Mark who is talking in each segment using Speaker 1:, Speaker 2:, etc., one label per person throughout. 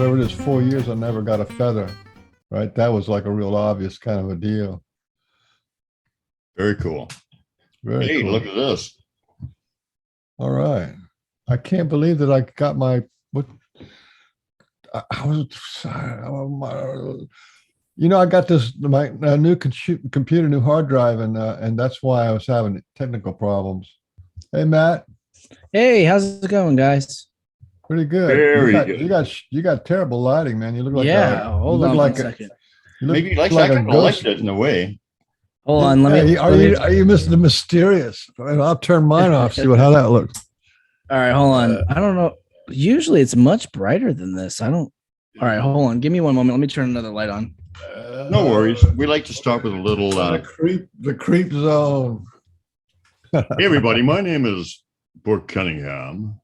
Speaker 1: whatever it is, 4 years, I never got a feather. Right? That was like a real obvious kind of a deal.
Speaker 2: Very cool.
Speaker 1: Very
Speaker 2: Hey,
Speaker 1: cool.
Speaker 2: look at this.
Speaker 1: All right. I can't believe that I got my what I was I got this my new computer, new hard drive, and that's why I was having technical problems. Hey, Matt.
Speaker 3: Hey, how's it going, guys?
Speaker 1: Pretty good.
Speaker 2: Very good.
Speaker 1: You got terrible lighting, man. You look like
Speaker 3: Hold on one second.
Speaker 1: You look
Speaker 2: Maybe you like
Speaker 1: like
Speaker 2: I
Speaker 1: a
Speaker 2: kind of like
Speaker 1: ghost.
Speaker 2: it in a way.
Speaker 3: Hold on, let me.
Speaker 1: Are you Mr. Mysterious? I'll turn mine off. See how that looks.
Speaker 3: All right, hold on. I don't know. Usually it's much brighter than this. I don't. All right, hold on. Give me one moment. Let me turn another light on.
Speaker 2: No worries. We like to start with a little.
Speaker 1: The creep zone.
Speaker 2: Hey, everybody. My name is Brooke Cunningham,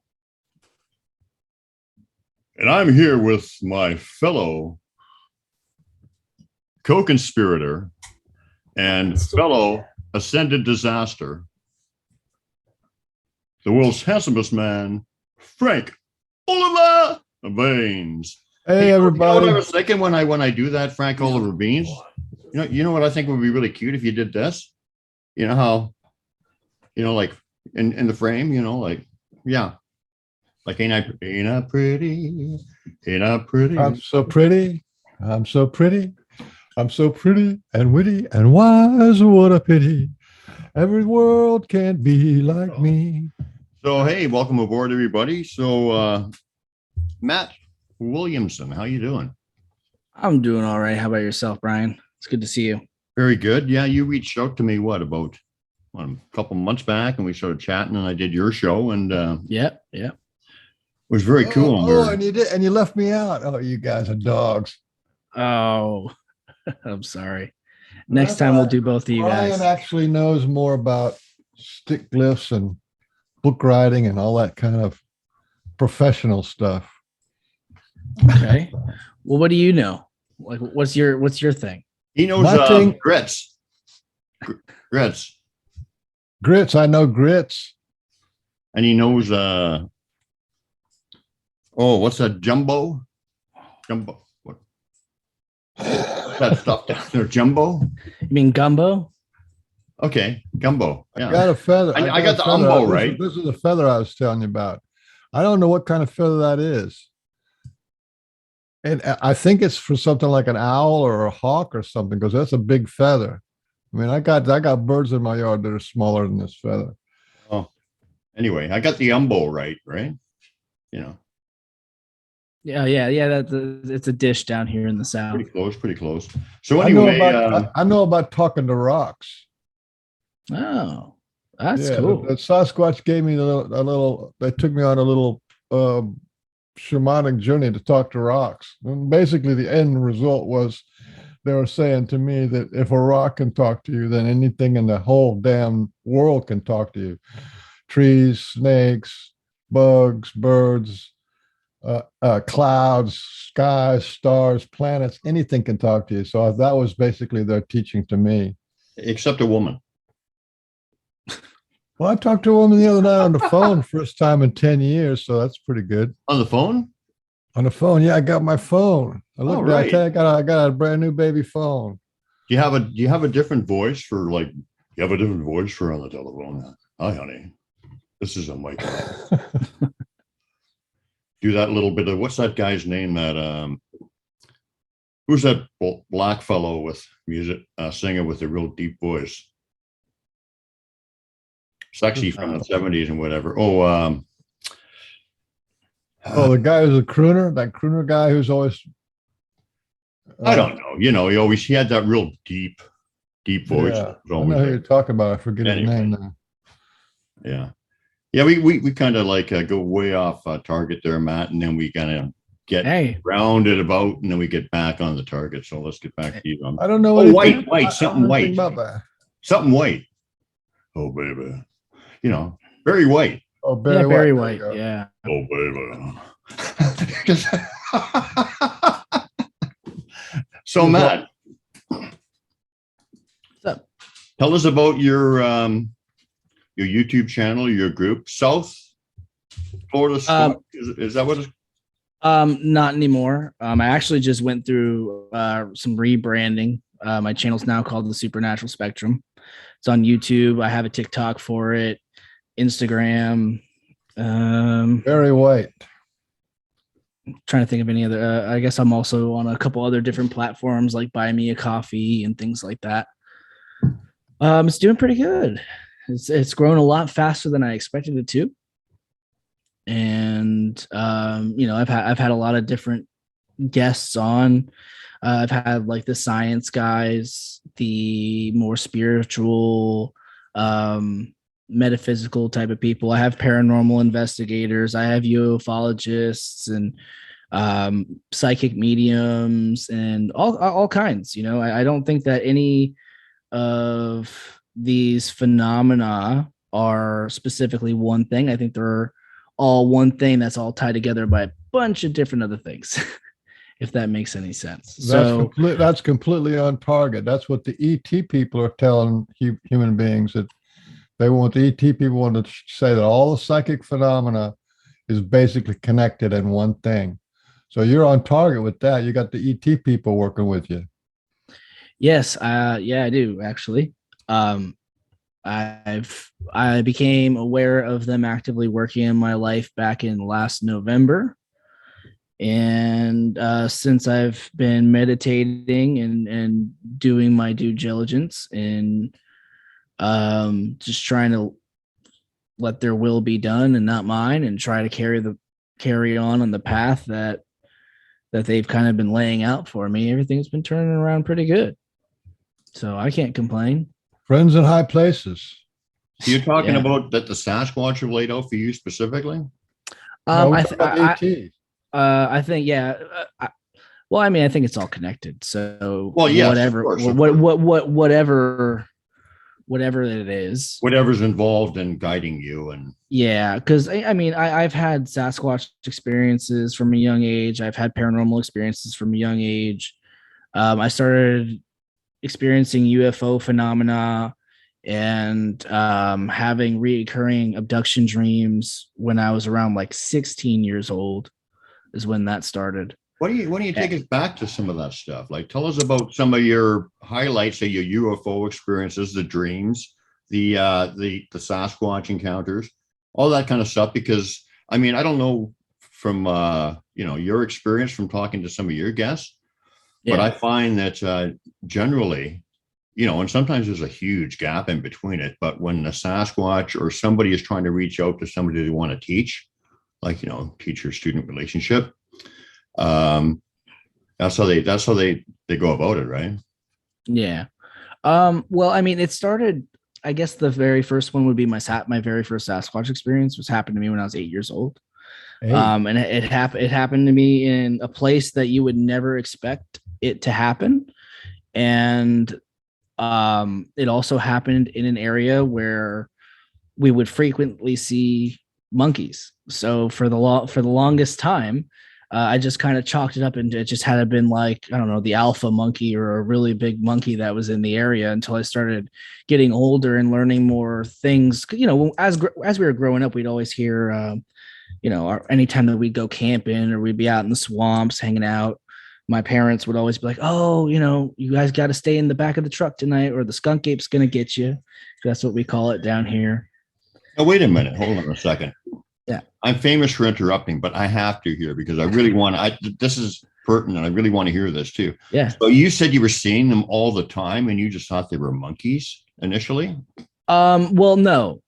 Speaker 2: and I'm here with my fellow co-conspirator and fellow ascended disaster, the world's handsomest man, Frank Oliver Baines.
Speaker 1: Hey, everybody.
Speaker 2: You know what I was thinking when I do that, Frank Oliver Beans? You know what I think would be really cute if you did this? You know how, like in the frame, like, yeah. Like, ain't I pretty? Ain't I pretty?
Speaker 1: I'm so pretty. I'm so pretty. I'm so pretty and witty and wise. What a pity. Every world can't be like me.
Speaker 2: So, hey, welcome aboard, everybody. So, Matt Williamson, how you doing?
Speaker 3: I'm doing all right. How about yourself, Brian? It's good to see you.
Speaker 2: Very good. Yeah, you reached out to me, about a couple months back, and we started chatting, and I did your show, and
Speaker 3: Yep.
Speaker 2: it was very cool.
Speaker 1: And you did, and you left me out. Oh, you guys are dogs.
Speaker 3: Oh, I'm sorry. Next time we'll do both of you guys.
Speaker 1: Brian actually knows more about stick glyphs and book writing and all that kind of professional stuff.
Speaker 3: Okay. Well, what do you know? Like, what's your thing?
Speaker 2: He knows grits.
Speaker 1: Grits. I know grits.
Speaker 2: And he knows what's that? Jumbo. What? That stuff down there, jumbo.
Speaker 3: You mean gumbo?
Speaker 2: Okay, gumbo. Yeah.
Speaker 1: I got a feather.
Speaker 2: I got the umbo, right?
Speaker 1: This is the feather I was telling you about. I don't know what kind of feather that is. And I think it's for something like an owl or a hawk or something, because that's a big feather. I mean, I got birds in my yard that are smaller than this feather.
Speaker 2: Oh, anyway, I got the umbo right?
Speaker 3: Yeah. It's a dish down here in the south.
Speaker 2: Pretty close. So anyway,
Speaker 1: I know about talking to rocks.
Speaker 3: Oh, that's cool.
Speaker 1: The Sasquatch gave me a little. They took me on a little shamanic journey to talk to rocks. And basically, the end result was they were saying to me that if a rock can talk to you, then anything in the whole damn world can talk to you. Trees, snakes, bugs, birds, clouds, skies, stars, planets, anything can talk to you. So that was basically their teaching to me.
Speaker 2: Except a woman.
Speaker 1: Well, I talked to a woman the other night on the phone, first time in 10 years, so that's pretty good.
Speaker 2: On the phone?
Speaker 1: On the phone, yeah, I got my phone. I
Speaker 2: right.
Speaker 1: I got a brand new baby phone.
Speaker 2: Do you have a different voice for on the telephone? Hi, honey. This is a mic. Do that little bit of what's that guy's name? That who's that black fellow with music singer with a real deep voice? Sexy from the 70s and whatever.
Speaker 1: The guy who's a crooner, that crooner guy who's always
Speaker 2: I don't know. He had that real deep voice.
Speaker 1: Yeah, I know who you're talking about. I forget his name now.
Speaker 2: Yeah. We kind of like go way off target there, Matt, and then we kind of get rounded about, and then we get back on the target. So let's get back to you.
Speaker 1: I don't know.
Speaker 2: Something white.
Speaker 1: About that.
Speaker 2: Something white. Oh, baby. Very white.
Speaker 1: Oh,
Speaker 3: very white. Yeah.
Speaker 2: Oh, baby. So, Matt,
Speaker 3: what's up?
Speaker 2: Tell us about your YouTube channel, your group, South Florida Squatch. Is that what it's?
Speaker 3: Not anymore. I actually just went through some rebranding. My channel's now called The Supernatural Spectrum. It's on YouTube. I have a TikTok for it, Instagram.
Speaker 1: Very white.
Speaker 3: Trying to think of any other. I guess I'm also on a couple other different platforms like Buy Me a Coffee and things like that. It's doing pretty good. It's grown a lot faster than I expected it to. And I've had a lot of different guests on. I've had like the science guys, the more spiritual, metaphysical type of people. I have paranormal investigators. I have ufologists and psychic mediums and all kinds. I don't think that any of these phenomena are specifically one thing. I think they're all one thing that's all tied together by a bunch of different other things. If that makes any sense.
Speaker 1: That's completely on target. That's what the ET people are telling human beings, that they want the ET people want to say that all the psychic phenomena is basically connected in one thing. So you're on target with that. You got the ET people working with you.
Speaker 3: Yes, I do actually. I became aware of them actively working in my life back in last November. And since I've been meditating and doing my due diligence and just trying to let their will be done and not mine, and try to carry on the path that they've kind of been laying out for me, everything's been turning around pretty good. So I can't complain.
Speaker 1: Friends in high places.
Speaker 2: So you're talking about that the Sasquatch have laid out for you specifically?
Speaker 3: I think, yeah. Well, I mean, I think it's all connected. So,
Speaker 2: well, yes,
Speaker 3: whatever it is,
Speaker 2: whatever's involved in guiding you, and
Speaker 3: yeah, because I mean, I've had Sasquatch experiences from a young age. I've had paranormal experiences from a young age. I started experiencing UFO phenomena and having recurring abduction dreams when I was around like 16 years old. Is when that started.
Speaker 2: Why don't you take us back to some of that stuff? Like, tell us about some of your highlights of your UFO experiences, the dreams, the Sasquatch encounters, all that kind of stuff. Because I mean, I don't know from your experience from talking to some of your guests, but I find that generally, and sometimes there's a huge gap in between it. But when the Sasquatch or somebody is trying to reach out to somebody they want to teach, like, teacher-student relationship. That's how they go about it, right?
Speaker 3: Yeah. Well, I mean, it started, I guess the very first one would be my very first Sasquatch experience, was happened to me when I was 8 years old. Hey. And it happened to me in a place that you would never expect it to happen. And it also happened in an area where we would frequently see monkeys. So for the longest time, I just kind of chalked it up, and it just had been like, I don't know, the alpha monkey or a really big monkey that was in the area, until I started getting older and learning more things. As we were growing up, we'd always hear, anytime that we'd go camping or we'd be out in the swamps hanging out, my parents would always be like, oh, you guys got to stay in the back of the truck tonight, or the skunk ape's going to get you. That's what we call it down here.
Speaker 2: Now, wait a minute. Hold on a second.
Speaker 3: Yeah.
Speaker 2: I'm famous for interrupting, but I have to here because I really want this is pertinent. I really want to hear this too.
Speaker 3: Yeah.
Speaker 2: So you said you were seeing them all the time and you just thought they were monkeys initially?
Speaker 3: Well, no.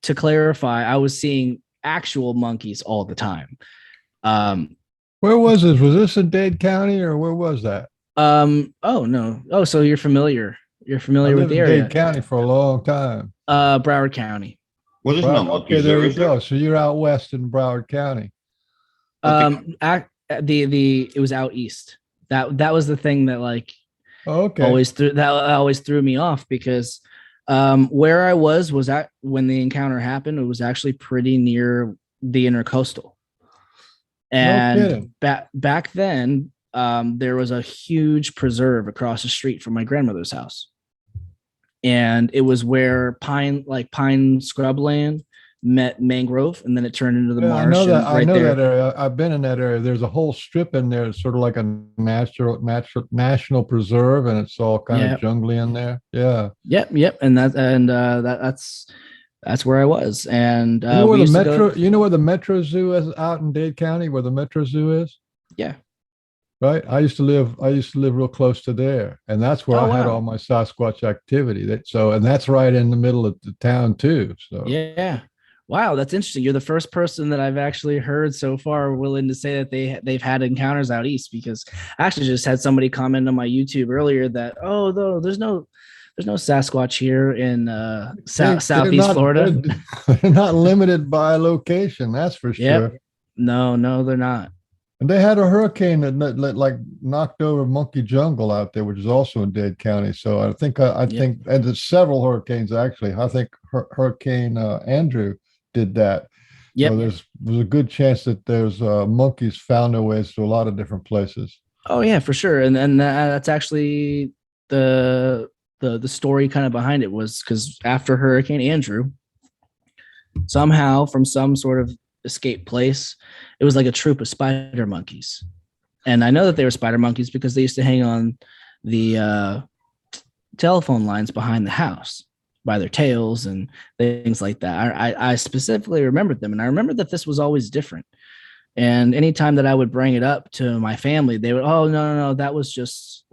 Speaker 3: To clarify, I was seeing actual monkeys all the time.
Speaker 1: Where was this? Was this in Dade County, or where was that?
Speaker 3: Oh, no. Oh, so you're familiar. You're familiar with the area.
Speaker 1: Dade County for a long time.
Speaker 3: Broward County.
Speaker 2: Well, there's no monkeys.
Speaker 1: Okay, there you go. So you're out west in Broward County.
Speaker 3: It was out east. That was the thing that always threw me off, because where I was at when the encounter happened, it was actually pretty near the intercoastal. And back then, there was a huge preserve across the street from my grandmother's house. And it was where pine scrubland mangrove, and then it turned into the
Speaker 1: Yeah, I know
Speaker 3: marsh.
Speaker 1: that.
Speaker 3: And
Speaker 1: I
Speaker 3: right
Speaker 1: know
Speaker 3: there,
Speaker 1: that area. I've been in that area. There's a whole strip in there, sort of like a national preserve, and it's all kind of
Speaker 3: yeah,
Speaker 1: jungly in there. Yeah.
Speaker 3: yep, and that's where I was, and
Speaker 1: You know where
Speaker 3: we
Speaker 1: the
Speaker 3: used to go.
Speaker 1: Metro, you know where the Metro Zoo is out in Dade County, where the Metro Zoo is,
Speaker 3: Yeah.
Speaker 1: right? I used to live real close to there, and that's where
Speaker 3: Oh
Speaker 1: I had all
Speaker 3: wow.
Speaker 1: my Sasquatch activity. And that's right in the middle of the town too. So
Speaker 3: Yeah. Wow, that's interesting. You're the first person that I've actually heard so far willing to say that they've had encounters out east, because I actually just had somebody comment on my YouTube earlier that, oh no, there's no Sasquatch here in
Speaker 1: they're
Speaker 3: southeast
Speaker 1: not
Speaker 3: Florida.
Speaker 1: they're not limited by location, that's for
Speaker 3: Yep.
Speaker 1: sure.
Speaker 3: No, they're not.
Speaker 1: And they had a hurricane that like knocked over Monkey Jungle out there, which is also in Dade County. So I
Speaker 3: Yep.
Speaker 1: think, and there's several hurricanes actually. I think Hurricane Andrew did that. So
Speaker 3: Yep.
Speaker 1: there's a good chance that there's monkeys found their ways to a lot of different places.
Speaker 3: Oh yeah, for sure. And then that's actually the story kind of behind it, was because after Hurricane Andrew, somehow from some sort of escape place, it was like a troop of spider monkeys. And I know that they were spider monkeys because they used to hang on the telephone lines behind the house by their tails and things like that. I specifically remembered them, and I remember that this was always different. And anytime that I would bring it up to my family, they would, oh no, that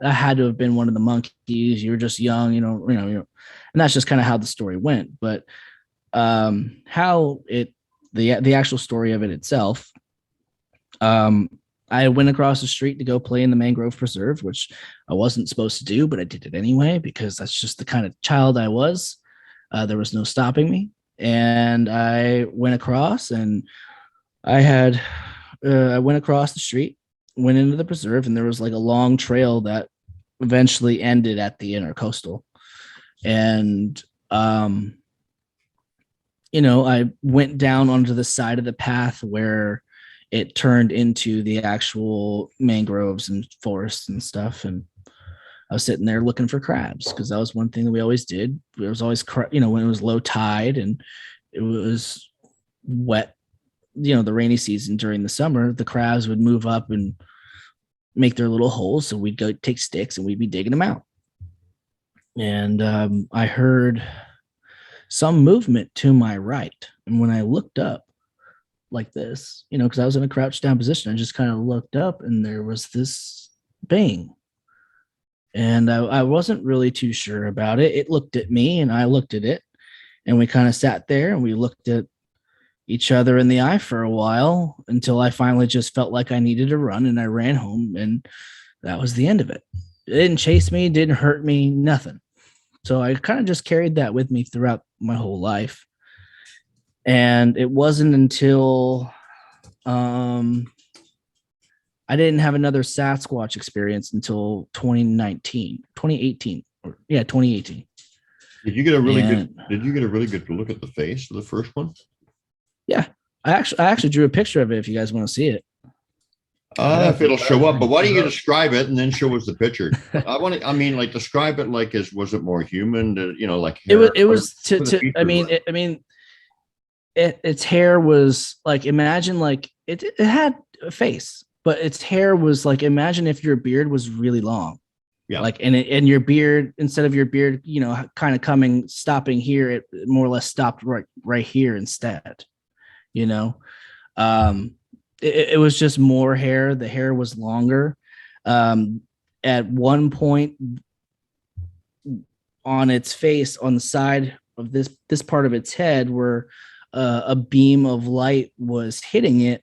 Speaker 3: had to have been one of the monkeys. You were just young, and that's just kind of how the story went. But how it the actual story of it itself, I went across the street to go play in the mangrove preserve, which I wasn't supposed to do, but I did it anyway because that's just the kind of child I was. There was no stopping me, and I went across, and I went across the street, went into the preserve, and there was like a long trail that eventually ended at the intercoastal. And I went down onto the side of the path where it turned into the actual mangroves and forests and stuff. And I was sitting there looking for crabs because that was one thing that we always did. There was always, when it was low tide and it was wet, the rainy season during the summer, the crabs would move up and make their little holes. So we'd go take sticks and we'd be digging them out. And I heard some movement to my right. And when I looked up like this, because I was in a crouched down position, I just kind of looked up and there was this bang. And I wasn't really too sure about it. It looked at me and I looked at it. And we kind of sat there and we looked at each other in the eye for a while until I finally just felt like I needed to run, and I ran home, and that was the end of it. It didn't chase me, didn't hurt me, nothing. So I kind of just carried that with me throughout my whole life. And it wasn't until I didn't have another Sasquatch experience until 2018.
Speaker 2: Did you get a really good look at the face of the first one?
Speaker 3: Yeah. I actually drew a picture of it if you guys want to see it.
Speaker 2: If it'll show up, but why don't you describe it and then show us the picture? Describe it like was it more human?
Speaker 3: Its hair was like, imagine like it had a face, but its hair was like, imagine if your beard was really long.
Speaker 2: Yeah.
Speaker 3: Like, and your beard, instead of your beard, kind of stopping here, it more or less stopped right here instead. It was just more hair. The hair was longer. At one point on its face, on the side of this part of its head, where a beam of light was hitting it,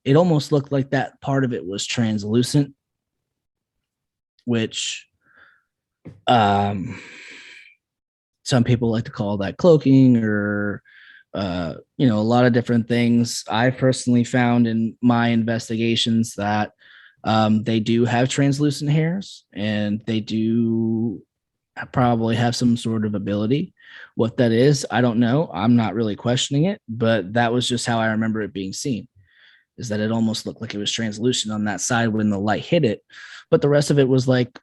Speaker 3: it almost looked like that part of it was translucent, which some people like to call that cloaking, or a lot of different things. I personally found in my investigations that they do have translucent hairs, and they do probably have some sort of ability. What that is, I don't know. I'm not really questioning it, but that was just how I remember it being seen, is that it almost looked like it was translucent on that side when the light hit it, but the rest of it was like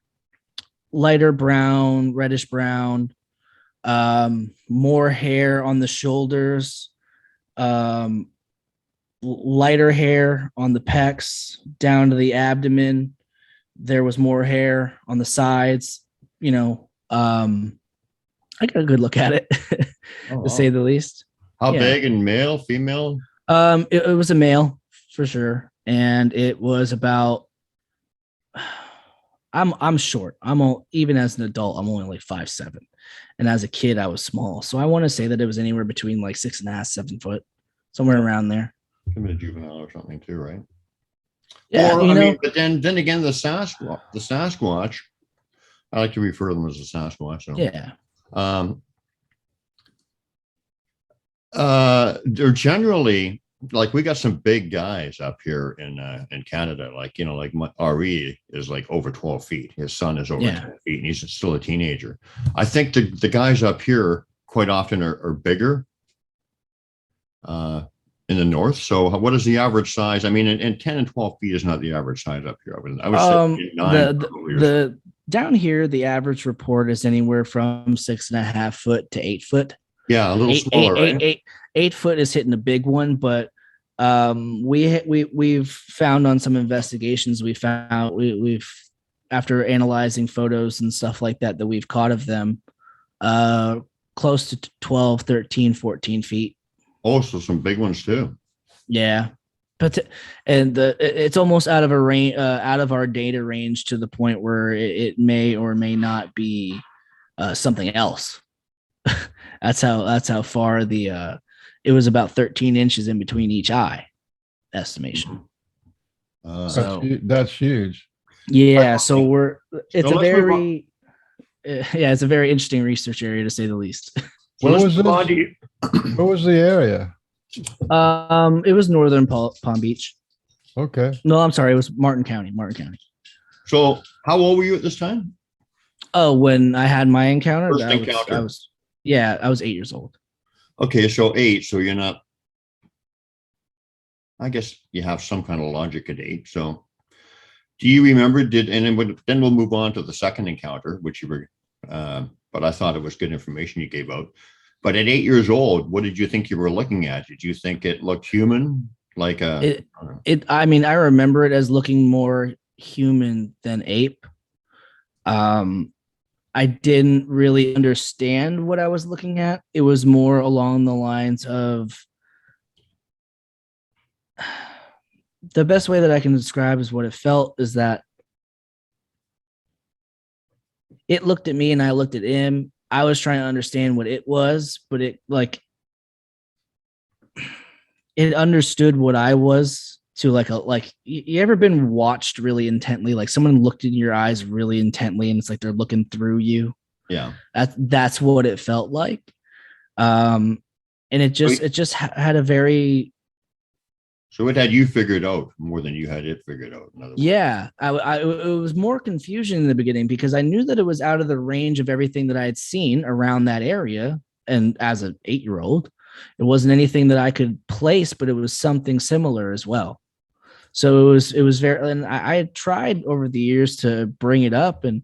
Speaker 3: lighter brown, reddish brown, more hair on the shoulders, um, lighter hair on the pecs down to the abdomen. There was more hair on the sides. I got a good look at it,
Speaker 2: Oh,
Speaker 3: to say
Speaker 2: wow.
Speaker 3: the least.
Speaker 2: How
Speaker 3: Yeah.
Speaker 2: big, and male, female?
Speaker 3: It was a male for sure, and it was about. I'm short. Even as an adult, I'm only like 5'7", and as a kid, I was small. So I want to say that it was anywhere between like 6.5, 7 foot, somewhere around there.
Speaker 2: Could be a juvenile or something too, right?
Speaker 3: Yeah,
Speaker 2: Or I mean, but then again, the Sasquatch. I like to refer to them as the Sasquatch. So.
Speaker 3: Yeah.
Speaker 2: They're generally like, we got some big guys up here in Canada. Like, like my RE is like over 12 feet. His son is over 12 feet, and he's still a teenager. I think the guys up here quite often are bigger in the north. So what is the average size? I mean, and 10 and 12 feet is not the average size up here. I would say 9.
Speaker 3: The down here, the average report is anywhere from 6.5 foot to 8 foot.
Speaker 2: Yeah, a little smaller, right?
Speaker 3: 8 foot is hitting a big one, but we've found on some investigations, we've after analyzing photos and stuff like that we've caught of them, close to 12, 13, 14 feet.
Speaker 2: Oh, so some big ones too.
Speaker 3: Yeah. But it's almost out of a range, out of our data range, to the point where it may or may not be something else. That's how far it was about 13 inches in between each eye estimation.
Speaker 1: So that's huge.
Speaker 3: Yeah. So it's a very interesting research area, to say the least.
Speaker 1: Where was the area?
Speaker 3: It was northern Palm Beach.
Speaker 1: Okay.
Speaker 3: No, I'm sorry. It was Martin County.
Speaker 2: So how old were you at this time?
Speaker 3: Oh, when I had my encounter,
Speaker 2: I
Speaker 3: was 8 years old.
Speaker 2: Okay, so 8. So you're not. I guess you have some kind of logic at 8. So, do you remember? Then we'll move on to the second encounter, which you were. But I thought it was good information you gave out. But at 8 years old, what did you think you were looking at? Did you think it looked human? Like I
Speaker 3: remember it as looking more human than ape. I didn't really understand what I was looking at. It was more along the lines of, the best way that I can describe is what it felt is that it looked at me and I looked at him. I was trying to understand what it was, but it understood what I was, to like you ever been watched really intently? Like someone looked in your eyes really intently and it's like they're looking through you.
Speaker 2: Yeah.
Speaker 3: That's what it felt like. And it just had a very.
Speaker 2: So it had you figured out more than you had it figured out. In other words.
Speaker 3: Yeah. It was more confusion in the beginning because I knew that it was out of the range of everything that I had seen around that area. And as an 8-year-old, it wasn't anything that I could place, but it was something similar as well. So it was very, and I had tried over the years to bring it up, and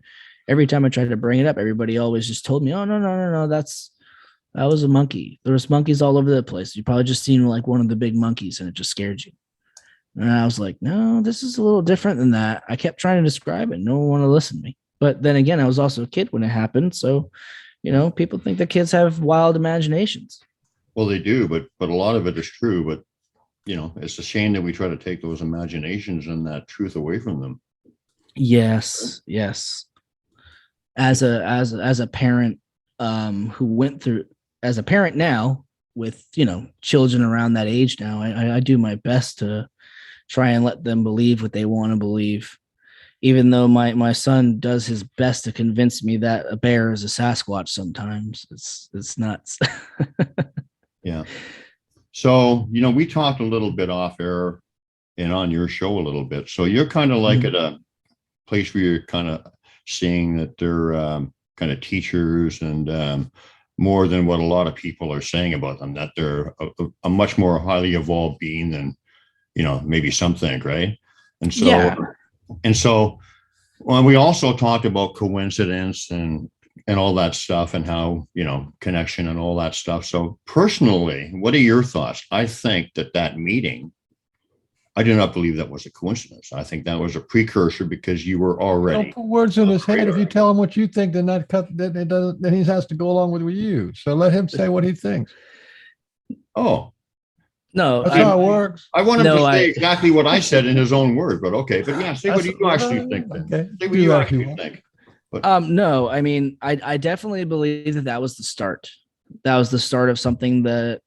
Speaker 3: every time I tried to bring it up, everybody always just told me, "Oh, no, that was a monkey. There was monkeys all over the place. You probably just seen like one of the big monkeys, and it just scared you." And I was like, "No, this is a little different than that." I kept trying to describe it. No one wanted to listen to me. But then again, I was also a kid when it happened, so people think that kids have wild imaginations.
Speaker 2: Well, they do, but a lot of it is true. But it's a shame that we try to take those imaginations and that truth away from them.
Speaker 3: Yes. As a parent, who went through, as a parent now with children around that age now, I do my best to try and let them believe what they want to believe, even though my son does his best to convince me that a bear is a Sasquatch. Sometimes it's nuts.
Speaker 2: Yeah. So, we talked a little bit off air and on your show a little bit. So you're kind of like at a place where you're kind of seeing that they're kind of teachers and more than what a lot of people are saying about them, that they're a much more highly evolved being than, maybe some think, right? And so, well, we also talked about coincidence and and all that stuff, and how, you know, connection and all that stuff. So personally, what are your thoughts? I think that meeting, I do not believe that was a coincidence. I think that was a precursor, because you were already.
Speaker 1: Don't put words in his head. If you tell him what you think, then then he has to go along with you. So let him say what he thinks.
Speaker 2: Oh,
Speaker 3: No,
Speaker 1: That's how it works.
Speaker 2: I want him
Speaker 3: No,
Speaker 2: to say exactly what I said in his own words, but okay. But yeah, say what
Speaker 1: That's-
Speaker 2: you actually think then.
Speaker 1: okay.
Speaker 2: Say what
Speaker 1: Do
Speaker 2: you
Speaker 1: that if you
Speaker 2: actually
Speaker 1: want.
Speaker 2: think.
Speaker 3: no, I mean, I definitely believe that that was the start. That was the start of something that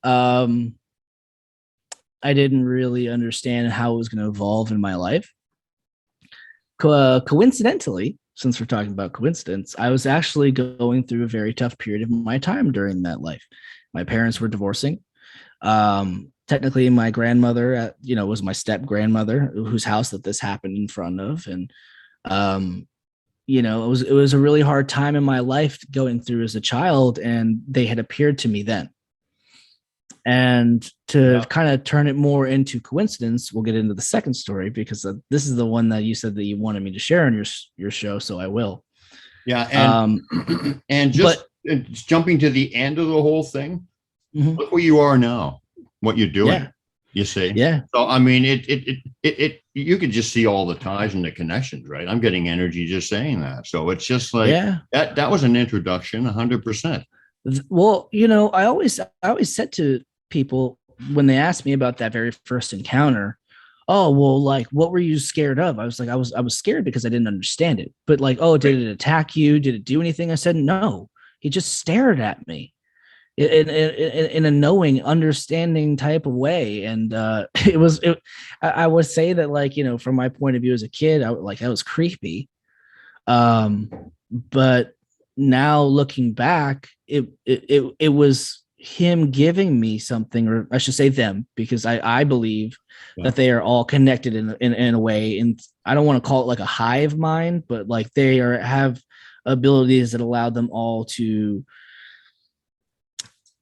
Speaker 3: I didn't really understand how it was going to evolve in my life. Coincidentally, since we're talking about coincidence, I was actually going through a very tough period of my time during that life. My parents were divorcing. Technically, my grandmother, was my step grandmother, whose house that this happened in front of, and it was a really hard time in my life going through as a child, and they had appeared to me then. And to kind of turn it more into coincidence, we'll get into the second story, because this is the one that you said that you wanted me to share on your show, so I will.
Speaker 2: Yeah, and just jumping to the end of the whole thing, look where you are now, what you're doing.
Speaker 3: Yeah.
Speaker 2: You see,
Speaker 3: yeah.
Speaker 2: So I mean, it you can just see all the ties and the connections, right? I'm getting energy just saying that. So it's just like that was an introduction, 100%.
Speaker 3: Well, I always said to people when they asked me about that very first encounter, oh, well, like, what were you scared of? I was like, I was scared because I didn't understand it. But like, oh, did it attack you? Did it do anything? I said, no. He just stared at me in a knowing, understanding type of way. And I would say that, like, from my point of view as a kid, that was creepy. But now looking back, it was him giving me something, or I should say them, because I believe that they are all connected in a way. And I don't want to call it like a hive mind, but like they have abilities that allow them all to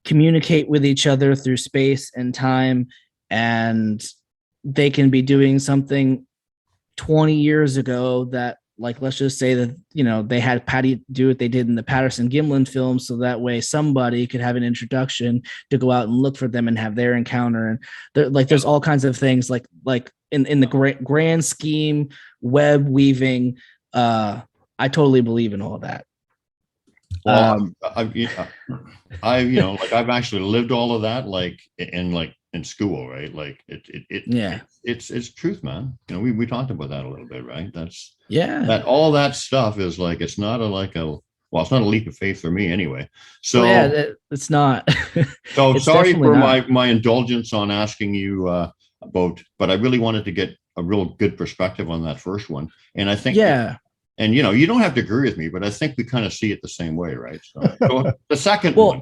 Speaker 3: communicate with each other through space and time. And they can be doing something 20 years ago that, like, let's just say that, they had Patty do what they did in the Patterson Gimlin film, so that way somebody could have an introduction to go out and look for them and have their encounter. And there's all kinds of things like in the grand scheme, web weaving. I totally believe in all that.
Speaker 2: Well, I've actually lived all of that, like in school, right? Like it's truth, man. We talked about that a little bit, right? That all that stuff is like, it's not it's not a leap of faith for me anyway. So
Speaker 3: it's not.
Speaker 2: So
Speaker 3: It's
Speaker 2: sorry for
Speaker 3: not.
Speaker 2: my indulgence on asking you about, but I really wanted to get a real good perspective on that first one. And I think and you don't have to agree with me, but I think we kind of see it the same way, right? So the second one.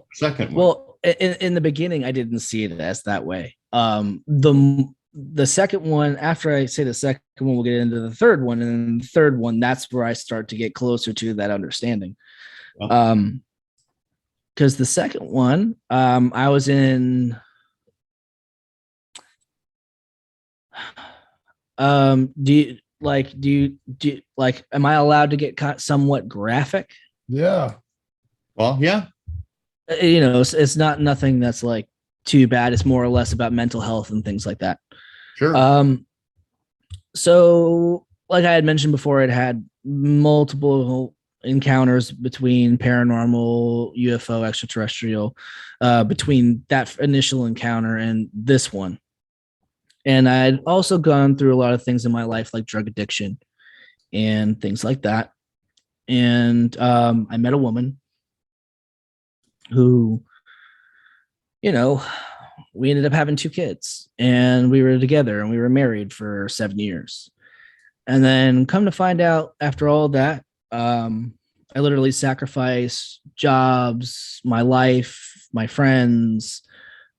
Speaker 3: Well, in the beginning, I didn't see it as that way. The second one, after I say the second one, we'll get into the third one, and then the third one, that's where I start to get closer to that understanding. Because the second one, I was in. Do you am I allowed to get somewhat graphic?
Speaker 1: Yeah.
Speaker 2: Well, yeah.
Speaker 3: It's not nothing that's like too bad. It's more or less about mental health and things like that.
Speaker 2: Sure.
Speaker 3: So like I had mentioned before, it had multiple encounters between paranormal, UFO, extraterrestrial, between that initial encounter and this one. And I'd also gone through a lot of things in my life, like drug addiction and things like that. And I met a woman who, we ended up having 2 kids, and we were together, and we were married for 7 years. And then come to find out, after all that, I literally sacrificed jobs, my life, my friends,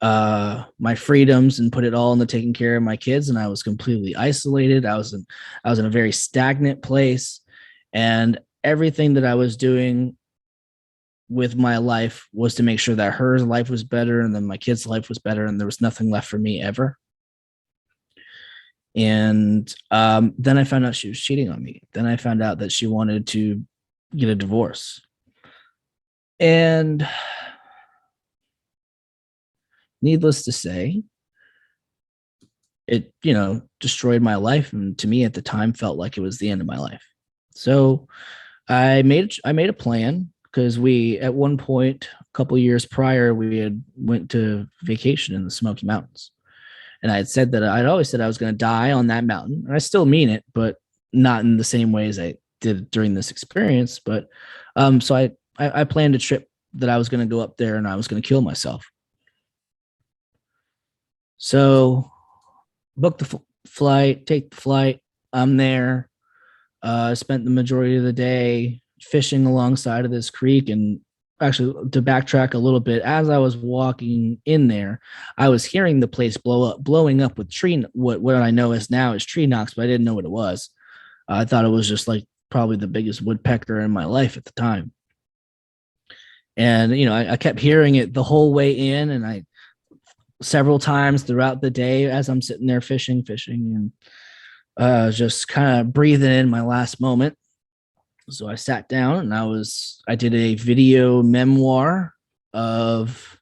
Speaker 3: my freedoms, and put it all into taking care of my kids. And I was completely isolated. I was in a very stagnant place, and everything that I was doing with my life was to make sure that her life was better, and then my kids' life was better, and there was nothing left for me ever. And then I found out she was cheating on me. Then I found out that she wanted to get a divorce. And needless to say, it, destroyed my life. And to me at the time felt like it was the end of my life. So I made a plan, because we, at one point a couple of years prior, we had went to vacation in the Smoky Mountains. And I'd always said I was going to die on that mountain. And I still mean it, but not in the same way as I did during this experience. But so I planned a trip that I was going to go up there and I was going to kill myself. So book the flight, take the flight. I'm there. Spent the majority of the day fishing alongside of this creek. And actually, to backtrack a little bit, as I was walking in there, I was hearing the place blowing up with what I know is now is tree knocks, but I didn't know what it was. I thought it was just like probably the biggest woodpecker in my life at the time. And, I kept hearing it the whole way in, and several times throughout the day as I'm sitting there fishing, and just kind of breathing in my last moment. So I sat down and I did a video memoir of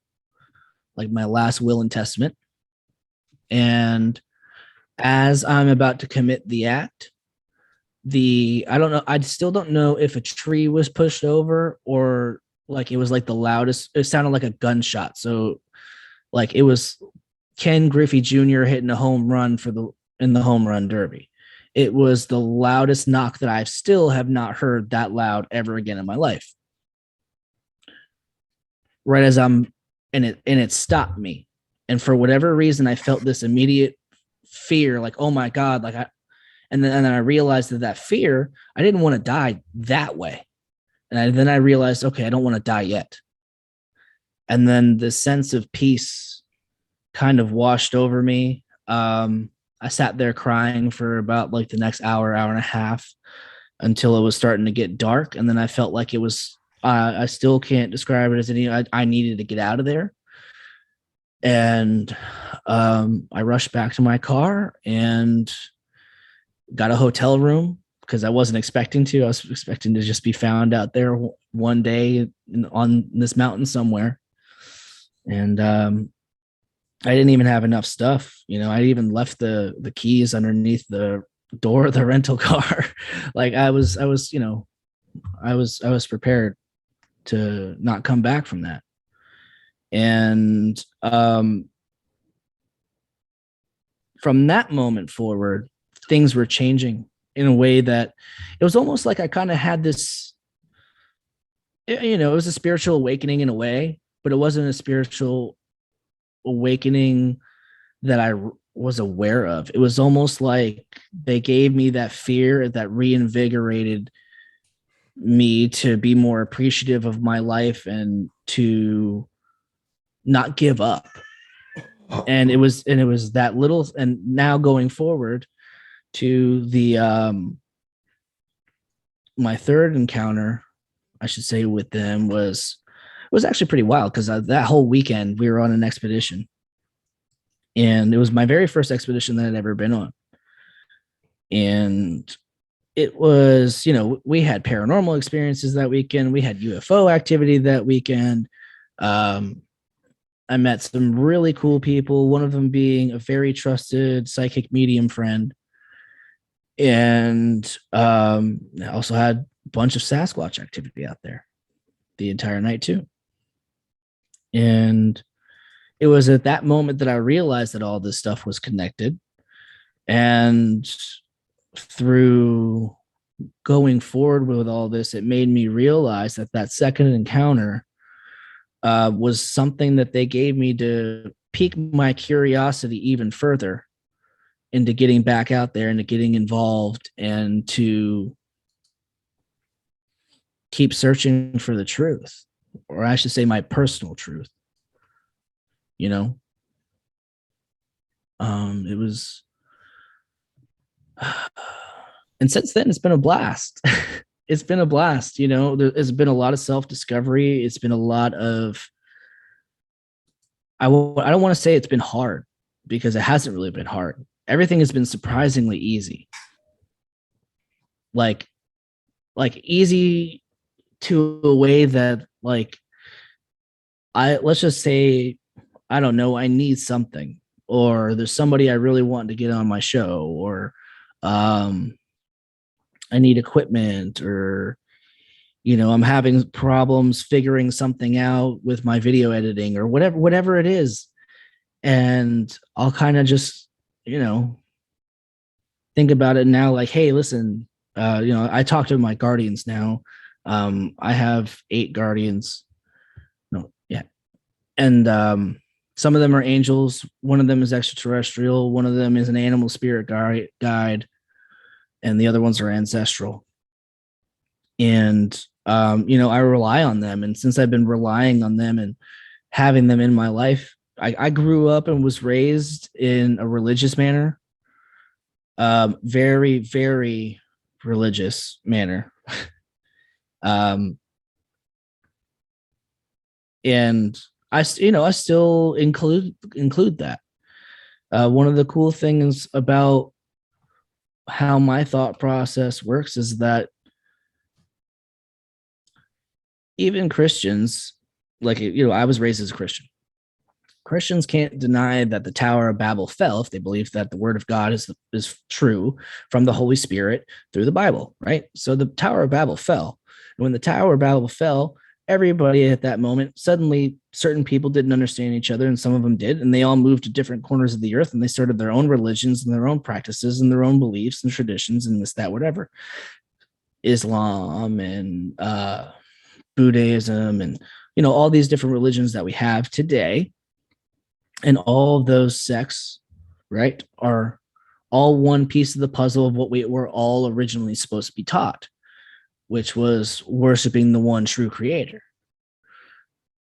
Speaker 3: like my last will and testament. And as I'm about to commit the act, I don't know, I still don't know if a tree was pushed over or like it was like the loudest, it sounded like a gunshot. So like it was Ken Griffey Jr. hitting a home run in the home run derby. It was the loudest knock that I still have not heard that loud ever again in my life. Right as and it stopped me. And for whatever reason, I felt this immediate fear, like, oh my God, and then I realized that fear, I didn't want to die that way. And then I realized, okay, I don't want to die yet. And then the sense of peace kind of washed over me. I sat there crying for about like the next hour and a half until it was starting to get dark. And then I felt like it was, I still can't describe it as I needed to get out of there. And I rushed back to my car and got a hotel room because I wasn't expecting to. I was expecting to just be found out there one day on this mountain somewhere. And I didn't even have enough stuff. I even left the keys underneath the door of the rental car. Like I was prepared to not come back from that. And from that moment forward, things were changing in a way that it was almost like I kind of had this, it was a spiritual awakening in a way, but it wasn't a spiritual awakening that I was aware of. It was almost like they gave me that fear that reinvigorated me to be more appreciative of my life and to not give up. And it was that little, and now going forward to the my third encounter, I should say, with them was actually pretty wild, because that whole weekend we were on an expedition, and it was my very first expedition that I'd ever been on. And it was, we had paranormal experiences that weekend. We had UFO activity that weekend. I met some really cool people, one of them being a very trusted psychic medium friend. And I also had a bunch of Sasquatch activity out there the entire night too. And it was at that moment that I realized that all this stuff was connected. And through going forward with all this, it made me realize that second encounter was something that they gave me to pique my curiosity even further into getting back out there and to getting involved and to keep searching for the truth, or I should say my personal truth. It was, and since then it's been a blast. It's been a blast. There's been a lot of self-discovery. It's been a lot of, I don't want to say it's been hard, because it hasn't really been hard. Everything has been surprisingly easy. Like easy to a way that, like, let's just say, I don't know, I need something, or there's somebody I really want to get on my show, or I need equipment, or I'm having problems figuring something out with my video editing, or whatever it is. And I'll kind of just, think about it now, like, hey, listen, I talk to my guardians now. I have 8 guardians. No, yeah. And some of them are angels. One of them is extraterrestrial. One of them is an animal spirit guide. And the other ones are ancestral. And, I rely on them. And since I've been relying on them and having them in my life, I grew up and was raised in a religious manner. Very, very religious manner. And I still include that. One of the cool things about how my thought process works is that even Christians, like, I was raised as a Christian. Christians can't deny that the Tower of Babel fell if they believe that the word of God is true from the Holy Spirit through the Bible, right? So the Tower of Babel fell. And when the Tower of Babel fell, everybody at that moment, suddenly certain people didn't understand each other, and some of them did, and they all moved to different corners of the earth, and they started their own religions and their own practices and their own beliefs and traditions and this, that, whatever. Islam and Buddhism and, all these different religions that we have today. And all of those sects, right, are all one piece of the puzzle of what we were all originally supposed to be taught, which was worshiping the one true creator.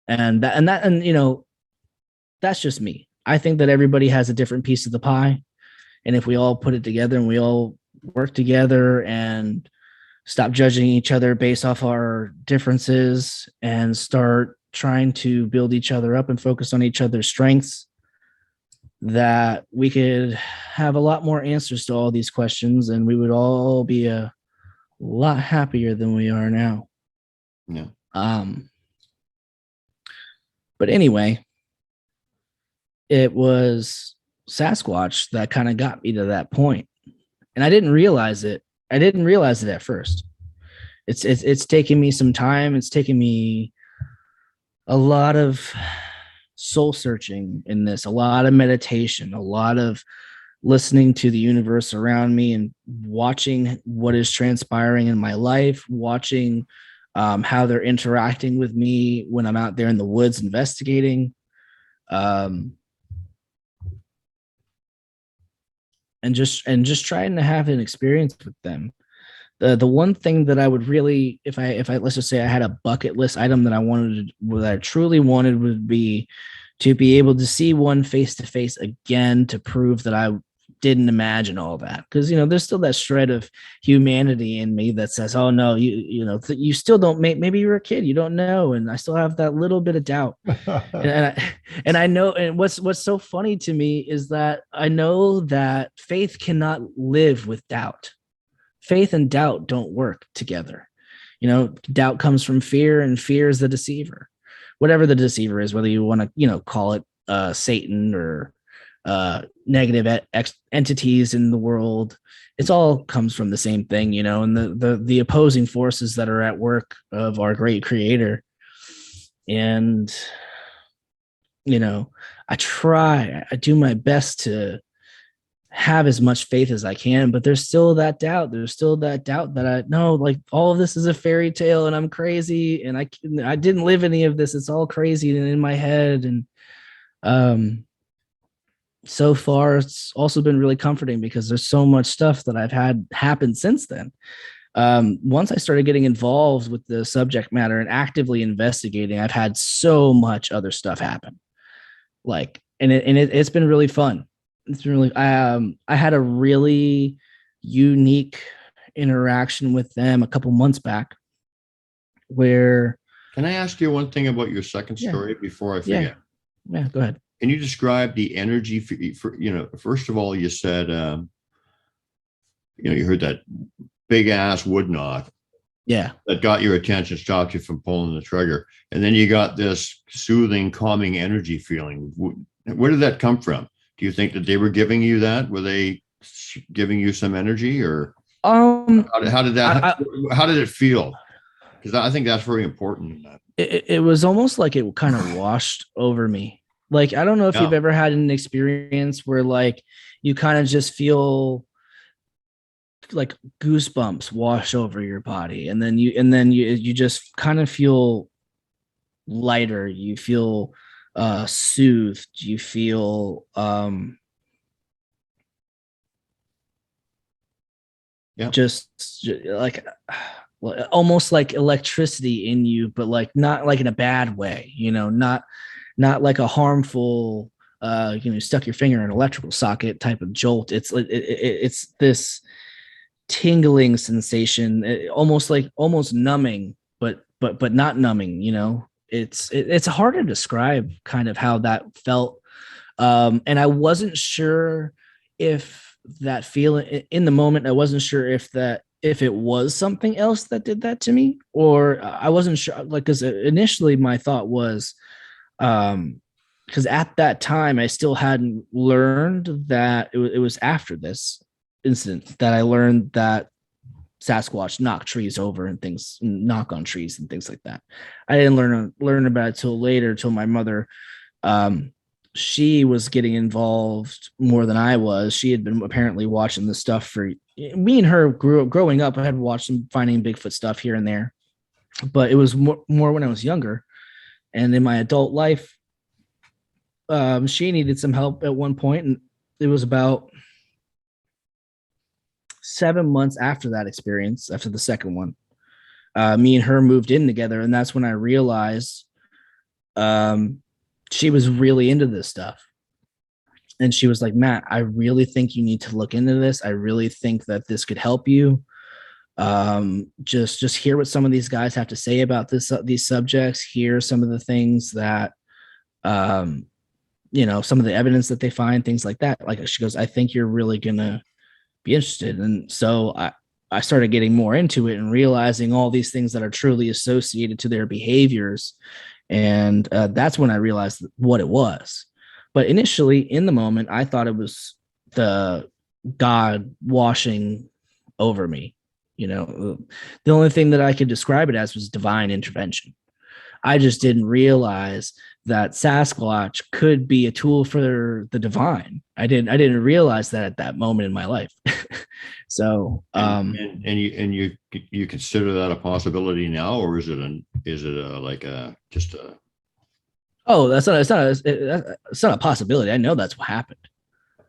Speaker 3: And that's just me. I think that everybody has a different piece of the pie. And if we all put it together and we all work together and stop judging each other based off our differences and start trying to build each other up and focus on each other's strengths, that we could have a lot more answers to all these questions, and we would all be a lot happier than we are now.
Speaker 2: Yeah.
Speaker 3: But anyway, it was Sasquatch that kind of got me to that point. And I didn't realize it. I didn't realize it at first. It's taken me some time. It's taken me a lot of soul searching in this, a lot of meditation, a lot of listening to the universe around me and watching what is transpiring in my life, watching how they're interacting with me when I'm out there in the woods investigating. And just trying to have an experience with them. The one thing that I would really, if I let's just say I had a bucket list item that I truly wanted would be to be able to see one face to face again, to prove that I didn't imagine all that. Because there's still that shred of humanity in me that says, oh no, you still don't, maybe you're a kid, you don't know. And I still have that little bit of doubt. and I know, and what's so funny to me is that I know that faith cannot live with doubt. Faith and doubt don't work together. Doubt comes from fear, and fear is the deceiver. Whatever the deceiver is, whether you want to, call it Satan or negative entities in the world, it's all comes from the same thing, and the opposing forces that are at work of our great creator. And I do my best to have as much faith as I can, but there's still that doubt. There's still that doubt that I know, like, all of this is a fairy tale and I'm crazy and I didn't live any of this. It's all crazy and in my head. And so far it's also been really comforting because there's so much stuff that I've had happen since then. Once I started getting involved with the subject matter and actively investigating, I've had so much other stuff happen. It's been really fun. It's been really, I had a really unique interaction with them a couple months back where.
Speaker 2: Can I ask you one thing about your second story before I forget?
Speaker 3: Yeah, go ahead.
Speaker 2: Can you describe the energy for first of all, you said, you heard that big ass wood knock.
Speaker 3: Yeah.
Speaker 2: that got your attention, stopped you from pulling the trigger. And then you got this soothing, calming energy feeling. Where did that come from? Do you think that they were giving you that? Were they giving you some energy, or how did that, how did it feel? Because I think that's very important.
Speaker 3: It was almost like it kind of washed over me. Like, I don't know if you've ever had an experience where like you kind of just feel like goosebumps wash over your body, and then you just kind of feel lighter, you feel soothed, you feel just like almost like electricity in you, but like not like in a bad way, you know, not like a harmful stuck your finger in an electrical socket type of jolt. It's this tingling sensation, almost numbing, but not numbing, you know. It's hard to describe kind of how that felt. And I wasn't sure if that feeling in the moment, I wasn't sure if it was something else that did that to me, or I wasn't sure, like, because initially my thought was, because at that time I still hadn't learned that it was after this incident that I learned that Sasquatch knock trees over and things, knock on trees and things like that. I didn't learn about it till later, till my mother, she was getting involved more than I was. She had been apparently watching this stuff for me, and her growing up. I had watched some Finding Bigfoot stuff here and there, but it was more when I was younger. And in my adult life, she needed some help at one point, and it was about 7 months after that experience, after the second one. Me and her moved in together, and that's when I realized she was really into this stuff. And she was like, Matt, I really think you need to look into this. I really think that this could help you. Just hear what some of these guys have to say about these subjects. Hear some of the things that, some of the evidence that they find, things like that. Like, she goes, I think you're really gonna be interested. And so I started getting more into it and realizing all these things that are truly associated to their behaviors. And that's when I realized what it was. But initially, in the moment, I thought it was the God washing over me. You know, the only thing that I could describe it as was divine intervention. I just didn't realize that Sasquatch could be a tool for the divine. I didn't realize that at that moment in my life. So,
Speaker 2: and you consider that a possibility now, or is it just a?
Speaker 3: Oh, it's not a possibility. I know that's what happened.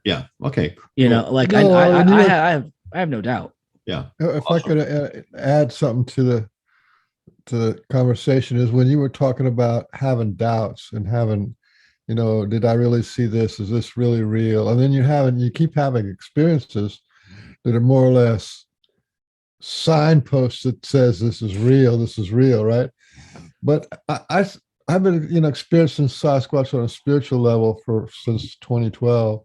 Speaker 2: Yeah. Okay.
Speaker 3: You know, like I have no doubt.
Speaker 2: Yeah.
Speaker 1: If I could add something to the conversation, is when you were talking about having doubts and having, did I really see this? Is this really real? And then you keep having experiences that are more or less signposts that says this is real, right? But I've been, experiencing Sasquatch on a spiritual level since 2012.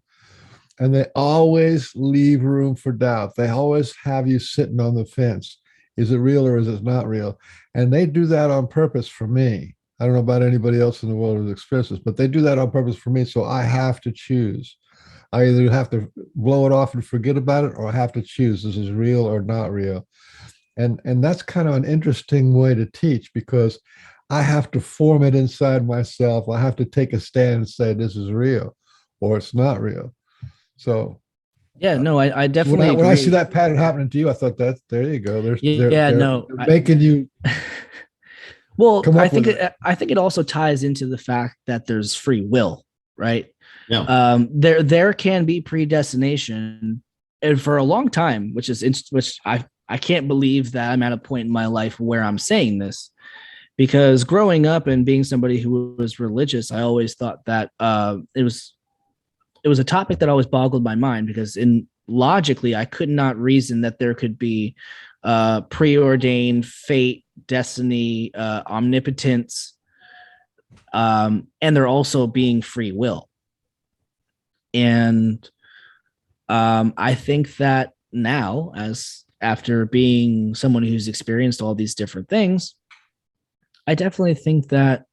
Speaker 1: And they always leave room for doubt. They always have you sitting on the fence. Is it real or is it not real? And they do that on purpose for me. I don't know about anybody else in the world who's experienced this, but they do that on purpose for me. So I have to choose. I either have to blow it off and forget about it, or I have to choose, this is real or not real. And that's kind of an interesting way to teach, because I have to form it inside myself. I have to take a stand and say, this is real or it's not real. So,
Speaker 3: yeah, no, I definitely
Speaker 1: when I see that pattern happening to you, I thought there you go. They're making you.
Speaker 3: Well, I think it also ties into the fact that there's free will, right?
Speaker 2: Yeah.
Speaker 3: There can be predestination, and for a long time, which I can't believe that I'm at a point in my life where I'm saying this, because growing up and being somebody who was religious, I always thought that it was a topic that always boggled my mind, because logically I could not reason that there could be preordained fate, destiny, omnipotence, and there also being free will. And I think that now, as after being someone who's experienced all these different things, I definitely think that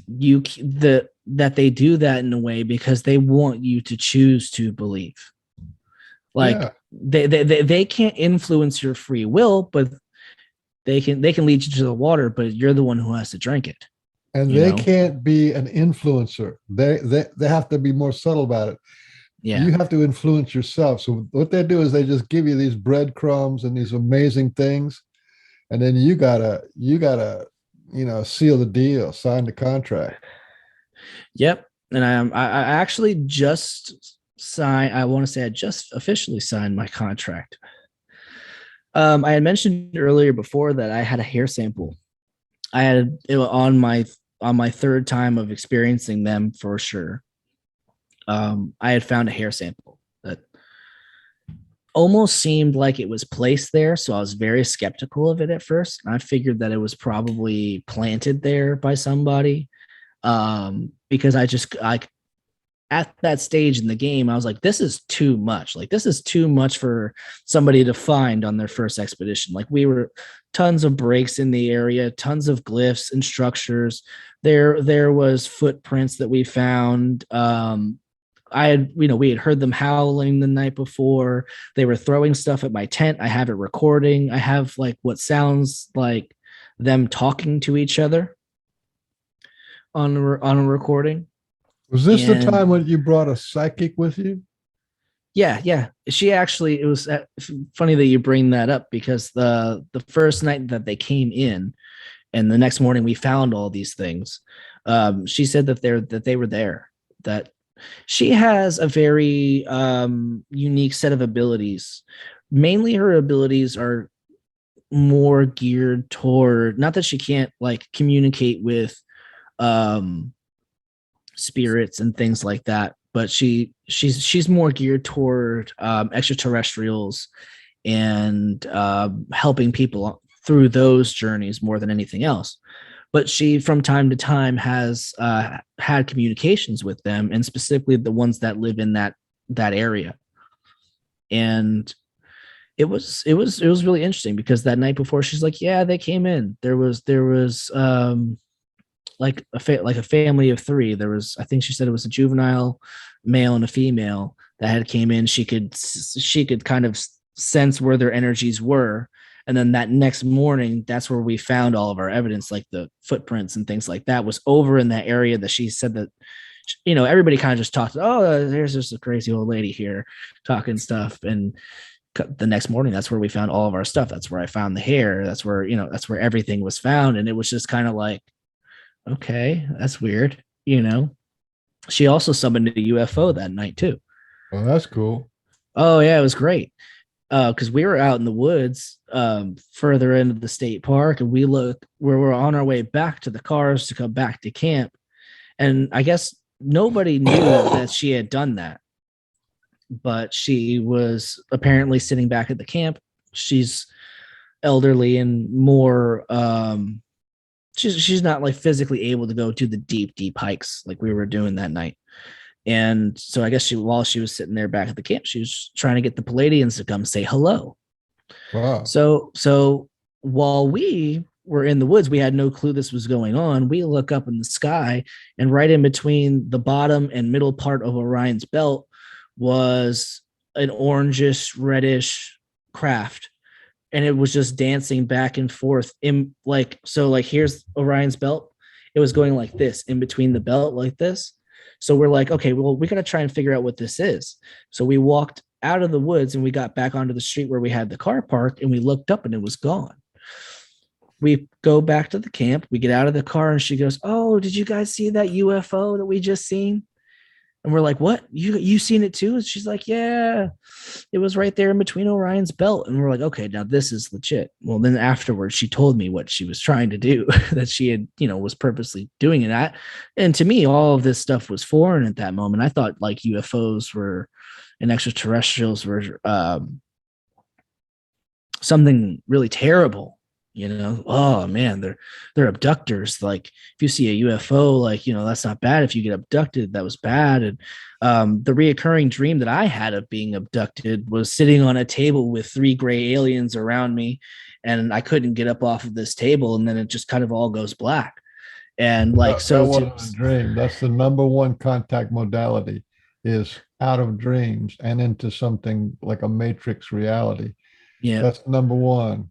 Speaker 3: that they do that in a way because they want you to choose to believe. Like
Speaker 1: Yeah.
Speaker 3: they can't influence your free will, but they can lead you to the water, but you're the one who has to drink it.
Speaker 1: And
Speaker 3: You
Speaker 1: they
Speaker 3: know?
Speaker 1: can't be an influencer. They have to be more subtle about it.
Speaker 3: Yeah.
Speaker 1: You have to influence yourself. So what they do is they just give you these breadcrumbs and these amazing things, and then you gotta seal the deal, sign the contract.
Speaker 3: Yep. And I actually just signed. I want to say I just officially signed my contract. I had mentioned earlier before that I had a hair sample. I had it on my third time of experiencing them for sure. I had found a hair sample that almost seemed like it was placed there, so I was very skeptical of it at first. I figured that it was probably planted there by somebody, because I at that stage in the game, I was like, this is too much. Like, this is too much for somebody to find on their first expedition. Like, we were tons of breaks in the area, tons of glyphs and structures. There was footprints that we found. We had heard them howling the night before. They were throwing stuff at my tent. I have it recording. I have like what sounds like them talking to each other on a recording.
Speaker 1: Was this the
Speaker 3: And
Speaker 1: time when you brought a psychic with you?
Speaker 3: yeah. She actually, it was funny that you bring that up because the first night that they came in and the next morning we found all these things. She said that they were there, that she has a very unique set of abilities. Mainly her abilities are more geared toward, not that she can't like communicate with spirits and things like that, but she's more geared toward extraterrestrials and helping people through those journeys more than anything else. But she from time to time has had communications with them, and specifically the ones that live in that area. And it was really interesting because that night before she's like, yeah, they came in. There was like a family of three. There was, I think she said it was a juvenile male and a female that had came in. She could kind of sense where their energies were. And then that next morning, that's where we found all of our evidence, like the footprints and things like that, was over in that area that she said that, everybody kind of just talked, oh, there's just a crazy old lady here talking stuff. And the next morning, that's where we found all of our stuff. That's where I found the hair. That's where, that's where everything was found. And it was just kind of like, okay, that's weird. She also summoned a UFO that night too.
Speaker 1: Oh, that's cool.
Speaker 3: Oh yeah, it was great. Because we were out in the woods, further into the state park, and we were on our way back to the cars to come back to camp. And I guess nobody knew that she had done that, but she was apparently sitting back at the camp. She's elderly and more, she's not like physically able to go to the deep hikes like we were doing that night. And so I guess while she was sitting there back at the camp, she was trying to get the Palladians to come say hello.
Speaker 1: Wow.
Speaker 3: So while we were in the woods, we had no clue this was going on. We look up in the sky, and right in between the bottom and middle part of Orion's belt was an orangish, reddish craft. And it was just dancing back and forth in here's Orion's belt. It was going like this in between the belt like this. So we're like, okay, well, we got to try and figure out what this is. So we walked out of the woods and we got back onto the street where we had the car parked, and we looked up and it was gone. We go back to the camp. We get out of the car and she goes, oh, did you guys see that UFO that we just seen? And we're like, what? You seen it too? And she's like, yeah, it was right there in between Orion's belt. And we're like, okay, now this is legit. Well, then afterwards, she told me what she was trying to do, that she had, was purposely doing it. And to me, all of this stuff was foreign at that moment. I thought like UFOs were and extraterrestrials were something really terrible, Oh man, they're abductors. Like if you see a UFO, like, that's not bad. If you get abducted, that was bad. And the reoccurring dream that I had of being abducted was sitting on a table with 3 gray aliens around me, and I couldn't get up off of this table, and then it just kind of all goes black. And like,
Speaker 1: that wasn't a dream. That's the number one contact modality, is out of dreams and into something like a matrix reality.
Speaker 3: yeah.
Speaker 1: That's number one.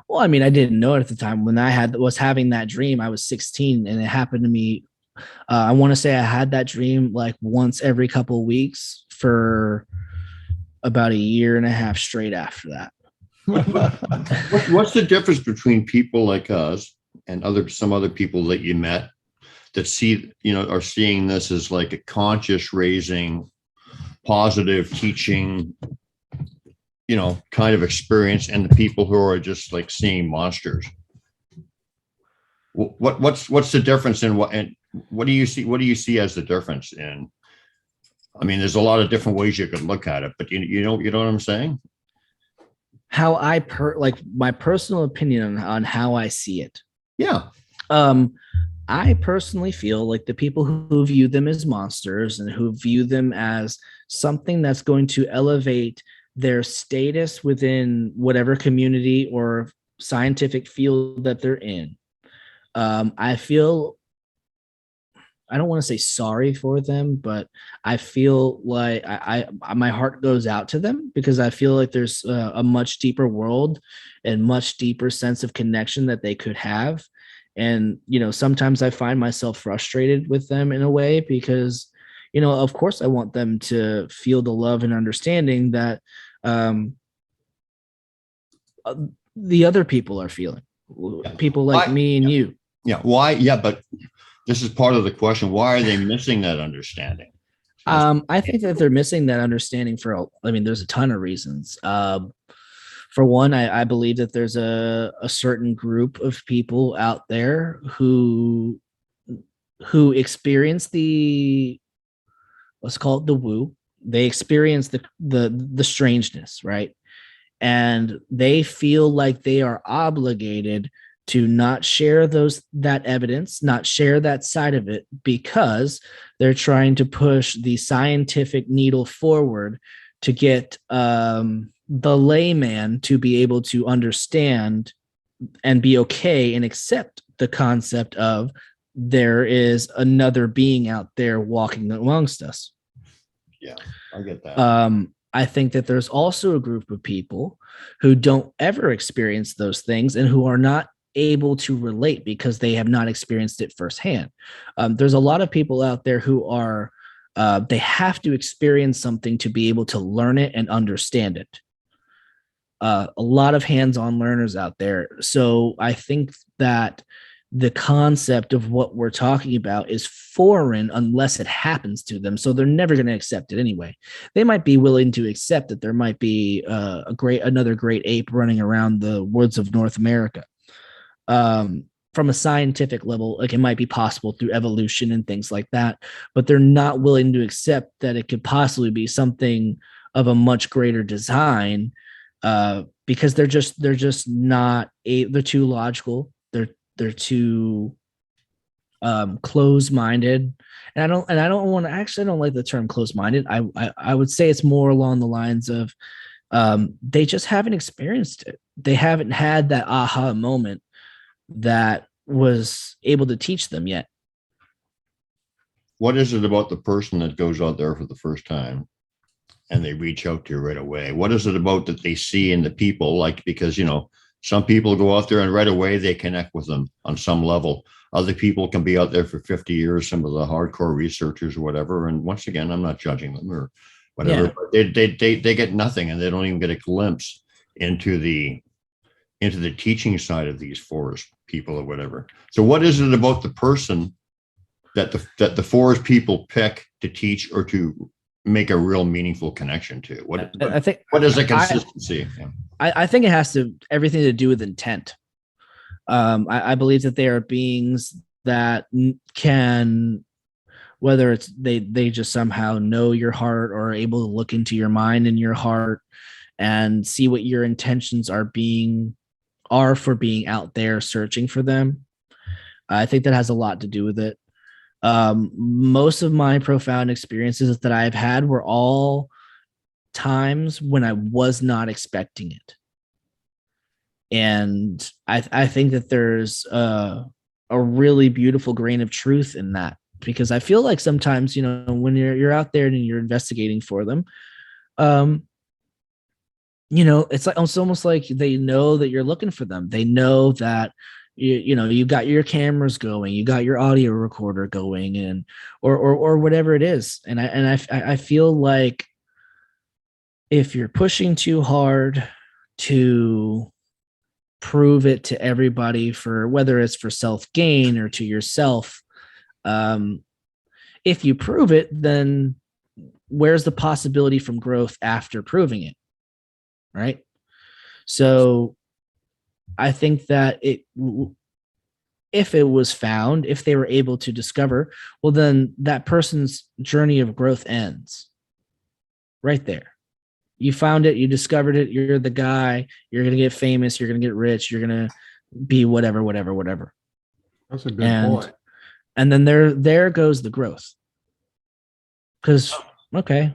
Speaker 3: Well, I mean, I didn't know it at the time. When I was having that dream, I was 16, and it happened to me. I want to say I had that dream like once every couple of weeks for about a year and a half straight after that.
Speaker 2: What's the difference between people like us and some other people that you met that are seeing this as like a conscious raising, positive teaching, kind of experience, and the people who are just like seeing monsters? What's the difference in what do you see as the difference in? I mean, there's a lot of different ways you could look at it, but you know what I'm saying?
Speaker 3: How my personal opinion on how I see it.
Speaker 2: Yeah.
Speaker 3: I personally feel like the people who view them as monsters and who view them as something that's going to elevate their status within whatever community or scientific field that they're in, I feel, I don't want to say sorry for them, but I feel like my heart goes out to them, because I feel like there's a much deeper world and much deeper sense of connection that they could have. And, sometimes I find myself frustrated with them in a way, because, of course I want them to feel the love and understanding that the other people are feeling. People like me and you.
Speaker 2: Yeah. Why? Yeah. But this is part of the question. Why are they missing that understanding?
Speaker 3: I think that they're missing that understanding there's a ton of reasons. For one, I believe that there's a certain group of people out there who experience let's call it the woo. They experience the strangeness, right? And they feel like they are obligated to not share that evidence, not share that side of it, because they're trying to push the scientific needle forward to get the layman to be able to understand and be okay and accept the concept of there is another being out there walking amongst us.
Speaker 2: Yeah, I get that.
Speaker 3: I think that there's also a group of people who don't ever experience those things and who are not able to relate because they have not experienced it firsthand. There's a lot of people out there who are, they have to experience something to be able to learn it and understand it. A lot of hands-on learners out there. So I think that the concept of what we're talking about is foreign unless it happens to them. So they're never going to accept it anyway. They might be willing to accept that there might be another great ape running around the woods of North America. From a scientific level, like it might be possible through evolution and things like that, but they're not willing to accept that it could possibly be something of a much greater design, because they're just not they're too logical. They're too closed-minded, and I don't want to, actually I don't like the term closed-minded. I would say it's more along the lines of they just haven't experienced it. They haven't had that aha moment that was able to teach them yet.
Speaker 2: What is it about the person that goes out there for the first time and they reach out to you right away? What is it about that they see in the people? Like, because, some people go out there and right away they connect with them on some level. Other people can be out there for 50 years, some of the hardcore researchers or whatever. And once again, I'm not judging them or whatever, yeah. But they get nothing, and they don't even get a glimpse into the teaching side of these forest people or whatever. So what is it about the person that the forest people pick to teach or to make a real meaningful connection to? What is the consistency?
Speaker 3: I think it has everything to do with intent. I believe that they are beings that can, whether it's they just somehow know your heart or are able to look into your mind and your heart and see what your intentions are being are for being out there searching for them. I think that has a lot to do with it. Most of my profound experiences that I've had were all times when I was not expecting it. And I think that there's a really beautiful grain of truth in that, because I feel like sometimes, you know, when you're out there and you're investigating for them, you know, it's almost like they know that you're looking for them. They know that you know, you got your cameras going, you got your audio recorder going, and or whatever it is. And I feel like if you're pushing too hard to prove it to everybody, for whether it's for self gain or to yourself, if you prove it, then where's the possibility from growth after proving it, right? So I think that if it was found, if they were able to discover, well, then that person's journey of growth ends right there. You found it, you discovered it, you're the guy, you're going to get famous, you're going to get rich, you're going to be whatever.
Speaker 1: That's a good point.
Speaker 3: And then there goes the growth. Because, okay,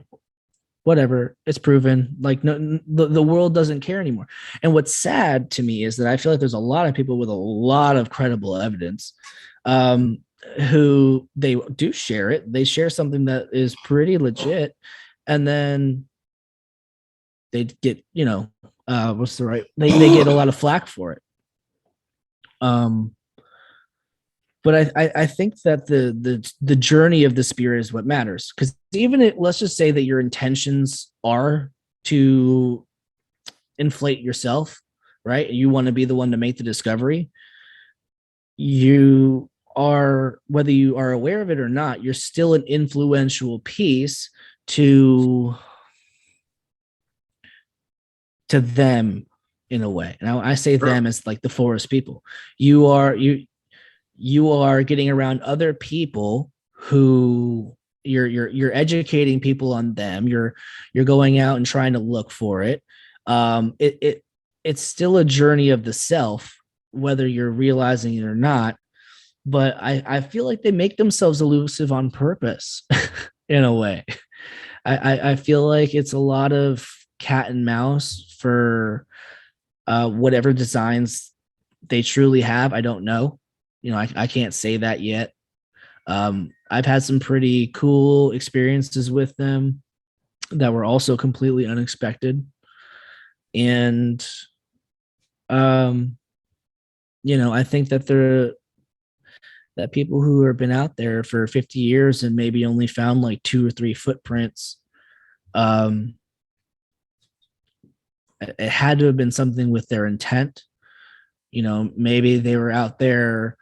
Speaker 3: whatever, it's proven. Like, no, the world doesn't care anymore. And what's sad to me is that I feel like there's a lot of people with a lot of credible evidence, who they do share it. They share something that is pretty legit, and then they get, you know, they get a lot of flack for it. But I think that the journey of the spirit is what matters. Because even let's just say that your intentions are to inflate yourself, right? You want to be the one to make the discovery. You are, whether you are aware of it or not, you're still an influential piece to them in a way. And I say them as like the forest people. You are getting around other people who you're educating people on them. You're going out and trying to look for it. It's still a journey of the self, whether you're realizing it or not. But I feel like they make themselves elusive on purpose in a way. I feel like it's a lot of cat and mouse for whatever designs they truly have. I don't know. You know, I can't say that yet. I've had some pretty cool experiences with them that were also completely unexpected. And, you know, I think that that people who have been out there for 50 years and maybe only found like 2 or 3 footprints, it had to have been something with their intent. You know, maybe they were out there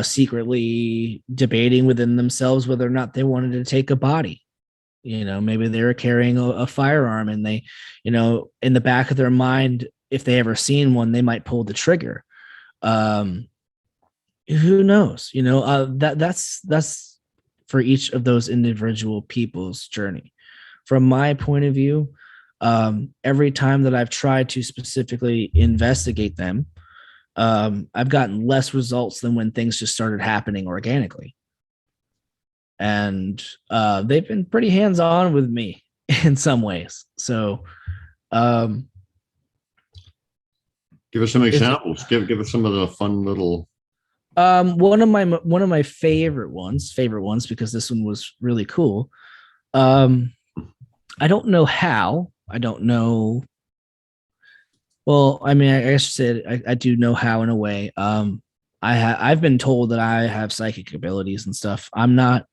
Speaker 3: secretly debating within themselves whether or not they wanted to take a body. You know, maybe they were carrying a firearm, and they, you know, in the back of their mind, if they ever seen one, they might pull the trigger. Who knows? You know, that's for each of those individual people's journey. From my point of view, every time that I've tried to specifically investigate them, I've gotten less results than when things just started happening organically. And they've been pretty hands-on with me in some ways. So
Speaker 2: give us some examples. Give us some of the fun little.
Speaker 3: One of my favorite ones, because this one was really cool. I don't know how. I don't know. Well, I mean, I guess I do know how in a way. I've been told that I have psychic abilities and stuff. I'm not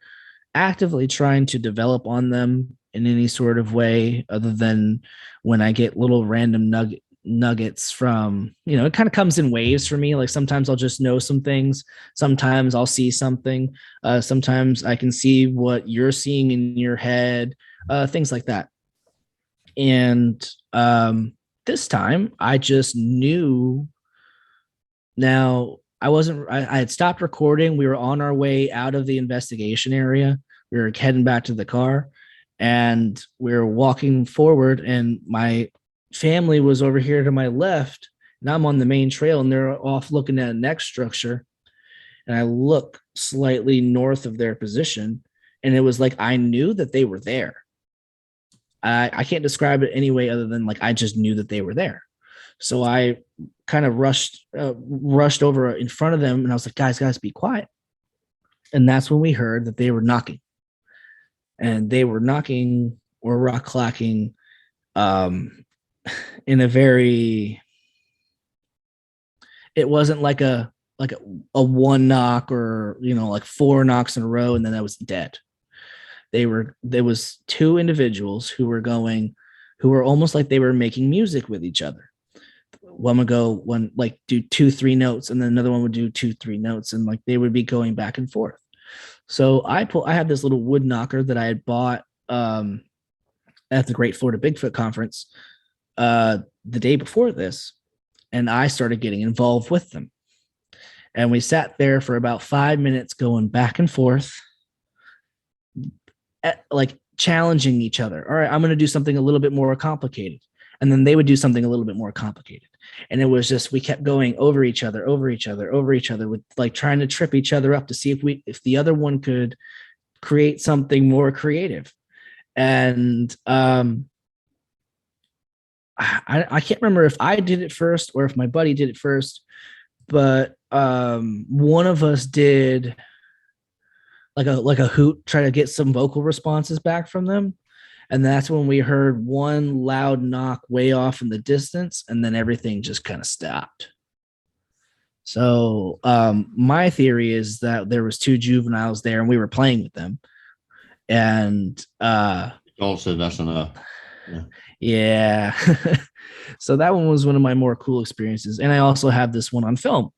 Speaker 3: actively trying to develop on them in any sort of way, other than when I get little random nuggets from, you know, it kind of comes in waves for me. Like sometimes I'll just know some things. Sometimes I'll see something. Sometimes I can see what you're seeing in your head, things like that. And this time I just knew. Now I had stopped recording. We were on our way out of the investigation area. We were heading back to the car, and we were walking forward, and my family was over here to my left, Now I'm on the main trail and they're off looking at a next structure. And I look slightly north of their position. And it was like I knew that they were there. I can't describe it any way other than like I just knew that they were there. So I kind of rushed over in front of them, and I was like, guys, be quiet. And that's when we heard that they were knocking. And they were knocking or rock clacking in a very, it wasn't like a one knock or, you know, like 4 knocks in a row and then that was dead. There was 2 individuals who were almost like they were making music with each other. One would go one like do 2-3 notes, and then another one would do 2-3 notes, and like they would be going back and forth. So I had this little wood knocker that I had bought at the Great Florida Bigfoot Conference the day before this, and I started getting involved with them. And we sat there for about 5 minutes going back and forth, like challenging each other. All right, I'm going to do something a little bit more complicated. And then they would do something a little bit more complicated. And it was just, we kept going over each other with like trying to trip each other up to see if the other one could create something more creative. And I can't remember if I did it first or if my buddy did it first, but one of us did like a hoot, try to get some vocal responses back from them. And that's when we heard one loud knock way off in the distance, and then everything just kind of stopped. So my theory is that there was 2 juveniles there and we were playing with them. And
Speaker 2: All said that's enough.
Speaker 3: Yeah. So that one was one of my more cool experiences. And I also have this one on film.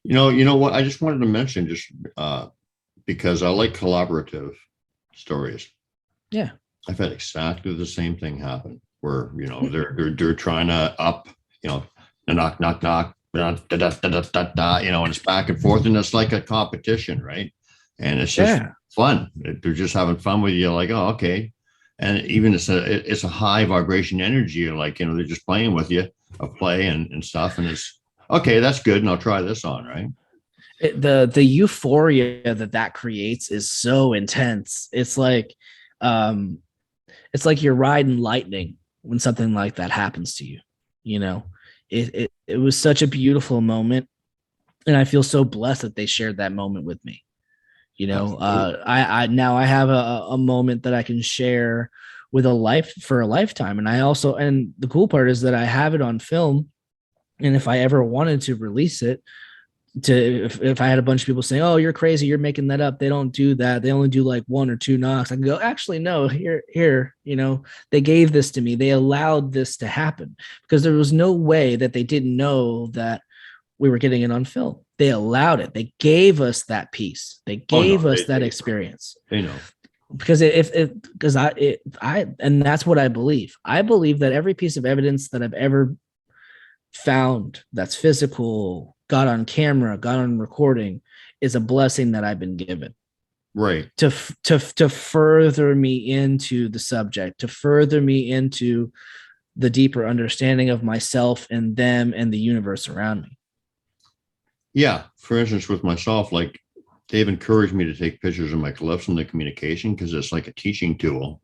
Speaker 2: You know what? I just wanted to mention just because I like collaborative stories.
Speaker 3: Yeah.
Speaker 2: I've had exactly the same thing happen where, you know, they're trying to up, you know, knock, knock, knock, da, da, da, da, da, da, you know, and it's back and forth, and it's like a competition, right? And it's just fun. They're just having fun with you, like, oh, okay. And even it's a high vibration energy, like, you know, they're just playing with you, a play and stuff, and it's okay, that's good, and I'll try this on, right?
Speaker 3: The euphoria that creates is so intense. It's like you're riding lightning when something like that happens to you. You know, it was such a beautiful moment, and I feel so blessed that they shared that moment with me. You know, I now I have a moment that I can share with a lifetime. And and the cool part is that I have it on film. And if I ever wanted to release it, if I had a bunch of people saying, "Oh, you're crazy, you're making that up. They don't do that. They only do like 1 or 2 knocks." I can go, actually, no, here, you know, they gave this to me. They allowed this to happen because there was no way that they didn't know that we were getting it on film. They allowed it. They gave us that piece. They gave us that experience.
Speaker 2: They know.
Speaker 3: Because and that's what I believe. I believe that every piece of evidence that I've ever found that's physical, got on camera, got on recording, is a blessing that I've been given.
Speaker 2: Right.
Speaker 3: To further me into the subject, to further me into the deeper understanding of myself and them and the universe around me.
Speaker 2: Yeah. For instance, with myself, like they've encouraged me to take pictures of my glyphs and the communication because it's like a teaching tool.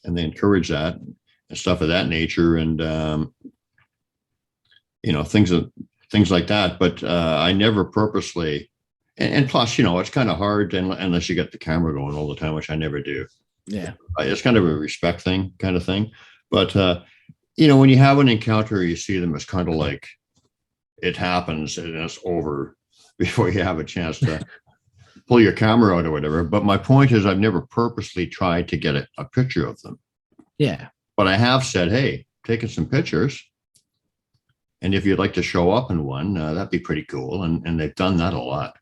Speaker 2: And they encourage that and stuff of that nature. And, you know, things like that. But I never purposely, and plus, you know, it's kind of hard unless you get the camera going all the time, which I never do.
Speaker 3: Yeah.
Speaker 2: It's kind of a respect thing kind of thing. But, you know, when you have an encounter, you see them as kind of like it happens and it's over before you have a chance to pull your camera out or whatever. But my point is I've never purposely tried to get a picture of them.
Speaker 3: Yeah.
Speaker 2: But I have said, hey, taking some pictures. And if you'd like to show up in one, that'd be pretty cool. And they've done that a lot.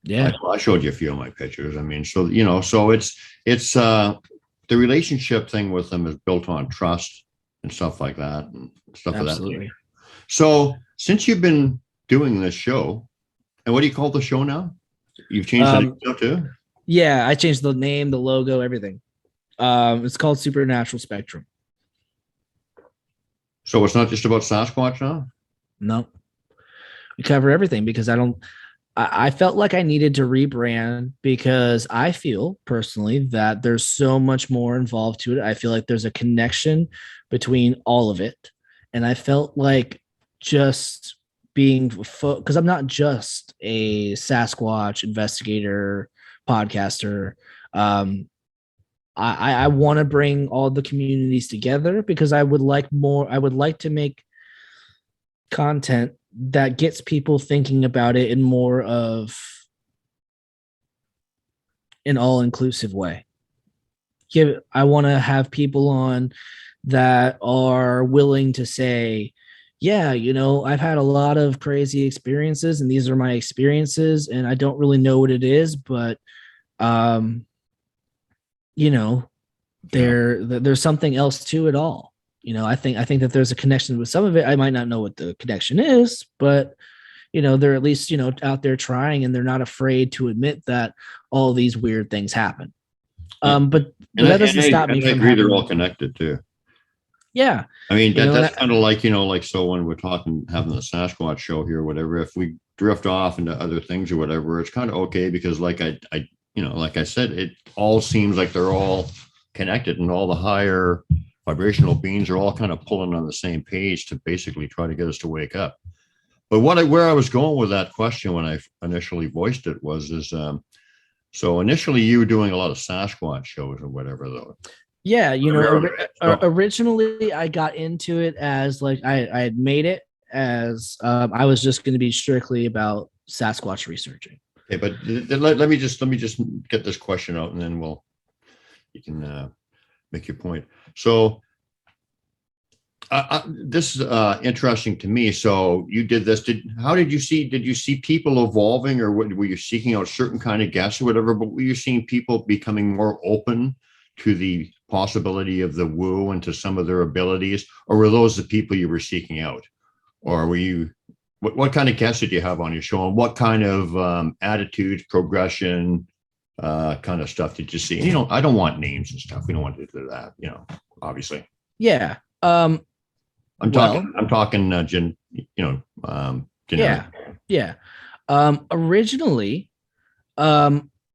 Speaker 3: Yeah.
Speaker 2: I showed you a few of my pictures. I mean, so, you know, so it's the relationship thing with them is built on trust and stuff like that and stuff
Speaker 3: Absolutely.
Speaker 2: of that nature. So since you've been doing this show, and what do you call the show now? You've changed the show too?
Speaker 3: Yeah, I changed the name, the logo, everything. It's called Supernatural Spectrum.
Speaker 2: So it's not just about Sasquatch now?
Speaker 3: No, we cover everything because I felt like I needed to rebrand because I feel personally that there's so much more involved to it. I feel like there's a connection between all of it. And I felt like just being, because I'm not just a Sasquatch investigator, podcaster. Um, I want to bring all the communities together because I would like more. I would like to make content that gets people thinking about it in more of an all-inclusive way. I want to have people on that are willing to say, yeah, I've had a lot of crazy experiences and these are my experiences and I don't really know what it is, but um there's something else to it all. I think that there's a connection with some of it. I might not know what the connection is, but they're at least out there trying and they're not afraid to admit that all these weird things happen. But that doesn't stop me
Speaker 2: from. I agree, they're all connected too.
Speaker 3: Yeah,
Speaker 2: I mean that's kind of like like, so when we're having the Sasquatch show here, or whatever, if we drift off into other things or whatever, it's kind of okay because like like I said, it all seems like they're all connected and all the higher vibrational beings are all kind of pulling on the same page to basically try to get us to wake up. But where I was going with that question when I initially voiced it is so initially you were doing a lot of Sasquatch shows or whatever though.
Speaker 3: Yeah, originally I got into it as like I had made it as I was just going to be strictly about Sasquatch researching.
Speaker 2: Okay, but let me just get this question out, and then you can make your point. So this is interesting to me. So you did this. Did you see people evolving, or were you seeking out certain kind of guests or whatever? But were you seeing people becoming more open to the possibility of the woo and to some of their abilities, or were those the people you were seeking out, or were you? What kind of guests did you have on your show, and what kind of attitudes, progression, kind of stuff did you see? And, I don't want names and stuff. We don't want to do that, obviously.
Speaker 3: Yeah.
Speaker 2: I'm talking,
Speaker 3: Yeah. Yeah. Originally,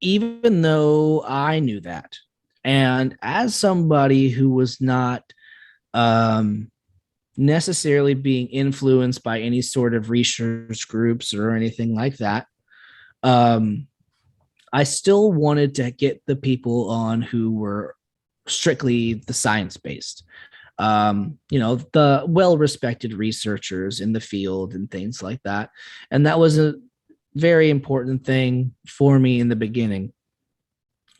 Speaker 3: even though I knew that, and as somebody who was not necessarily being influenced by any sort of research groups or anything like that, I still wanted to get the people on who were strictly the science-based, the well-respected researchers in the field and things like that. And that was a very important thing for me in the beginning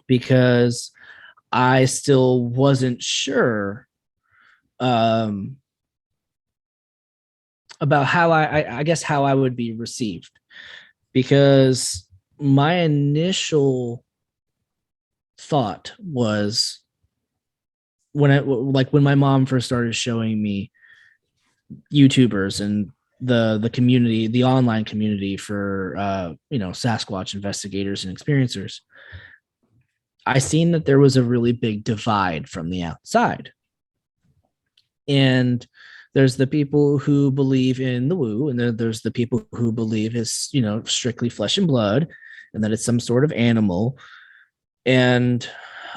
Speaker 3: because I still wasn't sure about how I guess how I would be received, because my initial thought was when my mom first started showing me YouTubers and the community, the online community for Sasquatch investigators and experiencers, I seen that there was a really big divide from the outside. And there's the people who believe in the woo, and then there's the people who believe it's, strictly flesh and blood, and that it's some sort of animal. And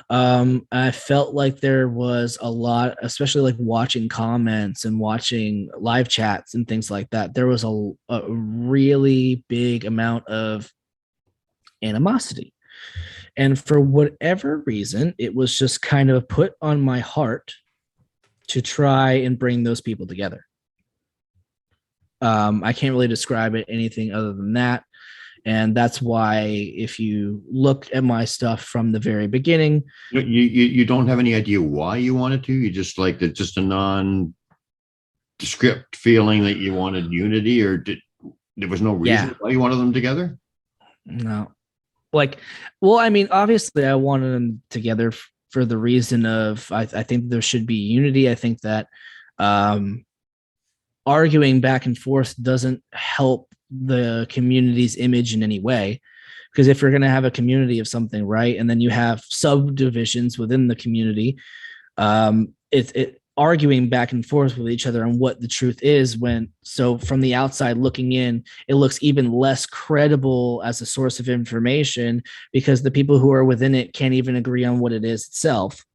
Speaker 3: I felt like there was a lot, especially like watching comments and watching live chats and things like that. There was a really big amount of animosity. And for whatever reason, it was just kind of put on my heart to try and bring those people together. I can't really describe it anything other than that. And that's why if you look at my stuff from the very beginning,
Speaker 2: you don't have any idea why you wanted to. You just like it's just a nondescript feeling that you wanted unity, or there was no reason why you wanted them together?
Speaker 3: No. Obviously I wanted them together for the reason of I think there should be unity. I think that arguing back and forth doesn't help the community's image in any way, because if you're going to have a community of something, right, and then you have subdivisions within the community, arguing back and forth with each other on what the truth is, when so from the outside looking in, it looks even less credible as a source of information because the people who are within it can't even agree on what it is itself.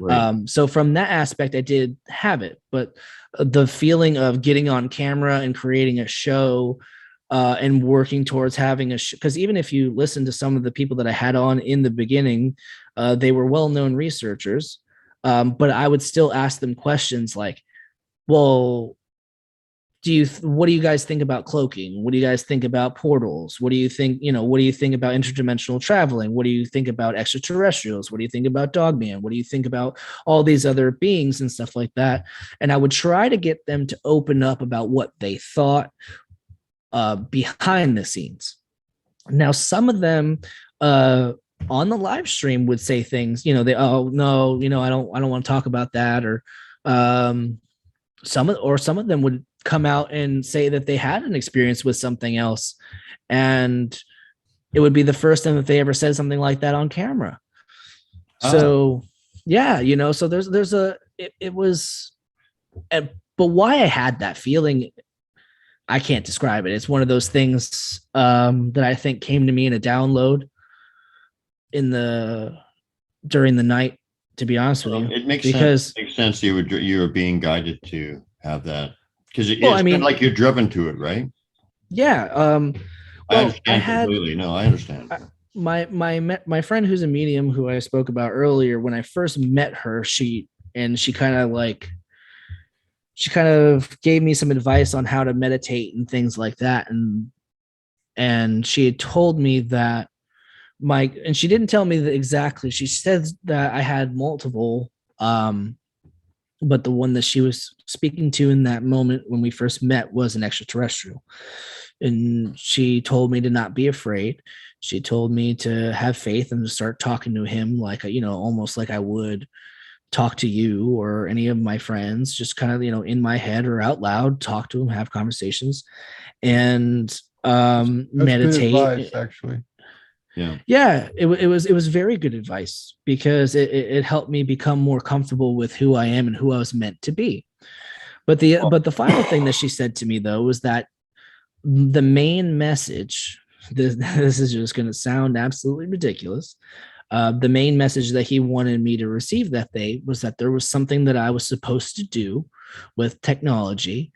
Speaker 2: Right.
Speaker 3: So from that aspect, I did have it, but the feeling of getting on camera and creating a show and working towards having a show, because even if you listen to some of the people that I had on in the beginning, they were well-known researchers, but I would still ask them questions like, well, what do you guys think about cloaking? What do you guys think about portals? What do you think, what do you think about interdimensional traveling? What do you think about extraterrestrials? What do you think about Dogman? What do you think about all these other beings and stuff like that? And I would try to get them to open up about what they thought behind the scenes. Now, some of them on the live stream would say things, oh no, I don't want to talk about that, or some of them would come out and say that they had an experience with something else, and it would be the first time that they ever said something like that on camera. So yeah, so there's it was, but why I had that feeling, I can't describe it. It's one of those things that I think came to me in a download during the night, to be honest with you.
Speaker 2: It makes
Speaker 3: because
Speaker 2: sense. It makes sense you were being guided to have that, because it's
Speaker 3: I mean,
Speaker 2: kind of like you're driven to it, right?
Speaker 3: Yeah.
Speaker 2: I understand completely. No, I understand.
Speaker 3: My friend who's a medium, who I spoke about earlier, when I first met her, she kind of gave me some advice on how to meditate and things like that, and she had told me that and she didn't tell me that exactly. She said that I had multiple, but the one that she was speaking to in that moment when we first met was an extraterrestrial. And she told me to not be afraid. She told me to have faith and to start talking to him like, almost like I would talk to you or any of my friends, just kind of, in my head or out loud, talk to him, have conversations, and
Speaker 1: That's
Speaker 3: meditate.
Speaker 1: Good advice, actually.
Speaker 3: Yeah, it was very good advice, because it helped me become more comfortable with who I am and who I was meant to be. But the final thing that she said to me, though, was that the main message, this is just going to sound absolutely ridiculous, the main message that he wanted me to receive that day was that there was something that I was supposed to do with technology,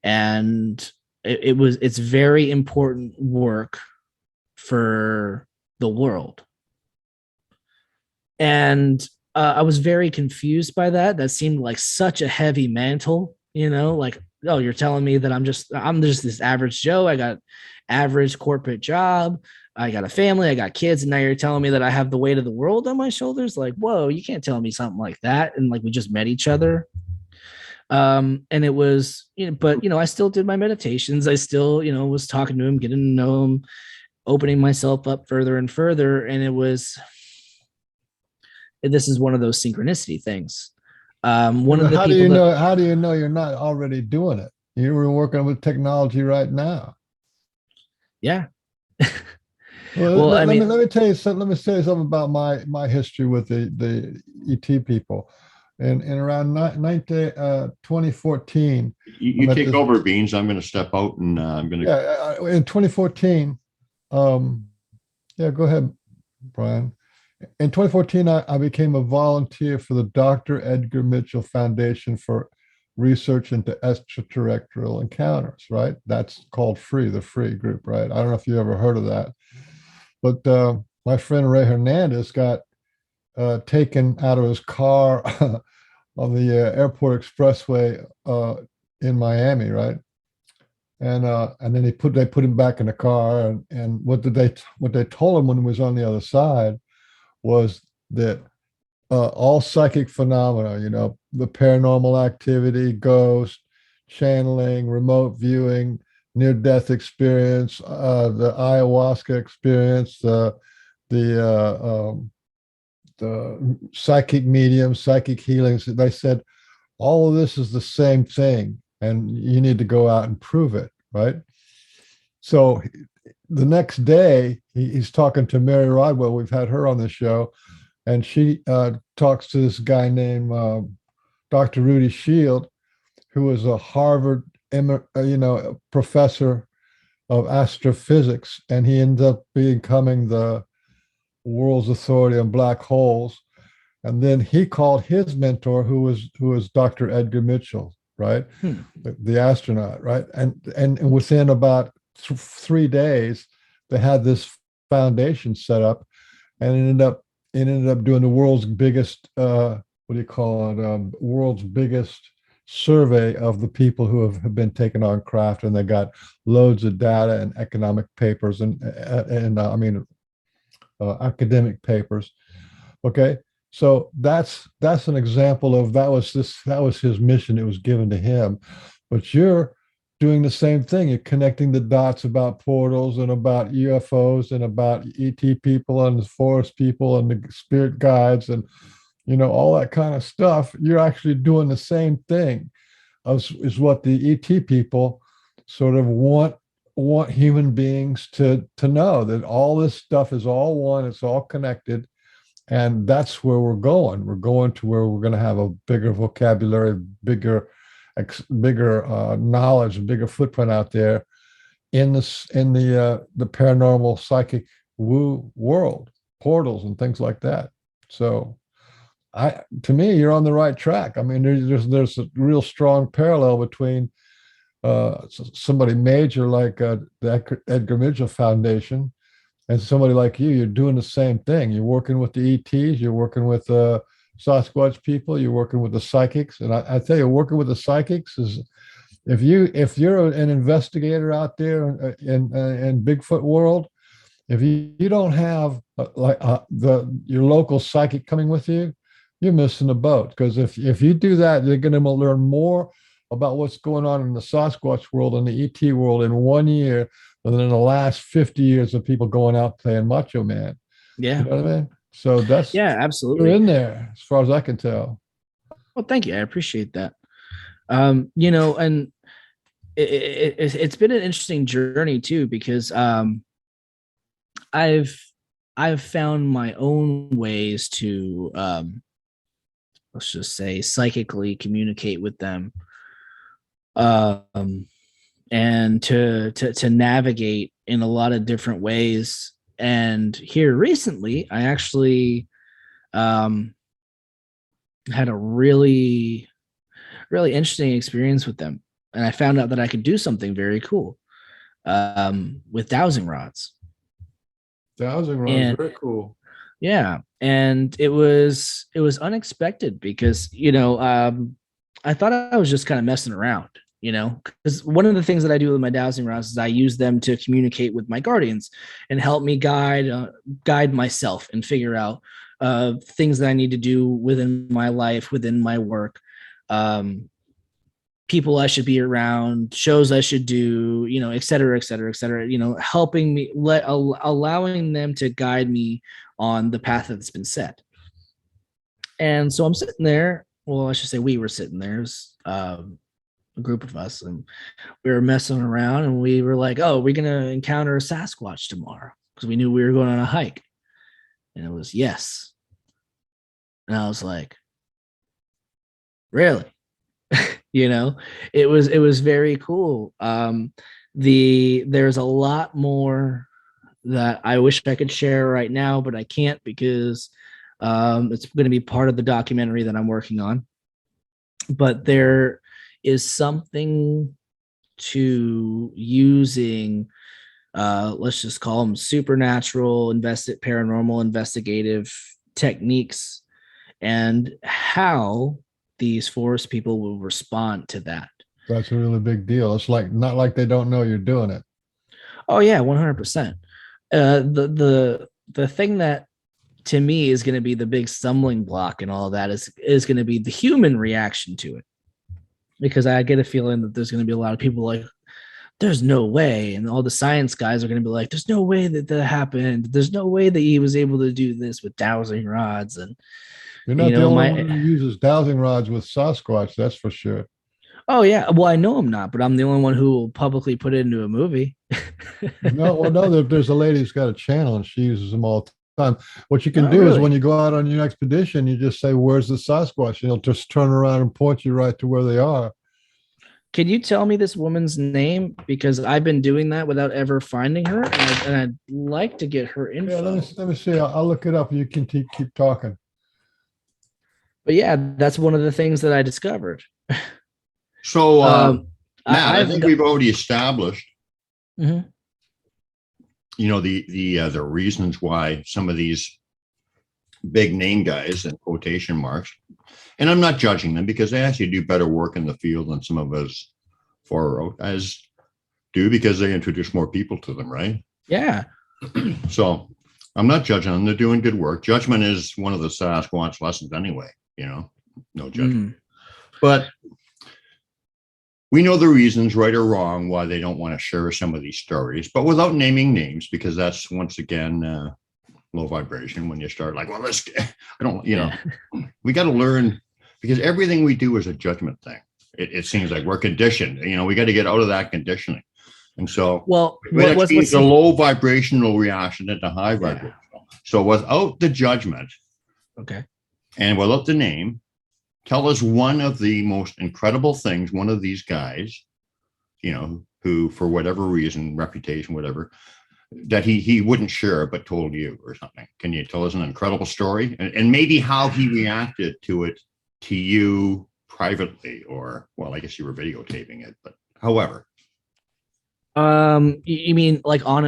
Speaker 3: and it's very important work for the world. And I was very confused by that. That seemed like such a heavy mantle, like, oh, you're telling me that I'm just this average Joe. I got average corporate job. I got a family. I got kids. And now you're telling me that I have the weight of the world on my shoulders. Like, whoa, you can't tell me something like that. And like, we just met each other. And it was, but, I still did my meditations. I still, was talking to him, getting to know him, opening myself up further and further. And this is one of those synchronicity things. One of the
Speaker 1: how do you know you're not already doing it? You were working with technology right now.
Speaker 3: Yeah.
Speaker 1: Well, let me tell you something. Let me say something about my history with the ET people. And in around 2014,
Speaker 2: you take over, Beans. I'm going to step out, and I'm going to.
Speaker 1: Yeah, in 2014. Yeah, go ahead, Brian. In 2014, I became a volunteer for the Dr. Edgar Mitchell Foundation for Research into Extraterrestrial Encounters, right? That's called the Free group, right? I don't know if you ever heard of that. But my friend Ray Hernandez got taken out of his car on the airport expressway in Miami, right? And then they put him back in the car, and what they told him when he was on the other side was that all psychic phenomena, the paranormal activity, ghost, channeling, remote viewing, near-death experience, the ayahuasca experience, the psychic mediums, psychic healings. They said all of this is the same thing, and you need to go out and prove it, right? So the next day, he's talking to Mary Rodwell. We've had her on the show, and she talks to this guy named Dr. Rudy Shield, who was a Harvard, professor of astrophysics, and he ended up becoming the world's authority on black holes. And then he called his mentor, who was Dr. Edgar Mitchell, right, the astronaut, right, and within about 3 days, they had this foundation set up, and it ended up doing the world's biggest what do you call it, world's biggest survey of the people who have been taken on craft, and they got loads of data and economic papers and academic papers. Okay, so that's an example of that was his mission. It was given to him, but you're doing the same thing. You're connecting the dots about portals and about UFOs and about ET people and the forest people and the spirit guides and all that kind of stuff. You're actually doing the same thing as is what the ET people sort of want human beings to know, that all this stuff is all one, it's all connected. And that's where we're going. We're going to where we're going to have a bigger vocabulary, bigger knowledge, a bigger footprint out there in the paranormal psychic woo world, portals and things like that. So to me, you're on the right track. I mean, there's a real strong parallel between somebody major like the Edgar Mitchell Foundation and somebody like you. You're doing the same thing. You're working with the ETs. You're working with Sasquatch people. You're working with the psychics. And I tell you, working with the psychics is, if you're an investigator out there in Bigfoot world, if you don't have your local psychic coming with you, you're missing the boat. Because if you do that, you're going to learn more about what's going on in the Sasquatch world and the ET world in 1 year than in the last 50 years of people going out playing Macho Man.
Speaker 3: Yeah.
Speaker 1: You know what I mean? So
Speaker 3: absolutely.
Speaker 1: You're in there as far as I can tell.
Speaker 3: Well, thank you. I appreciate that. And it's been an interesting journey too, because I've found my own ways to let's just say psychically communicate with them, and to navigate in a lot of different ways. And here recently, I actually had a really, really interesting experience with them, and I found out that I could do something very cool with dowsing rods.
Speaker 1: Dowsing rods, very cool.
Speaker 3: Yeah, and it was unexpected because I thought I was just kind of messing around, because one of the things that I do with my dowsing rods is I use them to communicate with my guardians and help me guide myself and figure out things that I need to do within my life, within my work, people I should be around, shows I should do, et cetera, et cetera, et cetera, helping me, allowing them to guide me on the path that's been set. And so I'm sitting there. Well, I should say we were sitting there. It was, a group of us, and we were messing around, and we were like, oh, we're going to encounter a Sasquatch tomorrow, because we knew we were going on a hike. And it was yes. And I was like, really? It was very cool. There's a lot more that I wish I could share right now, but I can't, because it's going to be part of the documentary that I'm working on. But there is something to using, let's just call them supernatural, paranormal investigative techniques, and how these forest people will respond to that.
Speaker 1: That's a really big deal. It's not like they don't know you're doing it.
Speaker 3: Oh yeah, 100%. The thing that to me is going to be the big stumbling block and all that is going to be the human reaction to it, because I get a feeling that there's going to be a lot of people like, there's no way, and all the science guys are going to be like, there's no way that happened. There's no way that he was able to do this with dowsing rods. And
Speaker 1: you're not the only one who uses dowsing rods with Sasquatch, that's for sure.
Speaker 3: Oh yeah, well, I know I'm not, but I'm the only one who will publicly put it into a movie.
Speaker 1: No, there's a lady who's got a channel, and she uses them all the time. What you can
Speaker 3: Oh,
Speaker 1: do is
Speaker 3: really?
Speaker 1: when you go out on your expedition, you just say, "Where's the Sasquatch?" And he'll just turn around and point you right to where they are.
Speaker 3: Can you tell me this woman's name? Because I've been doing that without ever finding her, and I'd like to get her
Speaker 1: Yeah,
Speaker 3: info.
Speaker 1: let me see. I'll look it up. You can keep talking.
Speaker 3: But yeah, that's one of the things that I discovered.
Speaker 2: So, Matt, I
Speaker 3: I've
Speaker 2: think
Speaker 3: got.
Speaker 2: we've already established,
Speaker 3: Mhm.
Speaker 2: the reasons why some of these big name guys in quotation marks, and I'm not judging them because they actually do better work in the field than some of us far out guys do because they introduce more people to them, right?
Speaker 3: Yeah.
Speaker 2: So I'm not judging them. They're doing good work. Judgment is one of the Sasquatch lessons anyway, no judgment. But we know the reasons, right or wrong, why they don't want to share some of these stories, but without naming names, because that's once again low vibration when you start like, well, I don't, we got to learn because everything we do is a judgment thing. It seems like we're conditioned, we got to get out of that conditioning. And so,
Speaker 3: Well,
Speaker 2: it's a low vibrational reaction into high vibrational. So without the judgment,
Speaker 3: okay,
Speaker 2: and without the name, tell us one of the most incredible things one of these guys, who for whatever reason, reputation, whatever, that he wouldn't share but told you or something. Can you tell us an incredible story and maybe how he reacted to you privately, or well, I guess you were videotaping it, but however.
Speaker 3: You mean like on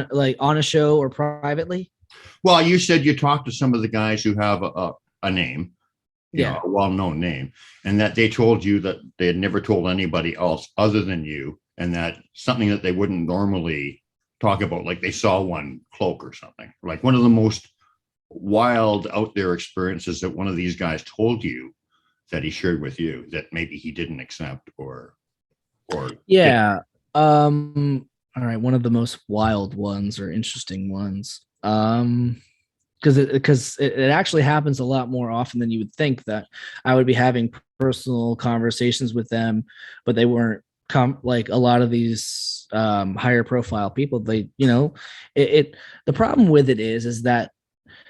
Speaker 3: a show or privately?
Speaker 2: Well, you said you talked to some of the guys who have a name,
Speaker 3: Yeah.
Speaker 2: a well-known name, and that they told you that they had never told anybody else other than you, and that something that they wouldn't normally talk about, like they saw one cloak or something, like one of the most wild out there experiences that one of these guys told you that he shared with you that maybe he didn't accept or
Speaker 3: yeah. All right, one of the most wild ones or interesting ones. Because it actually happens a lot more often than you would think that I would be having personal conversations with them, but they weren't like a lot of these higher profile people. They, the problem with it is that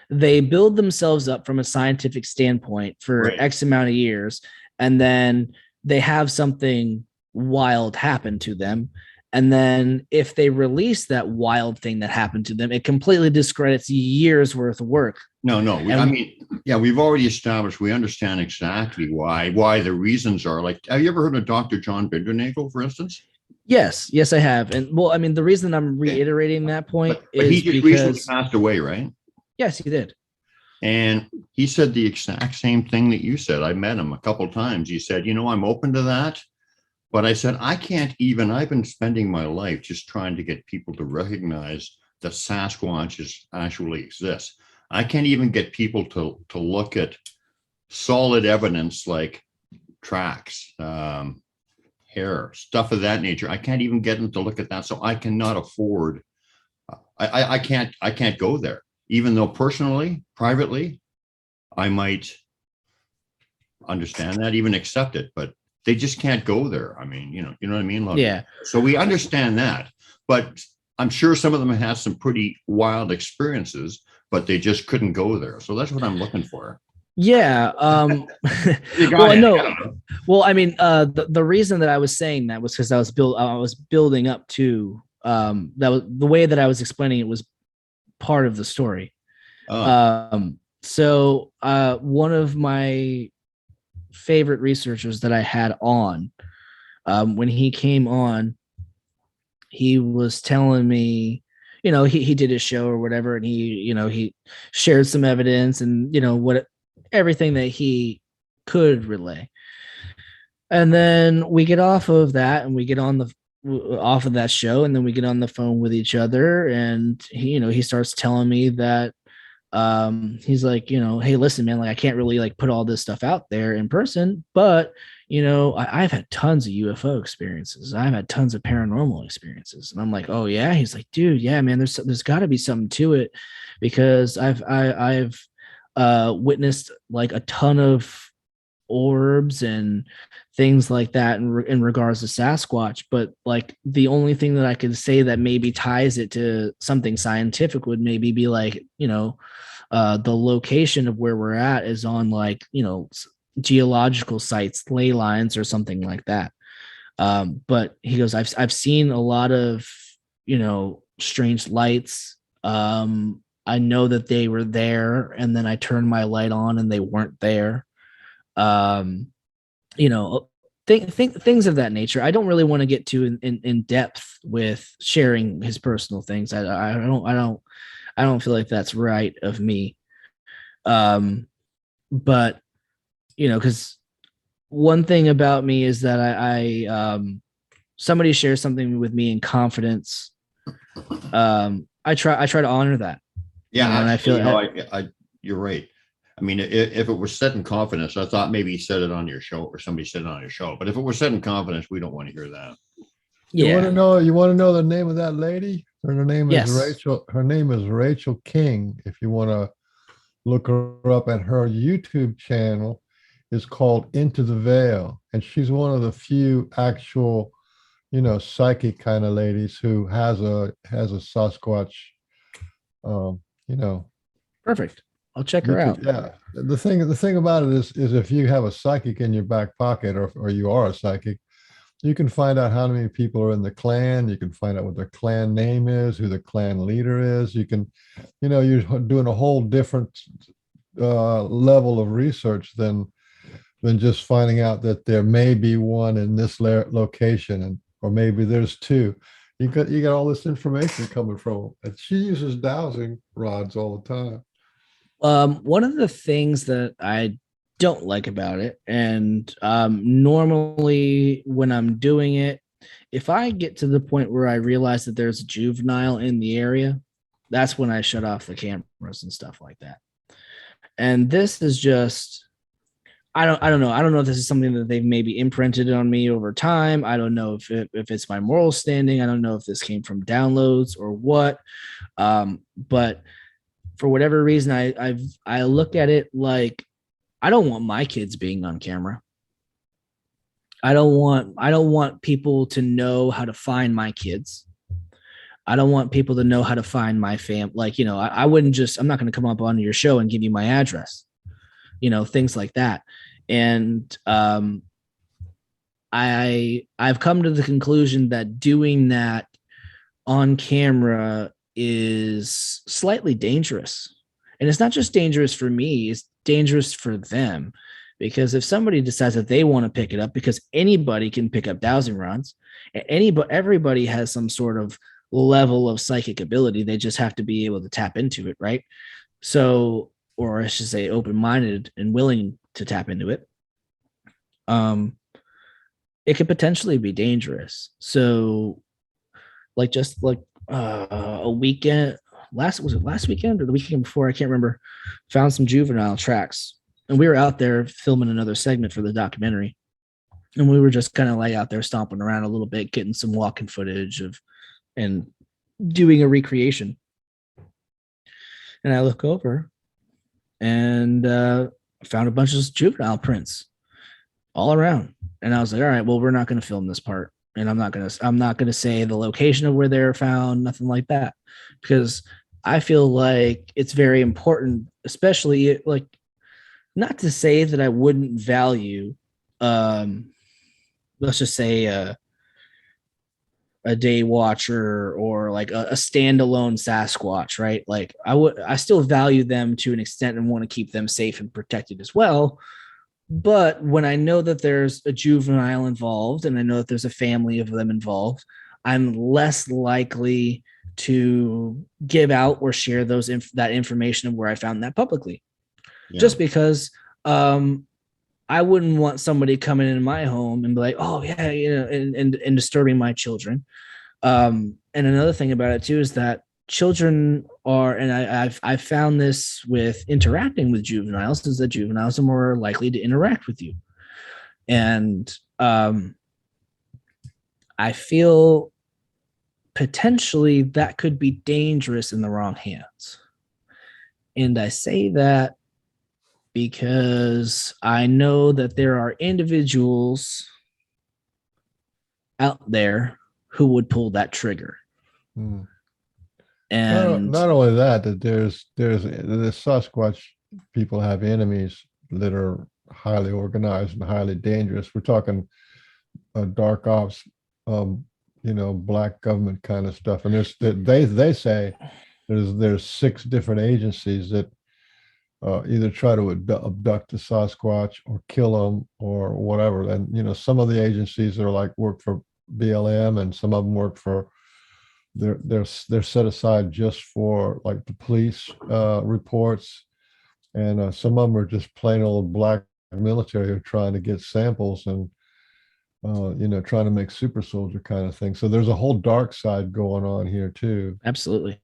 Speaker 3: they build themselves up from a scientific standpoint for
Speaker 2: Right.
Speaker 3: X amount of years, and then they have something wild happen to them. And then if they release that wild thing that happened to them, it completely discredits years worth of work.
Speaker 2: No. We've already established, we understand exactly why the reasons are. Like, have you ever heard of Dr. John Bindernagel, for instance?
Speaker 3: Yes, I have. And well, I mean, the reason I'm reiterating that point
Speaker 2: but
Speaker 3: is
Speaker 2: he just recently passed away, right?
Speaker 3: Yes, he did.
Speaker 2: And he said the exact same thing that you said. I met him a couple of times. He said, I'm open to that. But I said, I've been spending my life just trying to get people to recognize that Sasquatch actually exists. I can't even get people to look at solid evidence like tracks, hair, stuff of that nature. I can't even get them to look at that. So I cannot afford, I can't go there, even though personally, privately, I might understand that, even accept it, but they just can't go there. I mean, you know what I mean?
Speaker 3: Yeah.
Speaker 2: So we understand that, but I'm sure some of them have some pretty wild experiences, but they just couldn't go there. So that's what I'm looking for.
Speaker 3: Yeah. Well, no. Well, I mean, the reason that I was saying that was because I was building up to that was the way that I was explaining it was part of the story. So one of my favorite researchers that I had on, when he came on, he was telling me, he did his show or whatever, and he shared some evidence and everything that he could relay. And then we get off of that and we get off of that show, and then we get on the phone with each other, and he starts telling me that he's like, hey, listen, man, like I can't really like put all this stuff out there in person, but I've had tons of UFO experiences. I've had tons of paranormal experiences. And I'm like, oh yeah. He's like, dude, yeah, man, there's got to be something to it, because I've witnessed like a ton of orbs and things like that in regards to Sasquatch, but like the only thing that I could say that maybe ties it to something scientific would maybe be like The location of where we're at is on like, geological sites, ley lines or something like that. But he goes, I've seen a lot of, strange lights. I know that they were there, and then I turned my light on and they weren't there. Um, things of that nature. I don't really want to get too in depth with sharing his personal things. I don't feel like that's right of me. But because one thing about me is that somebody shares something with me in confidence. I try to honor that.
Speaker 2: Yeah,
Speaker 3: and I feel
Speaker 2: you're right. I mean, if it was said in confidence, I thought maybe he said it on your show or somebody said it on your show. But if it was said in confidence, we don't want to hear that.
Speaker 1: You
Speaker 3: yeah.
Speaker 1: want to know? You want to know the name of that lady? Her name is
Speaker 3: Yes.
Speaker 1: Rachel. Her name is Rachel King. If you want to look her up, at her YouTube channel is called Into the Veil, and she's one of the few actual, psychic kind of ladies who has a Sasquatch. Um, you know,
Speaker 3: Perfect. I'll check
Speaker 1: you
Speaker 3: her out.
Speaker 1: could, yeah. The thing about it is if you have a psychic in your back pocket, or you are a psychic, you can find out how many people are in the clan. You can find out what their clan name is, who the clan leader is. You can, you're doing a whole different level of research than just finding out that there may be one in this location, or maybe there's two. You got all this information coming from, and she uses dowsing rods all the time.
Speaker 3: One of the things that I don't like about it, and normally when I'm doing it, if I get to the point where I realize that there's a juvenile in the area, that's when I shut off the cameras and stuff like that. And this is just, I don't know. I don't know if this is something that they've maybe imprinted on me over time. I don't know if it's my moral standing. I don't know if this came from downloads or what. But for whatever reason, I look at it like I don't want my kids being on camera. I don't want people to know how to find my kids. I don't want people to know how to find my fam. Like, I wouldn't I'm not going to come up on your show and give you my address, things like that. And I've come to the conclusion that doing that on camera is slightly dangerous. And it's not just dangerous for me, it's dangerous for them. Because if somebody decides that they want to pick it up, because anybody can pick up dowsing rods, everybody has some sort of level of psychic ability. They just have to be able to tap into it, right? So, or I should say open-minded and willing to tap into it. It could potentially be dangerous. So just like a weekend, last weekend or the weekend before, I can't remember, found some juvenile tracks, and we were out there filming another segment for the documentary, and we were just kind of like out there stomping around a little bit, getting some walking footage and doing a recreation. And I look over and found a bunch of juvenile prints all around, and I was like, all right, well, we're not going to film this part. And I'm not gonna say the location of where they're found, nothing like that, because I feel like it's very important, especially like, not to say that I wouldn't value, let's just say a day watcher or like a standalone Sasquatch, right? Like I still value them to an extent and want to keep them safe and protected as well. But when I know that there's a juvenile involved and I know that there's a family of them involved, I'm less likely to give out or share that information of where I found that publicly. Yeah. Just because I wouldn't want somebody coming in my home and be like, oh yeah, and disturbing my children. And another thing about it too is that children are, and I've found this with interacting with juveniles, is that juveniles are more likely to interact with you. And I feel potentially that could be dangerous in the wrong hands. And I say that because I know that there are individuals out there who would pull that trigger. And And
Speaker 1: not only that, that there's the Sasquatch people have enemies that are highly organized and highly dangerous. We're talking dark ops, black government kind of stuff. And they say there's 6 different agencies that either try to abduct the Sasquatch or kill them or whatever. And some of the agencies are like work for BLM, and some of them work for they're set aside just for like the police reports, and some of them are just plain old black military who are trying to get samples and trying to make super soldier kind of thing. So there's a whole dark side going on here too.
Speaker 3: absolutely,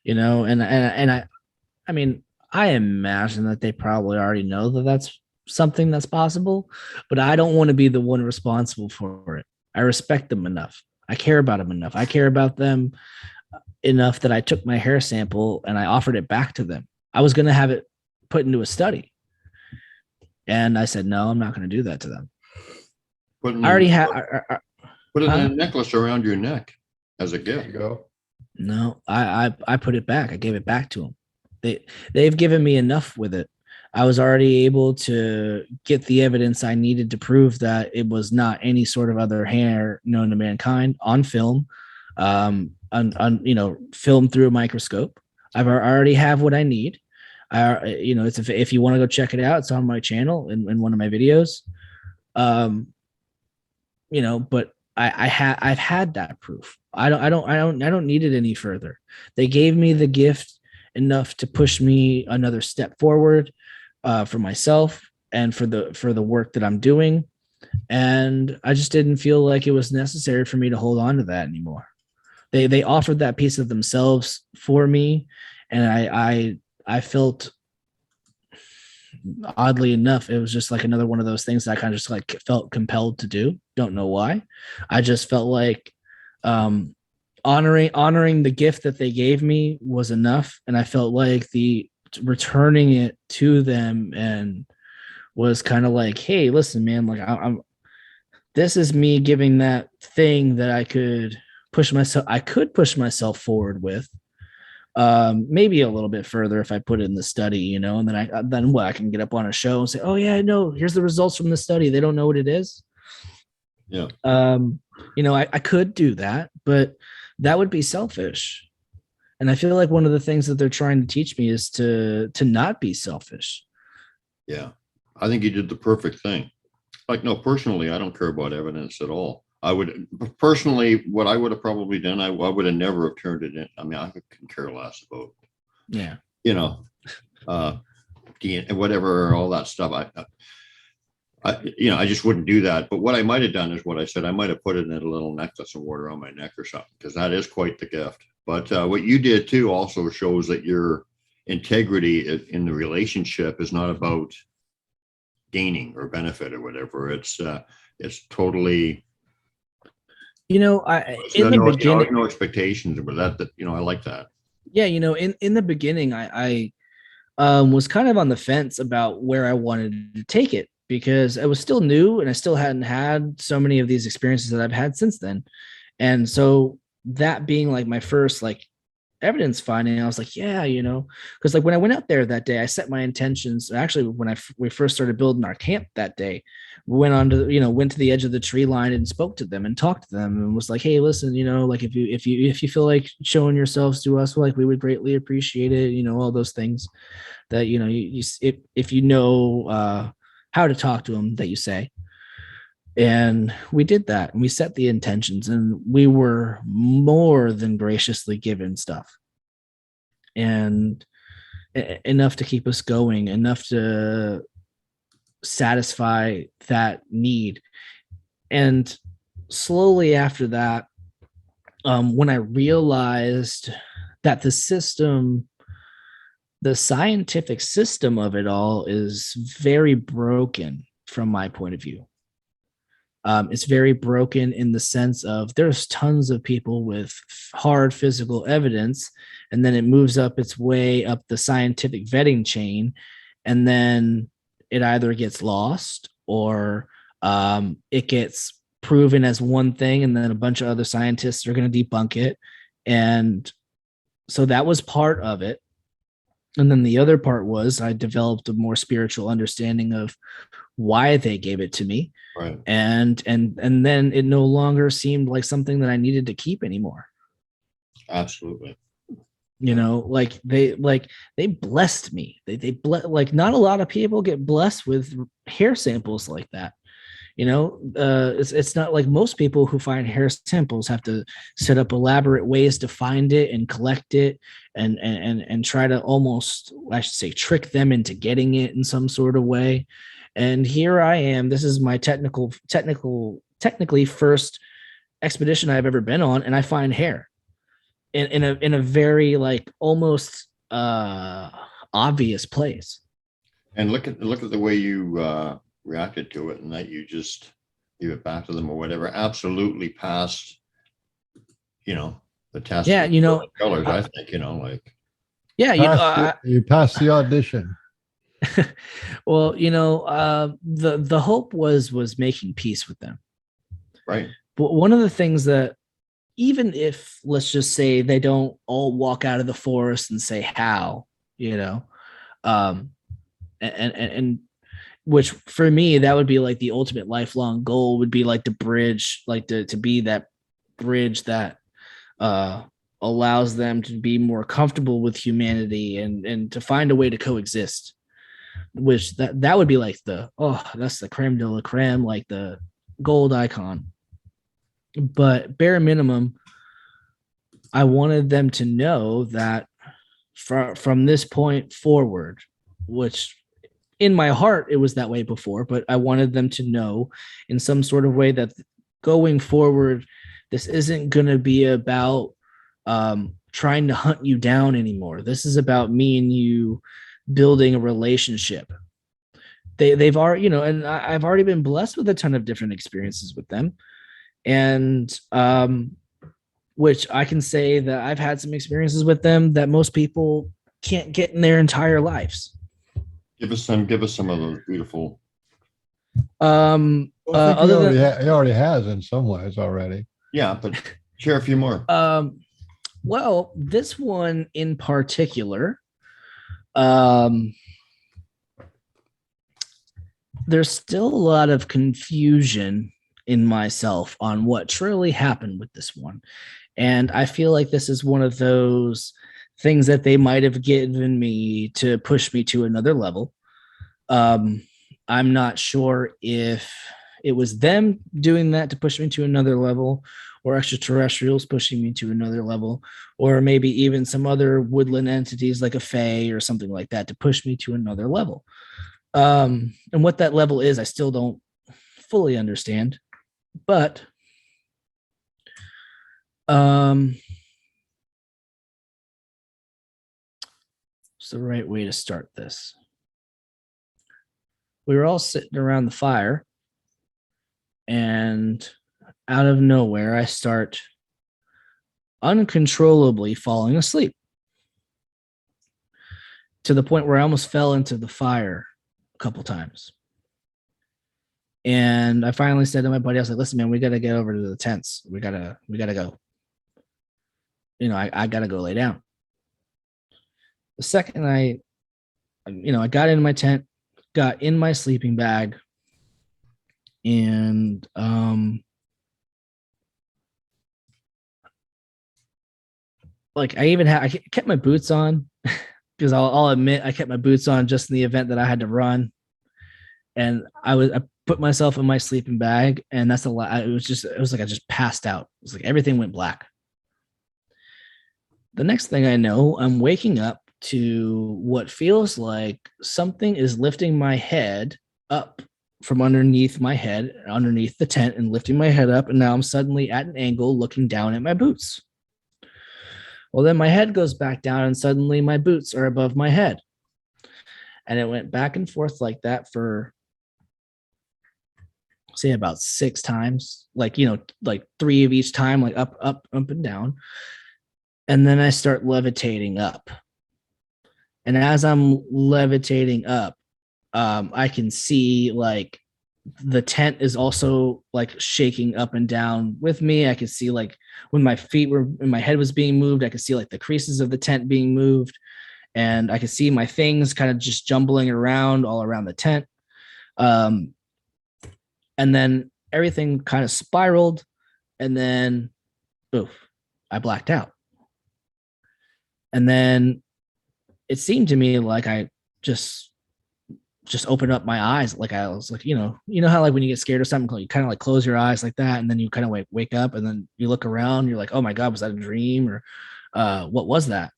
Speaker 3: I mean, I imagine that they probably already know that that's something that's possible, but I don't want to be the one responsible for it. I respect them enough. I care about them enough. I care about them enough that I took my hair sample and I offered it back to them. I was going to have it put into a study. And I said, no, I'm not going to do that to them. I already have.
Speaker 2: Put it in a necklace around your neck as a gift.
Speaker 1: There you go.
Speaker 3: No, I put it back. I gave it back to them. They've given me enough with it. I was already able to get the evidence I needed to prove that it was not any sort of other hair known to mankind on film, filmed through a microscope. I've already have what I need. It's if you want to go check it out, it's on my channel in one of my videos. But I've had that proof. I don't need it any further. They gave me the gift enough to push me another step forward for myself and for the work that I'm doing. And I just didn't feel like it was necessary for me to hold on to that anymore. They offered that piece of themselves for me, and I felt, oddly enough, it was just like another one of those things that I kind of just like felt compelled to do. Don't know why. I just felt like honoring the gift that they gave me was enough, and I felt like the returning it to them and was kind of like, hey, listen, man, like this is me giving that thing that I could push myself forward with, maybe a little bit further if I put it in the study, and then I can get up on a show and say, oh yeah, no, here's the results from the study. They don't know what it is.
Speaker 2: Yeah.
Speaker 3: I could do that, but that would be selfish. And I feel like one of the things that they're trying to teach me is to not be selfish.
Speaker 2: Yeah. I think you did the perfect thing. Like, no, personally, I don't care about evidence at all. I would personally, what I would have probably done, I would have never have turned it in. I mean, I couldn't care less about,
Speaker 3: Yeah.
Speaker 2: Whatever, all that stuff. I just wouldn't do that. But what I might have done is what I said. I might have put it in a little necklace and wore it around my neck or something, because that is quite the gift. But what you did too also shows that your integrity in the relationship is not about gaining or benefit or whatever. It's totally,
Speaker 3: no
Speaker 2: expectations, but that I like that.
Speaker 3: Yeah, in the beginning, I was kind of on the fence about where I wanted to take it, because I was still new and I still hadn't had so many of these experiences that I've had since then. And so that being like my first like evidence finding, I was like, yeah, because like when I went out there that day, I set my intentions. Actually, when we first started building our camp that day, we went to the edge of the tree line and spoke to them and talked to them and was like, hey, listen, like if you feel like showing yourselves to us, like we would greatly appreciate it. All those things that if you know how to talk to them, that you say. And we did that, and we set the intentions, and we were more than graciously given stuff, and enough to keep us going, enough to satisfy that need. And slowly after that, when I realized that the scientific system of it all is very broken from my point of view. It's very broken in the sense of there's tons of people with hard physical evidence, and then it moves up its way up the scientific vetting chain, and then it either gets lost or it gets proven as one thing, and then a bunch of other scientists are going to debunk it. And So that was part of it. And then the other part was I developed a more spiritual understanding of why they gave it to me.
Speaker 2: Right.
Speaker 3: And then it no longer seemed like something that I needed to keep anymore.
Speaker 2: Absolutely.
Speaker 3: You know, like they blessed me. Like not a lot of people get blessed with hair samples like that. You know, it's not like most people who find hair samples have to set up elaborate ways to find it and collect it and try to almost, I should say, trick them into getting it in some sort of way. And here I am. This is my technically first expedition I've ever been on, and I find hair in a very like almost obvious place.
Speaker 2: And look at the way you reacted to it, and that you just give it back to them or whatever. Absolutely passed, the test.
Speaker 3: Yeah,
Speaker 2: colors. I think like.
Speaker 3: Yeah,
Speaker 1: you passed the audition.
Speaker 3: Well, the hope was making peace with them.
Speaker 2: Right.
Speaker 3: But one of the things that, even if, let's just say, they don't all walk out of the forest and say how, and which for me, that would be like the ultimate lifelong goal, would be like the bridge, like to be that bridge that allows them to be more comfortable with humanity and to find a way to coexist, which that would be like that's the creme de la creme, like the gold icon. But bare minimum, I wanted them to know that from this point forward, which in my heart, it was that way before, but I wanted them to know in some sort of way that going forward, this isn't going to be about trying to hunt you down anymore. This is about me and you building a relationship. They've already, and I've already been blessed with a ton of different experiences with them. And which I can say that I've had some experiences with them that most people can't get in their entire lives.
Speaker 2: Give us some of those beautiful.
Speaker 1: Well, I think he already has in some ways already.
Speaker 2: Yeah, but share a few more.
Speaker 3: Well, this one in particular, there's still a lot of confusion in myself on what truly happened with this one. And I feel like this is one of those things that they might have given me to push me to another level. I'm not sure if it was them doing that to push me to another level, or extraterrestrials pushing me to another level, or maybe even some other woodland entities like a fae or something like that to push me to another level. And what that level is, I still don't fully understand. But what's the right way to start this? We were all sitting around the fire, and out of nowhere, I start uncontrollably falling asleep to the point where I almost fell into the fire a couple times. And I finally said to my buddy, I was like, listen, man, we got to get over to the tents. We gotta go. I got to go lay down. The second I got into my tent, got in my sleeping bag, and I kept my boots on because I'll admit I kept my boots on just in the event that I had to run. And I put myself in my sleeping bag, and that's a lot. It was like I just passed out. It was like everything went black. The next thing I know, I'm waking up to what feels like something is lifting my head up from underneath my head, underneath the tent, and lifting my head up. And now I'm suddenly at an angle looking down at my boots. Well, then my head goes back down, and suddenly my boots are above my head. And it went back and forth like that for, say, about 6 times, like 3 of each time, like up, and down. And then I start levitating up. And as I'm levitating up, I can see like the tent is also like shaking up and down with me. I can see like when my feet were and my head was being moved, I could see like the creases of the tent being moved, and I could see my things kind of just jumbling around all around the tent. And then everything kind of spiraled, and then poof, I blacked out. And then it seemed to me like I just opened up my eyes. Like I was like, you know how like when you get scared of something, you kind of like close your eyes like that, and then you kind of wake up, and then you look around, you're like, oh my God, was that a dream, or what was that?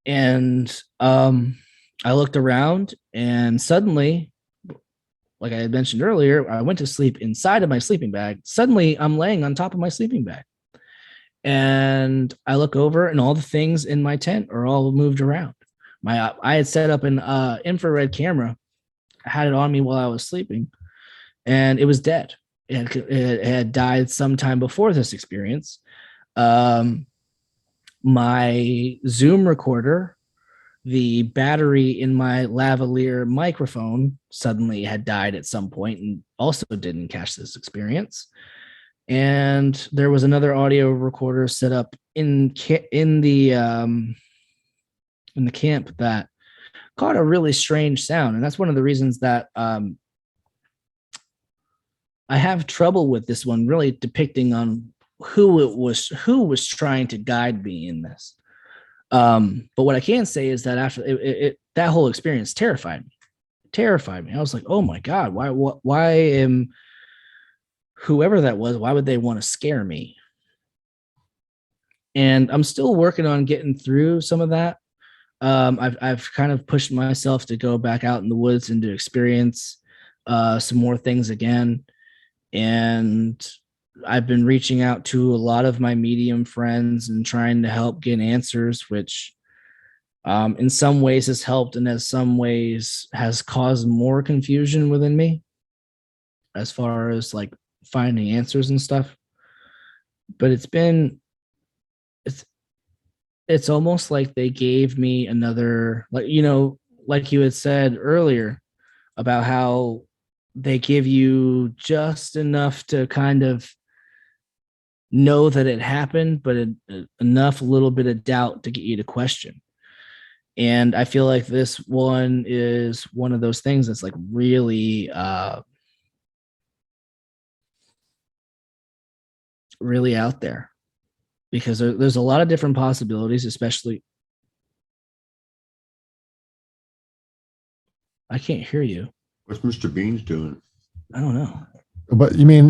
Speaker 3: And I looked around, and suddenly, like I had mentioned earlier, I went to sleep inside of my sleeping bag. Suddenly I'm laying on top of my sleeping bag. And I look over, and all the things in my tent are all moved around. I had set up an infrared camera. I had it on me while I was sleeping, and it was dead. It had died sometime before this experience. My Zoom recorder, the battery in my lavalier microphone suddenly had died at some point and also didn't catch this experience. And there was another audio recorder set up in the camp that caught a really strange sound. And that's one of the reasons that I have trouble with this one, really depicting on who was trying to guide me in this. But what I can say is that after that whole experience terrified me. I was like, oh my God, why am whoever that was, why would they want to scare me? And I'm still working on getting through some of that. I've kind of pushed myself to go back out in the woods and to experience some more things again. And I've been reaching out to a lot of my medium friends and trying to help get answers, which in some ways has helped, and in some ways has caused more confusion within me as far as like finding answers and stuff. But it's almost like they gave me another, like, like you had said earlier about how they give you just enough to kind of know that it happened, but enough little bit of doubt to get you to question. And I feel like this one is one of those things that's like really really out there, because there's a lot of different possibilities, especially. I can't hear you.
Speaker 2: What's Mr. Beans doing?
Speaker 3: I don't know.
Speaker 1: But you mean,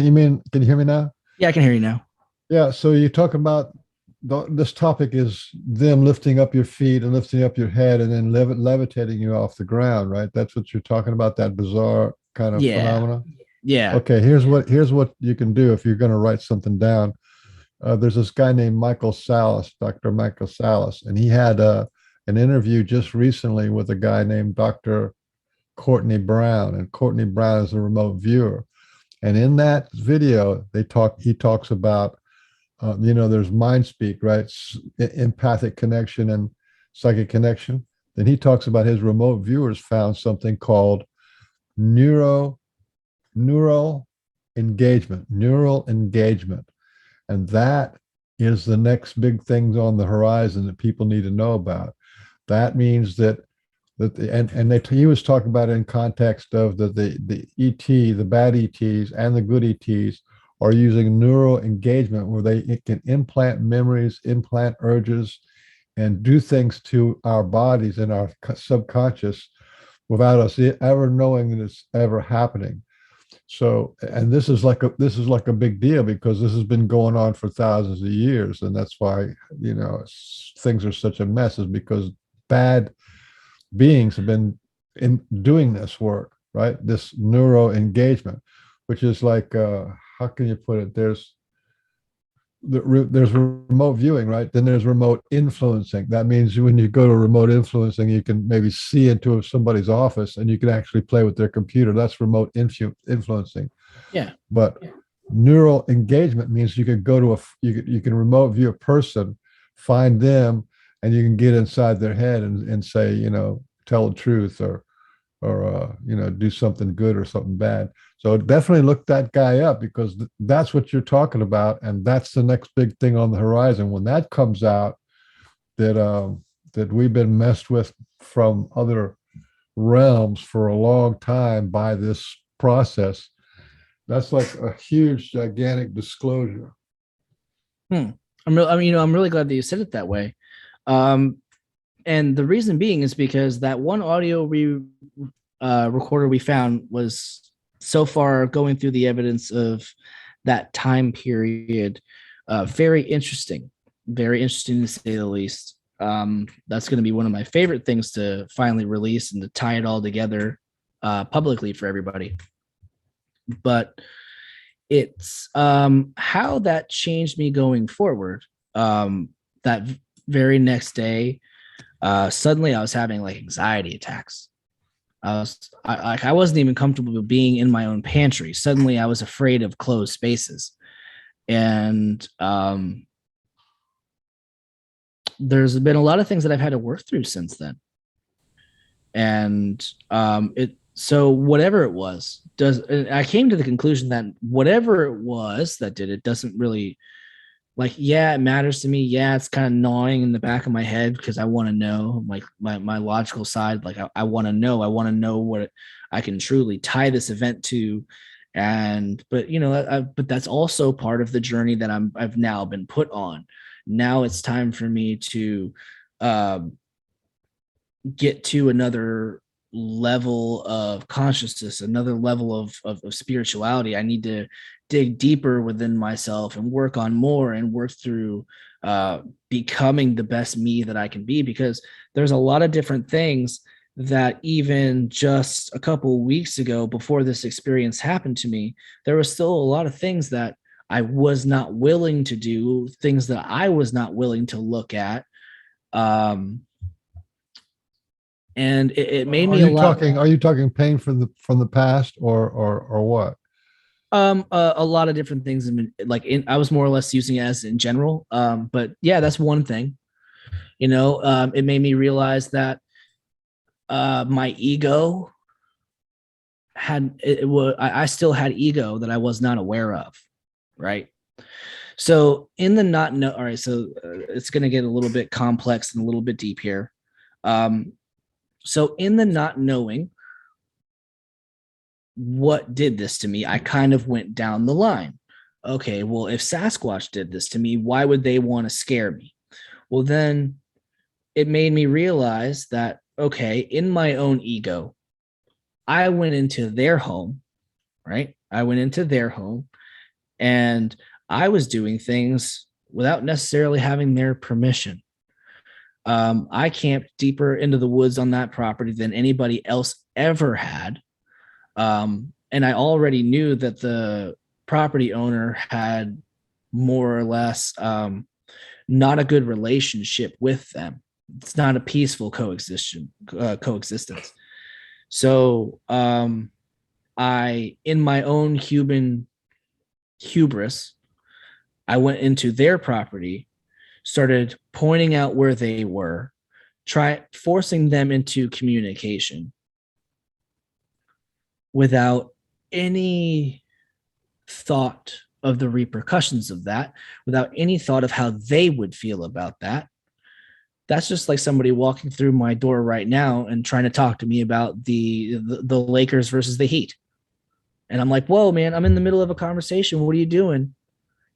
Speaker 1: can you hear me now?
Speaker 3: Yeah, I can hear you now.
Speaker 1: Yeah. So you talk about this topic is them lifting up your feet and lifting up your head and then levitating you off the ground, right? That's what you're talking about, that bizarre kind of phenomena.
Speaker 3: Yeah.
Speaker 1: Okay. Here's what you can do if you're going to write something down. There's this guy named Michael Salas, Dr. Michael Salas, and he had an interview just recently with a guy named Dr. Courtney Brown, and Courtney Brown is a remote viewer. And in that video, he talks about, there's mind speak, right? Empathic connection and psychic connection. Then he talks about his remote viewers found something called neural engagement. And that is the next big things on the horizon that people need to know about. That means he was talking about it in context of the ET, the bad ETs and the good ETs are using neural engagement, where it can implant memories, implant urges, and do things to our bodies and our subconscious without us ever knowing that it's ever happening. So, and this is like a big deal because this has been going on for thousands of years, and that's why things are such a mess, is because bad beings have been doing this work, right? This neuro engagement, which is like how can you put it? There's remote viewing, right? Then there's remote influencing. That means when you go to remote influencing, you can maybe see into somebody's office and you can actually play with their computer. That's remote influencing.
Speaker 3: Yeah.
Speaker 1: But neural engagement means you can go to you can remote view a person, find them, and you can get inside their head and say, tell the truth, or do something good or something bad. So definitely look that guy up, because that's what you're talking about, and that's the next big thing on the horizon. When that comes out, that we've been messed with from other realms for a long time by this process, that's like a huge, gigantic disclosure.
Speaker 3: I'm really glad that you said it that way. And the reason being is because that one audio recorder we found was so far going through the evidence of that time period, very interesting to say the least. That's going to be one of my favorite things to finally release and to tie it all together publicly for everybody. But it's how that changed me going forward. That very next day, suddenly I was having like anxiety attacks. I wasn't even comfortable being in my own pantry. Suddenly I was afraid of closed spaces. And there's been a lot of things that I've had to work through since then. And so whatever it was, I came to the conclusion that whatever it was that did it doesn't really, like, yeah, it matters to me. Yeah, it's kind of gnawing in the back of my head because I want to know, like, my logical side. Like, I want to know. I want to know what I can truly tie this event to. But that's also part of the journey that I've now been put on. Now it's time for me to get to another level of consciousness, another level of spirituality. I need to dig deeper within myself and work on more and work through becoming the best me that I can be, because there's a lot of different things that even just a couple of weeks ago, before this experience happened to me, there was still a lot of things that I was not willing to do, things that I was not willing to look at. And it made me
Speaker 1: Are you talking pain from the past, or what?
Speaker 3: A lot of different things. I was more or less using it as in general. But yeah, that's one thing. It made me realize that my ego I still had ego that I was not aware of. Right. So in the not know, all right. So it's going to get a little bit complex and a little bit deep here. So in the not knowing what did this to me, I kind of went down the line. Okay, well, if Sasquatch did this to me, why would they want to scare me? Well, then it made me realize that, okay, in my own ego, I went into their home, right? I went into their home and I was doing things without necessarily having their permission. I camped deeper into the woods on that property than anybody else ever had. And I already knew that the property owner had more or less not a good relationship with them. It's not a peaceful coexistence. So I, in my own human hubris, I went into their property, started pointing out where they were, forcing them into communication without any thought of the repercussions of that, without any thought of how they would feel about that. That's just like somebody walking through my door right now and trying to talk to me about the Lakers versus the Heat. And I'm like, whoa, man, I'm in the middle of a conversation. What are you doing?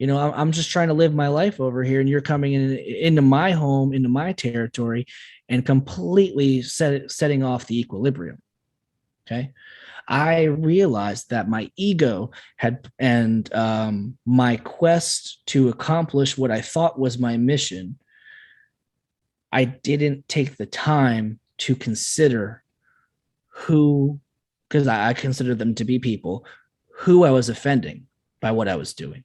Speaker 3: I'm just trying to live my life over here, and you're coming into my home, into my territory, and completely setting off the equilibrium. Okay. I realized that my ego and my quest to accomplish what I thought was my mission, I didn't take the time to consider because I consider them to be people, who I was offending by what I was doing.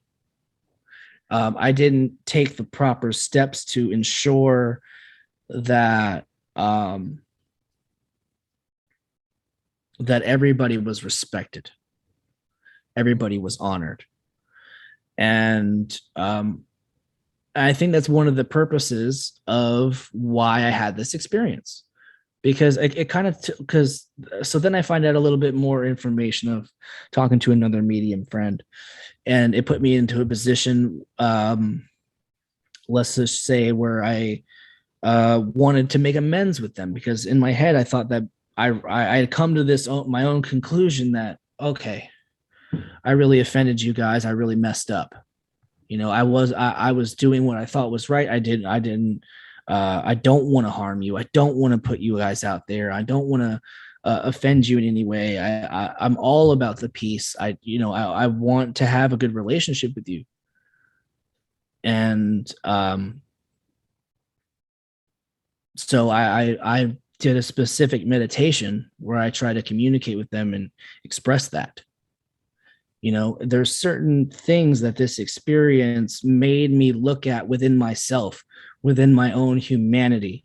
Speaker 3: I didn't take the proper steps to ensure that that everybody was respected, everybody was honored. And I think that's one of the purposes of why I had this experience. because it kind of because so then I find out a little bit more information of talking to another medium friend, and it put me into a position, let's just say, where I wanted to make amends with them, because in my head I thought that I had come to this my own conclusion that, okay, I really offended you guys, I really messed up. I was doing what I thought was right. I didn't I don't want to harm you. I don't want to put you guys out there. I don't want to offend you in any way. I'm all about the peace. I want to have a good relationship with you. And so I did a specific meditation where I try to communicate with them and express that. There's certain things that this experience made me look at within myself, within my own humanity.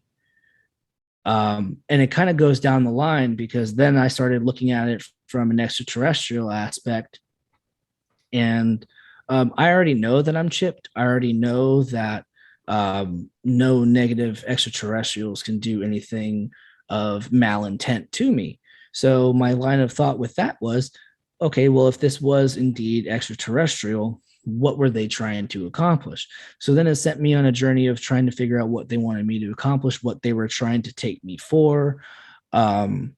Speaker 3: And it kind of goes down the line, because then I started looking at it from an extraterrestrial aspect. And I already know that I'm chipped. I already know that no negative extraterrestrials can do anything of malintent to me. So my line of thought with that was, okay, well, if this was indeed extraterrestrial, what were they trying to accomplish? So then it sent me on a journey of trying to figure out what they wanted me to accomplish, what they were trying to take me for, and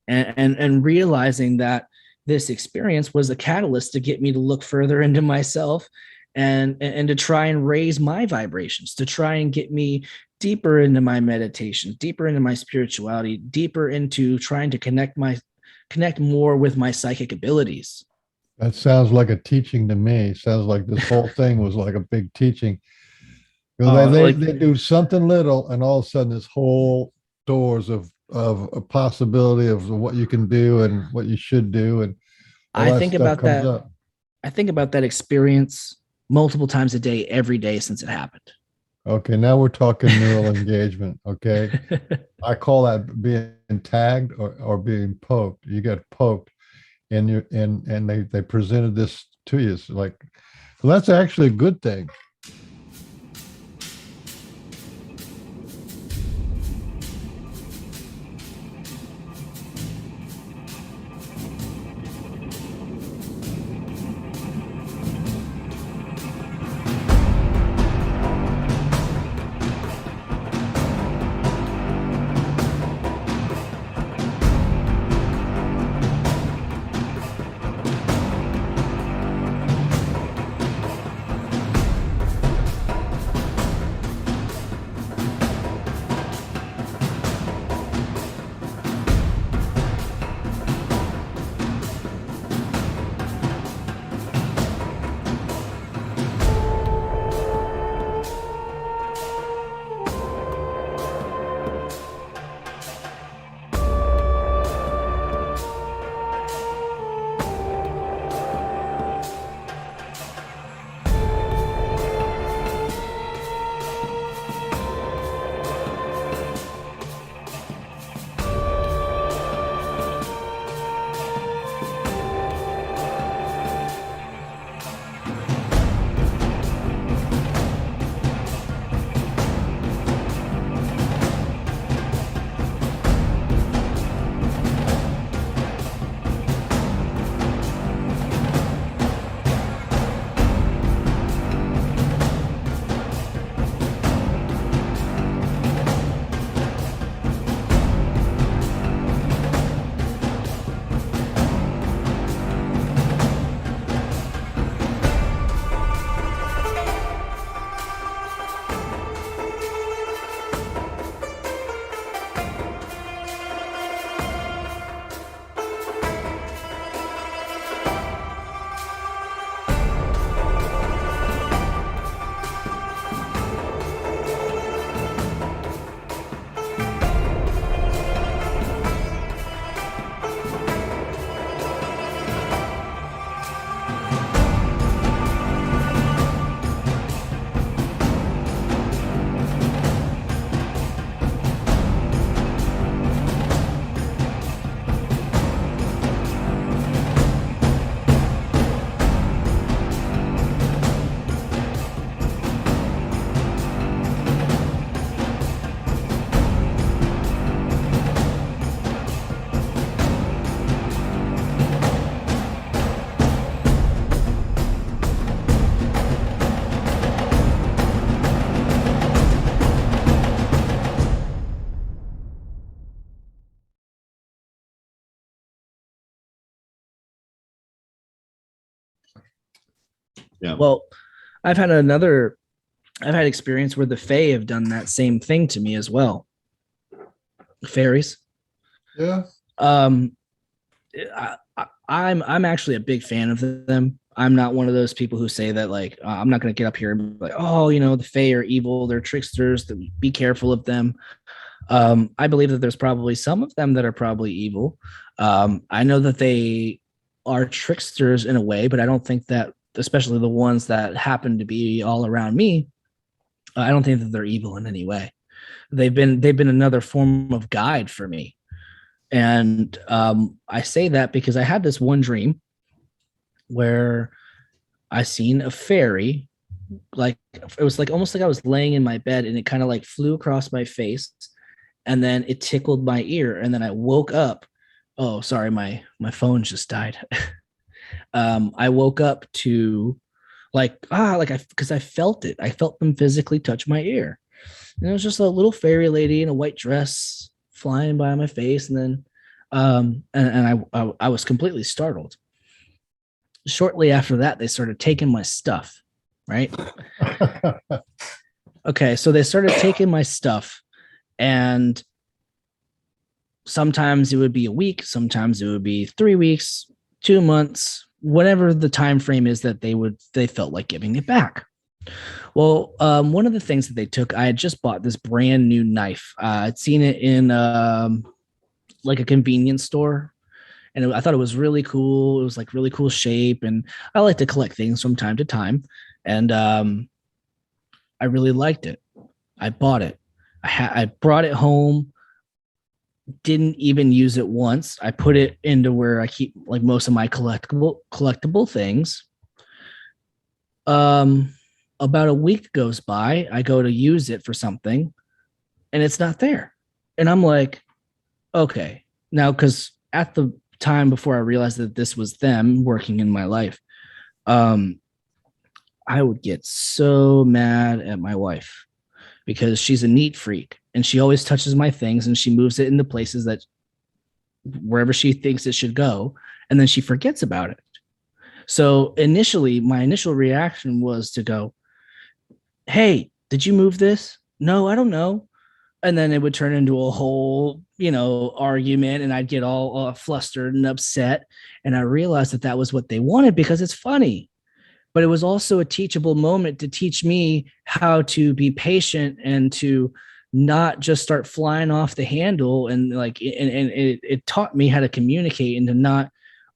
Speaker 3: realizing that this experience was a catalyst to get me to look further into myself, and to try and raise my vibrations, to try and get me deeper into my meditation, deeper into my spirituality, deeper into trying to connect more with my psychic abilities.
Speaker 1: That sounds like a teaching to me. Sounds like this whole thing was like a big teaching. They do something little, and all of a sudden this whole doors of a possibility of what you can do and what you should do, and
Speaker 3: I think about that. Up. I think about that experience multiple times a day, every day since it happened.
Speaker 1: Okay, now we're talking neural engagement. Okay, I call that being tagged or being poked. You get poked, and they presented this to you. So well, that's actually a good thing.
Speaker 2: Yeah.
Speaker 3: Well, I've had experience where the Fae have done that same thing to me as well. Fairies.
Speaker 1: Yeah.
Speaker 3: I'm actually a big fan of them. I'm not one of those people who say that like I'm not going to get up here and be like, oh, the Fae are evil, they're tricksters, be careful of them. I believe that there's probably some of them that are probably evil. I know that they are tricksters in a way, but I don't think that, especially the ones that happen to be all around me, I don't think that they're evil in any way. They've been another form of guide for me. And I say that because I had this one dream where I seen a fairy, like it was like almost like I was laying in my bed and it kind of like flew across my face and then it tickled my ear and then I woke up. Oh, sorry, my phone just died. I woke up to because I felt it. I felt them physically touch my ear. And it was just a little fairy lady in a white dress flying by my face, and then I was completely startled. Shortly after that, they started taking my stuff, right? Okay, so they started taking my stuff, and sometimes it would be a week, sometimes it would be 3 weeks, 2 months, whatever the time frame is that they felt like giving it back. Well, one of the things that they took, I had just bought this brand new knife. I'd seen it in like a convenience store, and I thought it was really cool. It was like really cool shape, and I like to collect things from time to time. And I really liked it. I bought it. I brought it home. Didn't even use it once. I put it into where I keep like most of my collectible things. About a week goes by, I go to use it for something and it's not there. And I'm like, okay. Now, because at the time before I realized that this was them working in my life, I would get so mad at my wife because she's a neat freak and she always touches my things and she moves it into places that wherever she thinks it should go. And then she forgets about it. So initially, my initial reaction was to go, hey, did you move this? No, I don't know. And then it would turn into a whole, argument and I'd get all flustered and upset. And I realized that was what they wanted because it's funny. But it was also a teachable moment to teach me how to be patient and to not just start flying off the handle. And it taught me how to communicate and to not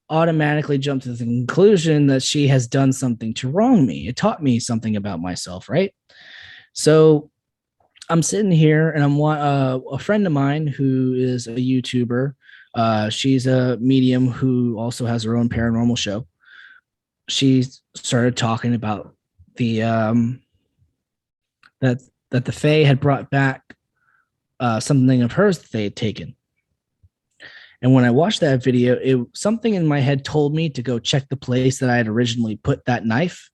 Speaker 3: automatically jump to the conclusion that she has done something to wrong me. It taught me something about myself, right? So I'm sitting here and I'm a friend of mine who is a YouTuber. She's a medium who also has her own paranormal show. She started talking about the that the Fae had brought back something of hers that they had taken. And when I watched that video, something in my head told me to go check the place that I had originally put that knife.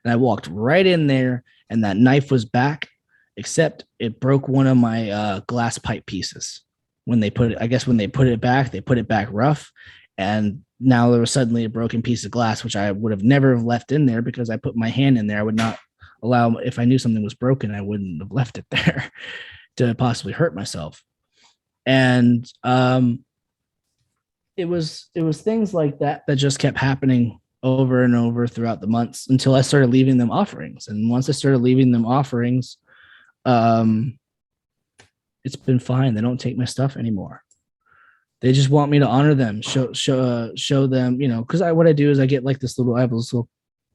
Speaker 3: And I walked right in there and that knife was back, except it broke one of my glass pipe pieces. When they put it back, they put it back rough. And now there was suddenly a broken piece of glass, which I would have never left in there because I put my hand in there. I would not allow, if I knew something was broken, I wouldn't have left it there to possibly hurt myself. And it was things like that just kept happening over and over throughout the months until I started leaving them offerings. And once I started leaving them offerings, it's been fine. They don't take my stuff anymore. They just want me to honor them, show them, because what I do is I get like I have this little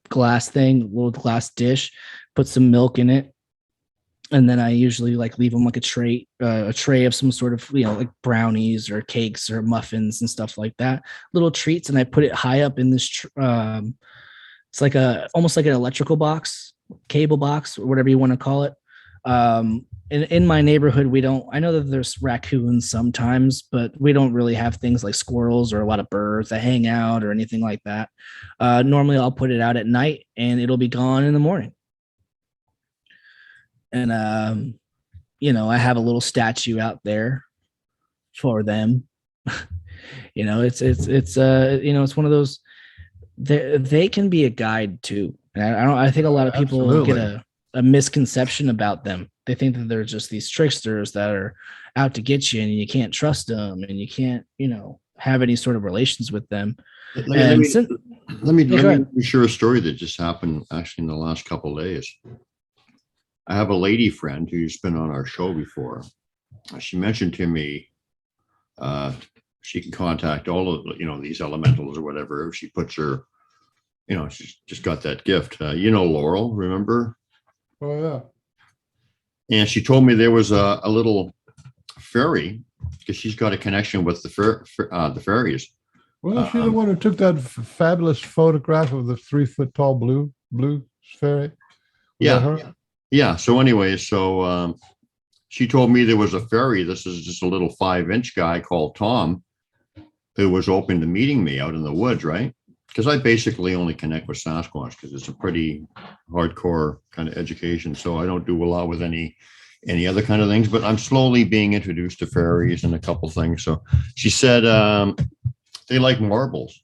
Speaker 3: glass thing, little glass dish, put some milk in it. And then I usually like leave them like a tray of some sort of, like brownies or cakes or muffins and stuff like that, little treats. And I put it high up in this, it's like almost like an electrical box, cable box, or whatever you want to call it. In my neighborhood, I know that there's raccoons sometimes, but we don't really have things like squirrels or a lot of birds that hang out or anything like that. Normally I'll put it out at night and it'll be gone in the morning. And, I have a little statue out there for them. It's one of those, they can be a guide too. And I think a lot of people get
Speaker 1: Absolutely.
Speaker 3: a misconception about them. They think that they're just these tricksters that are out to get you, and you can't trust them, and you can't, have any sort of relations with them.
Speaker 2: Let me let
Speaker 3: And
Speaker 2: me
Speaker 3: since,
Speaker 2: let me
Speaker 3: yeah,
Speaker 2: let
Speaker 3: go
Speaker 2: me
Speaker 3: ahead.
Speaker 2: share a story that just happened actually in the last couple of days. I have a lady friend who's been on our show before. She mentioned to me she can contact all of these elementals or whatever. She puts her, she's just got that gift. Laurel, remember?
Speaker 1: Oh yeah.
Speaker 2: And she told me there was a little fairy because she's got a connection with the fairies.
Speaker 1: Wasn't she the one who took that fabulous photograph of the 3 foot tall blue fairy? Was that
Speaker 2: Yeah,
Speaker 1: her?
Speaker 2: yeah. So anyway, she told me there was a fairy. This is just a little 5-inch guy called Tom who was open to meeting me out in the woods, right? Because I basically only connect with Sasquatch because it's a pretty hardcore kind of education. So I don't do a lot with any other kind of things, but I'm slowly being introduced to fairies and a couple things. So she said they like marbles.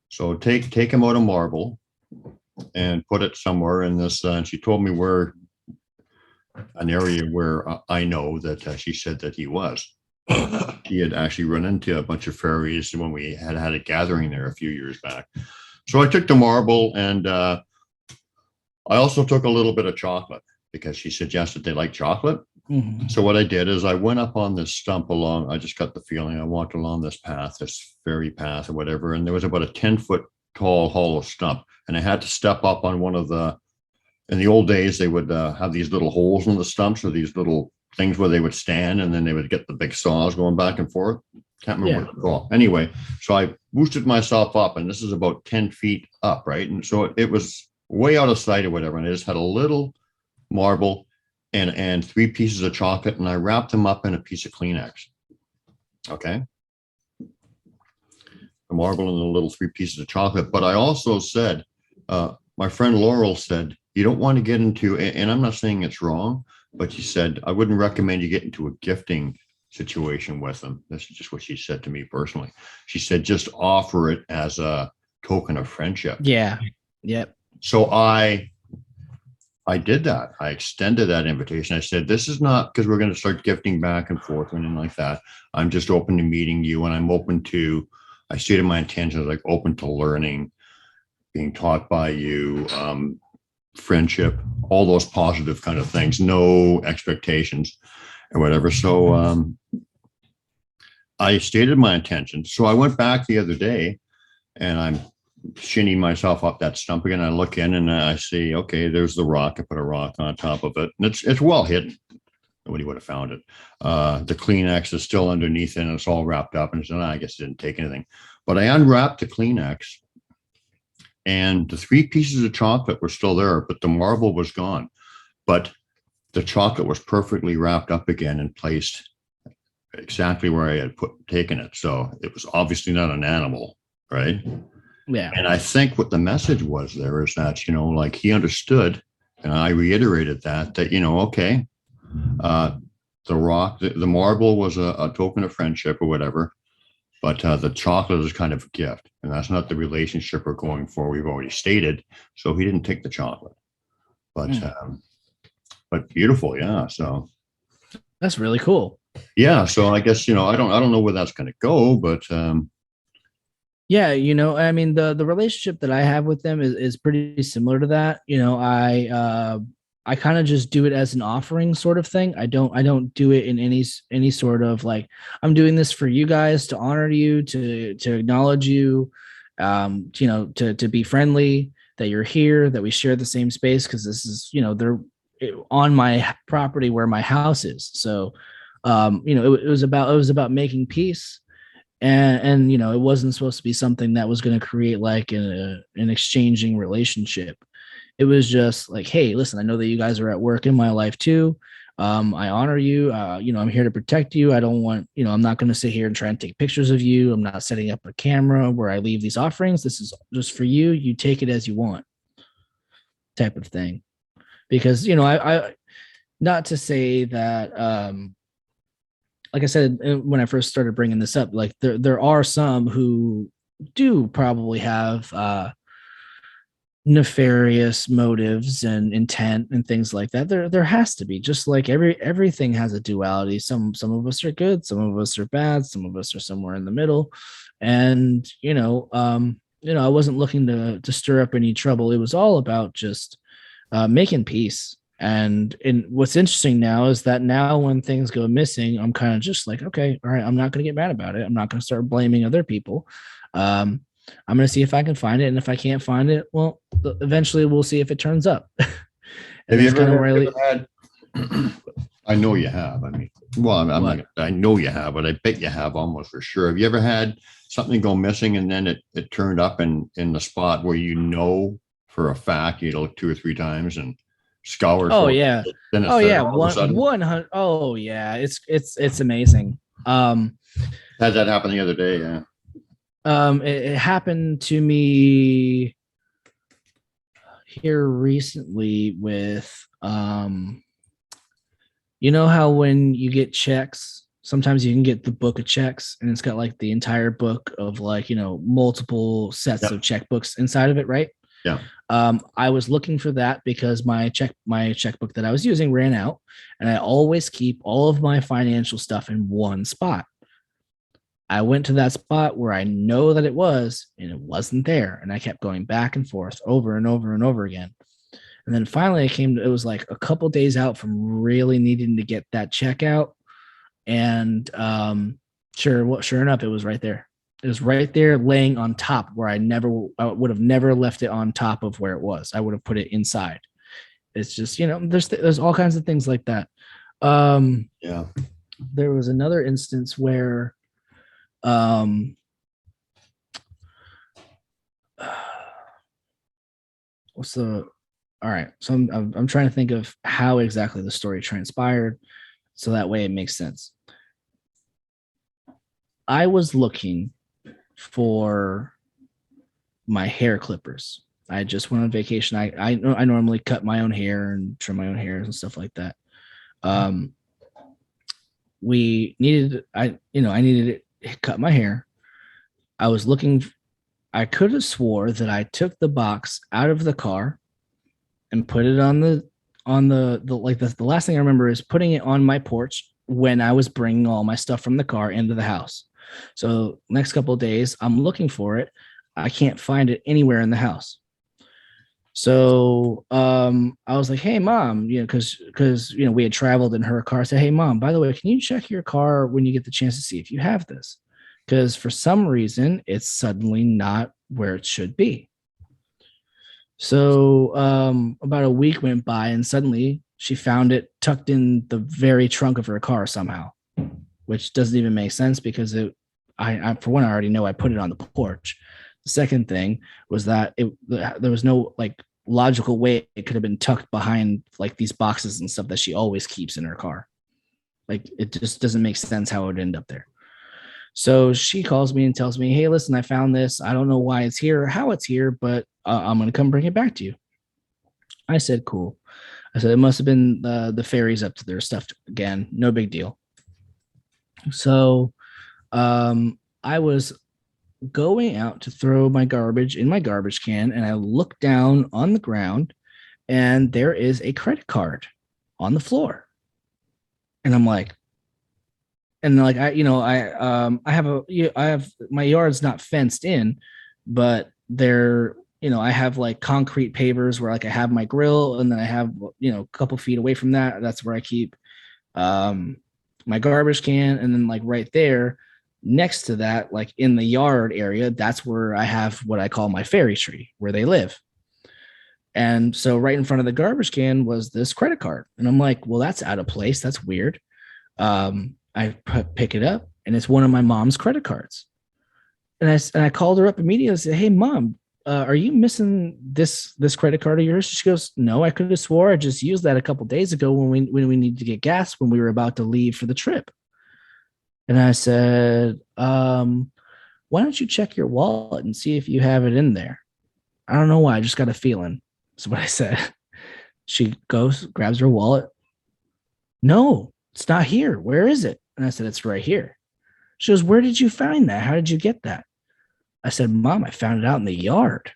Speaker 2: So take them out of marble and put it somewhere in this. And she told me where an area where I know that she said that he was. He had actually run into a bunch of fairies when we had a gathering there a few years back. So I took the marble and I also took a little bit of chocolate because she suggested they like chocolate.
Speaker 3: Mhm.
Speaker 2: So what I did is I went up on this stump along. I just got the feeling I walked along this path, this fairy path or whatever. And there was about a 10-foot tall hollow stump. And I had to step up on one of in the old days, they would have these little holes in the stumps or these little things where they would stand and then they would get the big saws going back and forth. Can't remember what it's called. Anyway, so I boosted myself up and this is about 10 feet up, right? And so it was way out of sight or whatever. And I just had a little marble and 3 pieces of chocolate and I wrapped them up in a piece of Kleenex. Okay. The marble and the little 3 pieces of chocolate. But I also said, my friend Laurel said, you don't want to get into, and I'm not saying it's wrong, but she said, I wouldn't recommend you get into a gifting situation with them. This is just what she said to me personally. She said, just offer it as a token of friendship.
Speaker 3: Yeah. Yep.
Speaker 2: So I did that. I extended that invitation. I said, this is not because we're going to start gifting back and forth or anything like that. I'm just open to meeting you and I'm open to, I stated my intentions like open to learning, being taught by you, friendship, all those positive kind of things, no expectations or whatever. So I stated my intentions. So I went back the other day and I'm shinning myself up that stump again. I look in and I see, okay, there's the rock. I put a rock on top of it and it's well hidden. Nobody would have found it. The Kleenex is still underneath it and it's all wrapped up. And so I guess it didn't take anything. But I unwrapped the Kleenex and the 3 pieces of chocolate were still there, but the marble was gone. But the chocolate was perfectly wrapped up again and placed exactly where I had taken it. So it was obviously not an animal, right?
Speaker 3: Yeah.
Speaker 2: And I think what the message was there is that, like he understood, and I reiterated that, okay, the rock, the marble was a token of friendship or whatever. But the chocolate is kind of a gift, and that's not the relationship we're going for. We've already stated, so he didn't take the chocolate, but beautiful, yeah. So
Speaker 3: That's really cool.
Speaker 2: yeah, so I guess I don't know where that's going to go, but
Speaker 3: Yeah, I mean the relationship that I have with them is pretty similar to that. I kind of just do it as an offering sort of thing. I don't do it in any sort of like I'm doing this for you guys to honor you, to acknowledge you, to be friendly, that you're here, that we share the same space because this is, they're on my property where my house is. So it was about making peace and it wasn't supposed to be something that was going to create like an exchanging relationship. It was just like, hey, listen, I know that you guys are at work in my life too. I honor you. I'm here to protect you. I don't want, I'm not going to sit here and try and take pictures of you. I'm not setting up a camera where I leave these offerings. This is just for you. You take it as you want, type of thing. Because I not to say that like I said when I first started bringing this up, like there are some who do probably have nefarious motives and intent and things like that. There has to be, just like everything has a duality. Some of us are good, some of us are bad, some of us are somewhere in the middle. And I wasn't looking to stir up any trouble. It was all about just making peace. And what's interesting now is that now when things go missing, I'm kind of just like, okay, all right, I'm not going to get mad about it. I'm not going to start blaming other people. I'm going to see if I can find it. And if I can't find it, well, eventually we'll see if it turns up.
Speaker 2: Have you ever had, I know you have. I mean, well, I'm not, I know you have, but I bet you have almost for sure. Have you ever had something go missing and then it turned up in the spot where you know for a fact you look 2 or 3 times and scour?
Speaker 3: Oh yeah.
Speaker 2: Then it's
Speaker 3: Oh
Speaker 2: there
Speaker 3: yeah.
Speaker 2: all of a sudden?
Speaker 3: 100. Oh yeah. It's amazing.
Speaker 2: Had that happen the other day. Yeah.
Speaker 3: It happened to me here recently with you know how when you get checks, sometimes you can get the book of checks and it's got like the entire book of like, multiple sets of checkbooks inside of it, right?
Speaker 2: Yeah.
Speaker 3: I was looking for that because my checkbook that I was using ran out, and I always keep all of my financial stuff in one spot. I went to that spot where I know that it was, and it wasn't there. And I kept going back and forth over and over and over again. And then finally it was like a couple days out from really needing to get that check out. And sure enough, it was right there. It was right there laying on top where I would have never left it on top of where it was. I would have put it inside. It's just, there's all kinds of things like that.
Speaker 2: Yeah.
Speaker 3: There was another instance where all right, so I'm trying to think of how exactly the story transpired so that way it makes sense. I was looking for my hair clippers. I just went on vacation. I normally cut my own hair and trim my own hair and stuff like that. I needed to cut my hair. I was looking. I could have swore that I took the box out of the car and put it on the last thing I remember is putting it on my porch when I was bringing all my stuff from the car into the house. So next couple of days, I'm looking for it. I can't find it anywhere in the house. So I was like, hey, Mom, because we had traveled in her car. I said, hey, Mom, by the way, can you check your car when you get the chance to see if you have this? Because for some reason, it's suddenly not where it should be. So about a week went by, and suddenly she found it tucked in the very trunk of her car somehow, which doesn't even make sense because I for one, I already know I put it on the porch. The second thing was that there was no like logical way it could have been tucked behind like these boxes and stuff that she always keeps in her car. Like it just doesn't make sense how it would end up there. So she calls me and tells me, hey, listen, I found this. I don't know why it's here or how it's here, but I'm going to come bring it back to you. I said, cool. I said, it must have been the fairies up to their stuff again. No big deal. So I was going out to throw my garbage in my garbage can, and I look down on the ground, and there is a credit card on the floor. And I'm like, I have my yard's not fenced in, but I have like concrete pavers where like I have my grill, and then I have, a couple feet away from that, that's where I keep my garbage can. And then like right there next to that, like in the yard area, that's where I have what I call my fairy tree where they live. And so right in front of the garbage can was this credit card. And I'm like, well, that's out of place. That's weird. I pick it up, and it's one of my mom's credit cards. And I called her up immediately and said, hey, Mom, are you missing this credit card of yours? She goes, no, I could have swore I just used that a couple of days ago when we needed to get gas when we were about to leave for the trip. And I said, why don't you check your wallet and see if you have it in there? I don't know why. I just got a feeling. That's what I said. She goes, grabs her wallet. No, it's not here. Where is it? And I said, it's right here. She goes, where did you find that? How did you get that? I said, Mom, I found it out in the yard.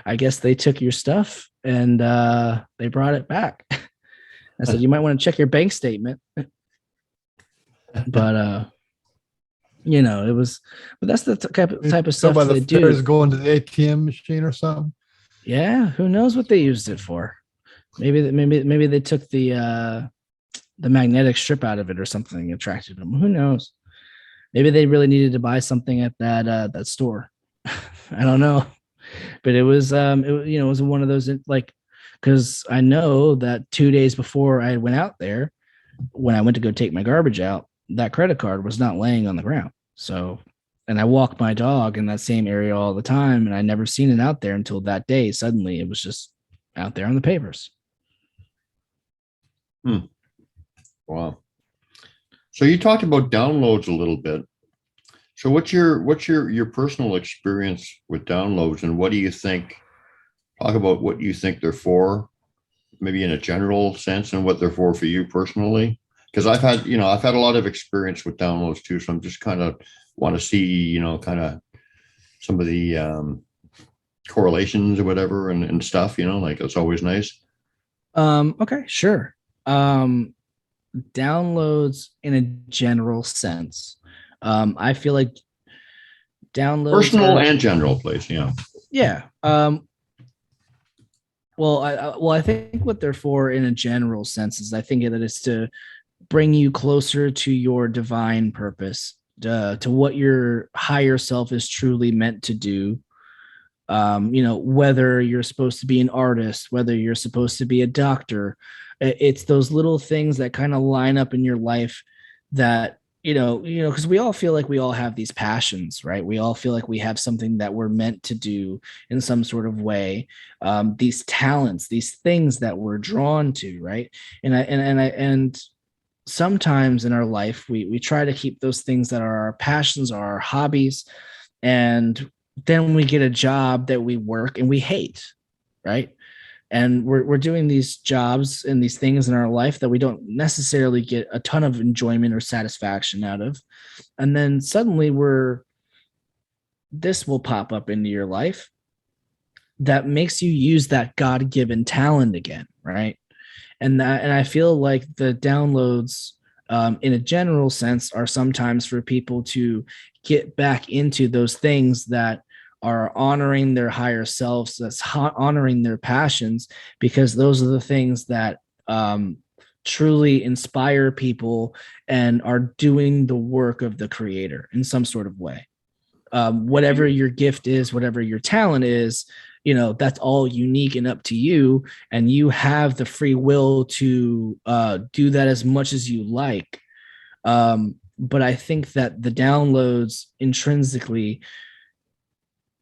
Speaker 3: I guess they took your stuff and they brought it back. I said, you might want to check your bank statement. But it was, but that's the type of
Speaker 1: So
Speaker 3: stuff
Speaker 1: by
Speaker 3: they
Speaker 1: the fairies
Speaker 3: do.
Speaker 1: going to the ATM machine or something.
Speaker 3: Yeah, who knows what they used it for? Maybe they took the magnetic strip out of it or something, attracted them. Who knows? Maybe they really needed to buy something at that store. I don't know, but it was it was one of those like, because I know that 2 days before I went out there, when I went to go take my garbage out, that credit card was not laying on the ground. So, and I walk my dog in that same area all the time, and I never seen it out there until that day. Suddenly, it was just out there on the papers.
Speaker 2: Wow. So you talked about downloads a little bit. So what's your personal experience with downloads, and what do you think? Talk about what you think they're for, maybe in a general sense, and what they're for you personally. Because I've had a lot of experience with downloads too, so I'm just kind of want to see kind of some of the correlations or whatever and stuff. Like it's always nice.
Speaker 3: Okay, sure. Downloads in a general sense. I feel like downloads
Speaker 2: Personal and general, please. Yeah.
Speaker 3: Yeah. I think what they're for in a general sense is, I think that it's to bring you closer to your divine purpose, to what your higher self is truly meant to do. Whether you're supposed to be an artist, whether you're supposed to be a doctor, it's those little things that kind of line up in your life that, because we all feel like we all have these passions, right? We all feel like we have something that we're meant to do in some sort of way. These talents, these things that we're drawn to, right? And sometimes in our life, we try to keep those things that are our passions, are our hobbies, and then we get a job that we work and we hate, right? And we're doing these jobs and these things in our life that we don't necessarily get a ton of enjoyment or satisfaction out of. And then suddenly this will pop up into your life that makes you use that God-given talent again, right? And I feel like the downloads, in a general sense, are sometimes for people to get back into those things that are honoring their higher selves, that's honoring their passions, because those are the things that truly inspire people and are doing the work of the creator in some sort of way. Whatever your gift is, whatever your talent is, that's all unique and up to you, and you have the free will to do that as much as you like. But I think that the downloads intrinsically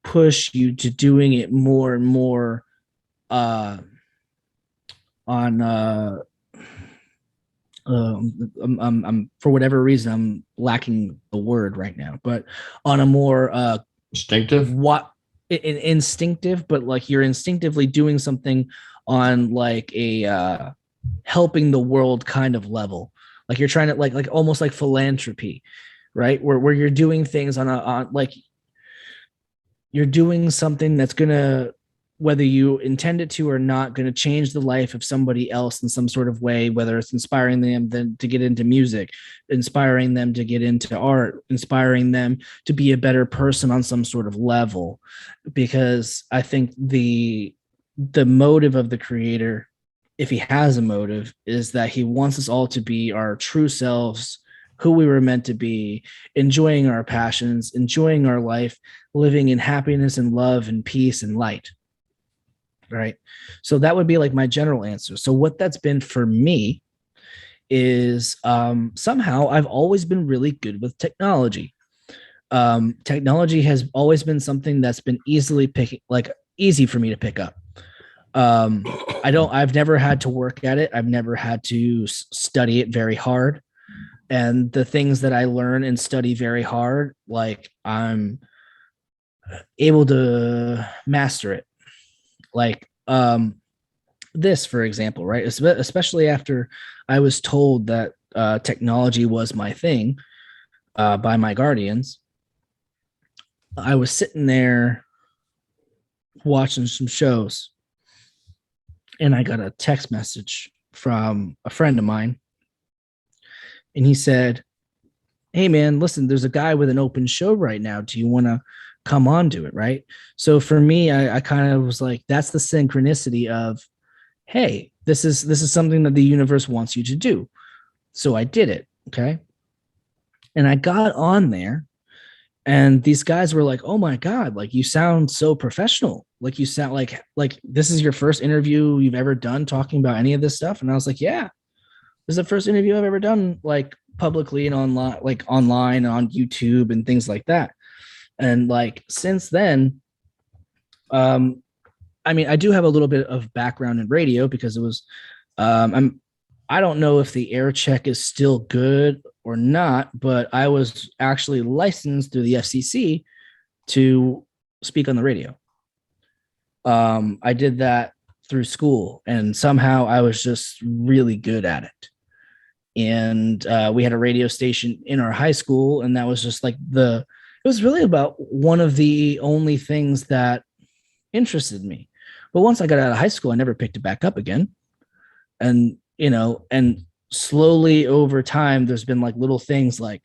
Speaker 3: push you to doing it more and more on I'm for whatever reason, I'm lacking the word right now, but on a more
Speaker 2: Instinctive.
Speaker 3: Instinctive, but like you're instinctively doing something on like a helping the world kind of level, like you're trying to like almost like philanthropy, right? Where you're doing things on like you're doing something that's gonna, whether you intend it to or not, going to change the life of somebody else in some sort of way, whether it's inspiring them then to get into music, inspiring them to get into art, inspiring them to be a better person on some sort of level. Because I think the motive of the creator, if he has a motive, is that he wants us all to be our true selves, who we were meant to be, enjoying our passions, enjoying our life, living in happiness and love and peace and light. Right. So that would be like my general answer. So what that's been for me is somehow I've always been really good with technology. Technology has always been something that's been easy for me to pick up. I've never had to work at it. I've never had to study it very hard. And the things that I learn and study very hard, like I'm able to master it. Like this, for example, right? Especially after I was told that technology was my thing by my guardians. I was sitting there watching some shows, and I got a text message from a friend of mine, and he said, "Hey man, listen, there's a guy with an open show right now. Do you want to come on to it?" Right. So for me, I kind of was like, that's the synchronicity of, hey, this is something that the universe wants you to do. So I did it. Okay. And I got on there, and these guys were like, "Oh my God, like you sound so professional. Like you sound like this is your first interview you've ever done talking about any of this stuff." And I was like, "Yeah, this is the first interview I've ever done like publicly and online on YouTube and things like that." And like since then, um, I mean, I do have a little bit of background in radio because it was, I don't know if the air check is still good or not, but I was actually licensed through the FCC to speak on the radio. I did that through school, and somehow I was just really good at it. And we had a radio station in our high school, and that was just like it was really about one of the only things that interested me. But once I got out of high school, I never picked it back up again. And, and slowly over time, there's been like little things like,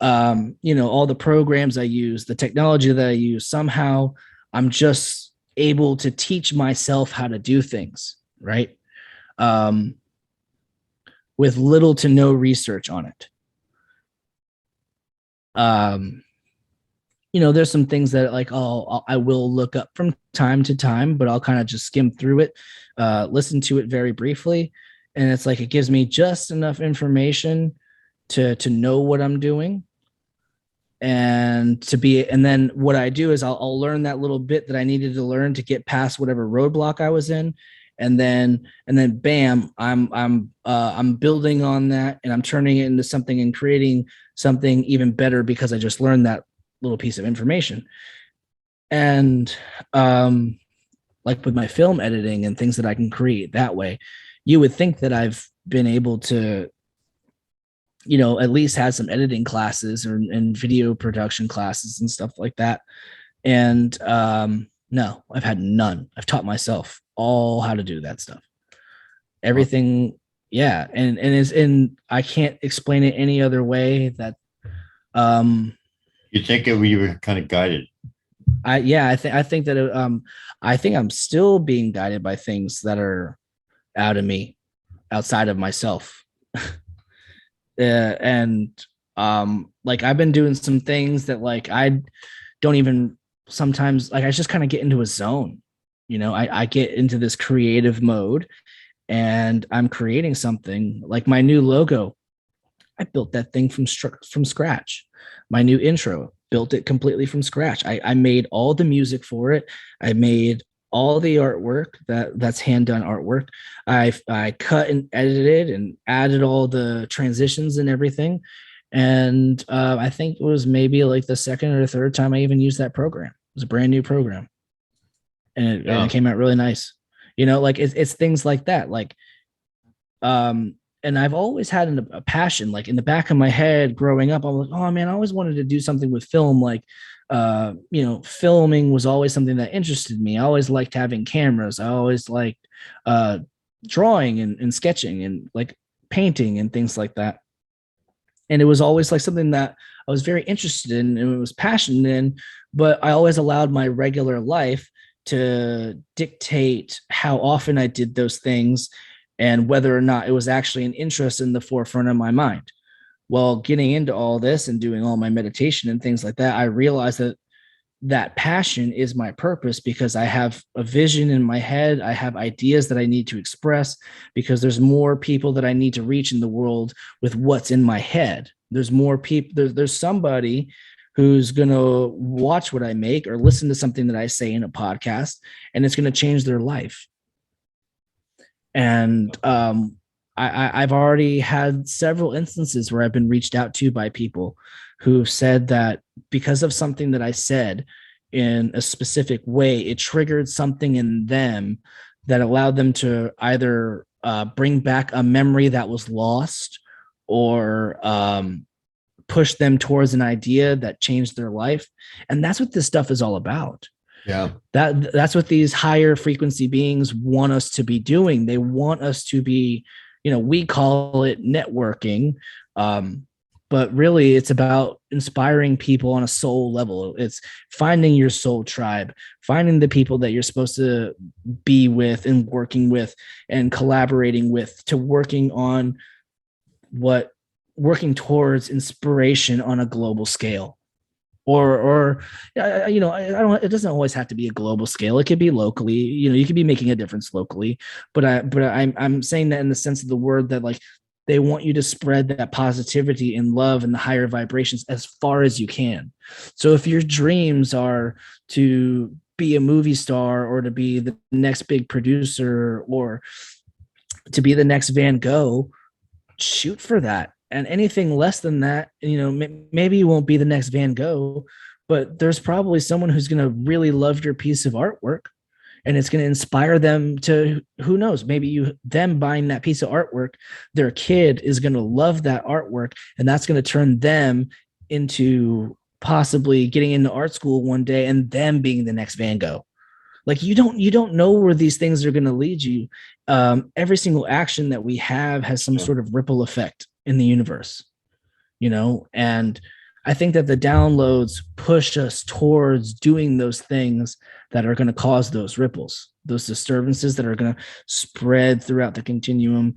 Speaker 3: all the programs I use, the technology that I use, somehow I'm just able to teach myself how to do things, right? With little to no research on it. There's some things that like, I will look up from time to time, but I'll kind of just skim through it, listen to it very briefly. And it's like, it gives me just enough information to know what I'm doing. And then what I do is I'll learn that little bit that I needed to learn to get past whatever roadblock I was in. And then bam, I'm building on that, and I'm turning it into something and creating something even better because I just learned that little piece of information. And like with my film editing and things that I can create that way, you would think that I've been able to, at least have some editing classes and video production classes and stuff like that. And no, I've had none. I've taught myself all how to do that stuff. Everything. Yeah. And I can't explain it any other way that,
Speaker 2: you think you were kind of guided?
Speaker 3: I think that I think I'm still being guided by things that are out of me, outside of myself. And like I've been doing some things that like I don't even sometimes, like I just kind of get into a zone. I get into this creative mode, and I'm creating something like my new logo. I built that thing from scratch. My new intro, built it completely from scratch. I made all the music for it. I made all the artwork that's hand done artwork. I cut and edited and added all the transitions and everything. And I think it was maybe like the second or third time I even used that program. It was a brand new program, and it came out really nice. Like it's things like that. Like, and I've always had a passion, like in the back of my head growing up. I'm like, oh man, I always wanted to do something with film. Like, filming was always something that interested me. I always liked having cameras. I always liked drawing and sketching and like painting and things like that. And it was always like something that I was very interested in and was passionate in, but I always allowed my regular life to dictate how often I did those things and whether or not it was actually an interest in the forefront of my mind. Well, getting into all this and doing all my meditation and things like that, I realized that passion is my purpose because I have a vision in my head. I have ideas that I need to express because there's more people that I need to reach in the world with what's in my head. There's more people. There's somebody who's going to watch what I make or listen to something that I say in a podcast, and it's going to change their life. And I've already had several instances where I've been reached out to by people who said that because of something that I said in a specific way, it triggered something in them that allowed them to either bring back a memory that was lost or push them towards an idea that changed their life. And that's what this stuff is all about.
Speaker 2: Yeah.
Speaker 3: That's what these higher frequency beings want us to be doing. They want us to be, we call it networking, but really it's about inspiring people on a soul level. It's finding your soul tribe, finding the people that you're supposed to be with and working with and collaborating with, to working towards inspiration on a global scale. Or I don't, it doesn't always have to be a global scale. It could be locally, you could be making a difference locally, but I'm saying that in the sense of the word, that like they want you to spread that positivity and love and the higher vibrations as far as you can. So if your dreams are to be a movie star, or to be the next big producer, or to be the next Van Gogh, shoot for that. And anything less than that, maybe you won't be the next Van Gogh, but there's probably someone who's going to really love your piece of artwork, and it's going to inspire them to, who knows, maybe them buying that piece of artwork, their kid is going to love that artwork, and that's going to turn them into possibly getting into art school one day and them being the next Van Gogh. Like you don't know where these things are going to lead you. Every single action that we have has some sort of ripple effect in the universe, and I think that the downloads push us towards doing those things that are going to cause those ripples, those disturbances that are going to spread throughout the continuum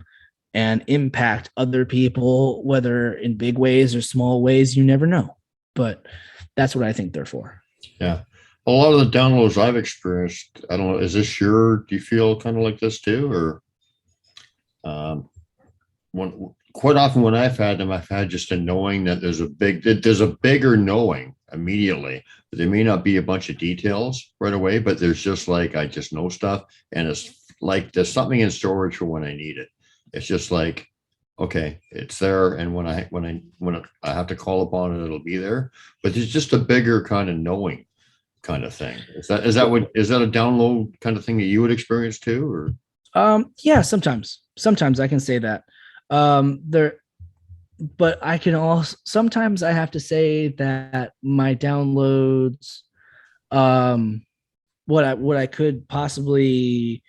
Speaker 3: and impact other people, whether in big ways or small ways, you never know. But that's what I think they're for.
Speaker 2: Yeah. A lot of the downloads I've experienced, I don't know, do you feel kind of like this too? Or quite often when I've had them, I've had just a knowing that there's a bigger knowing immediately. There may not be a bunch of details right away, but there's just like, I just know stuff. And it's like, there's something in storage for when I need it. It's just like, okay, it's there. And when I have to call upon it, it'll be there. But there's just a bigger kind of knowing kind of thing. Is that a download kind of thing that you would experience too? Or
Speaker 3: yeah, sometimes I can say that. But I can also, sometimes I have to say that my downloads, what I could possibly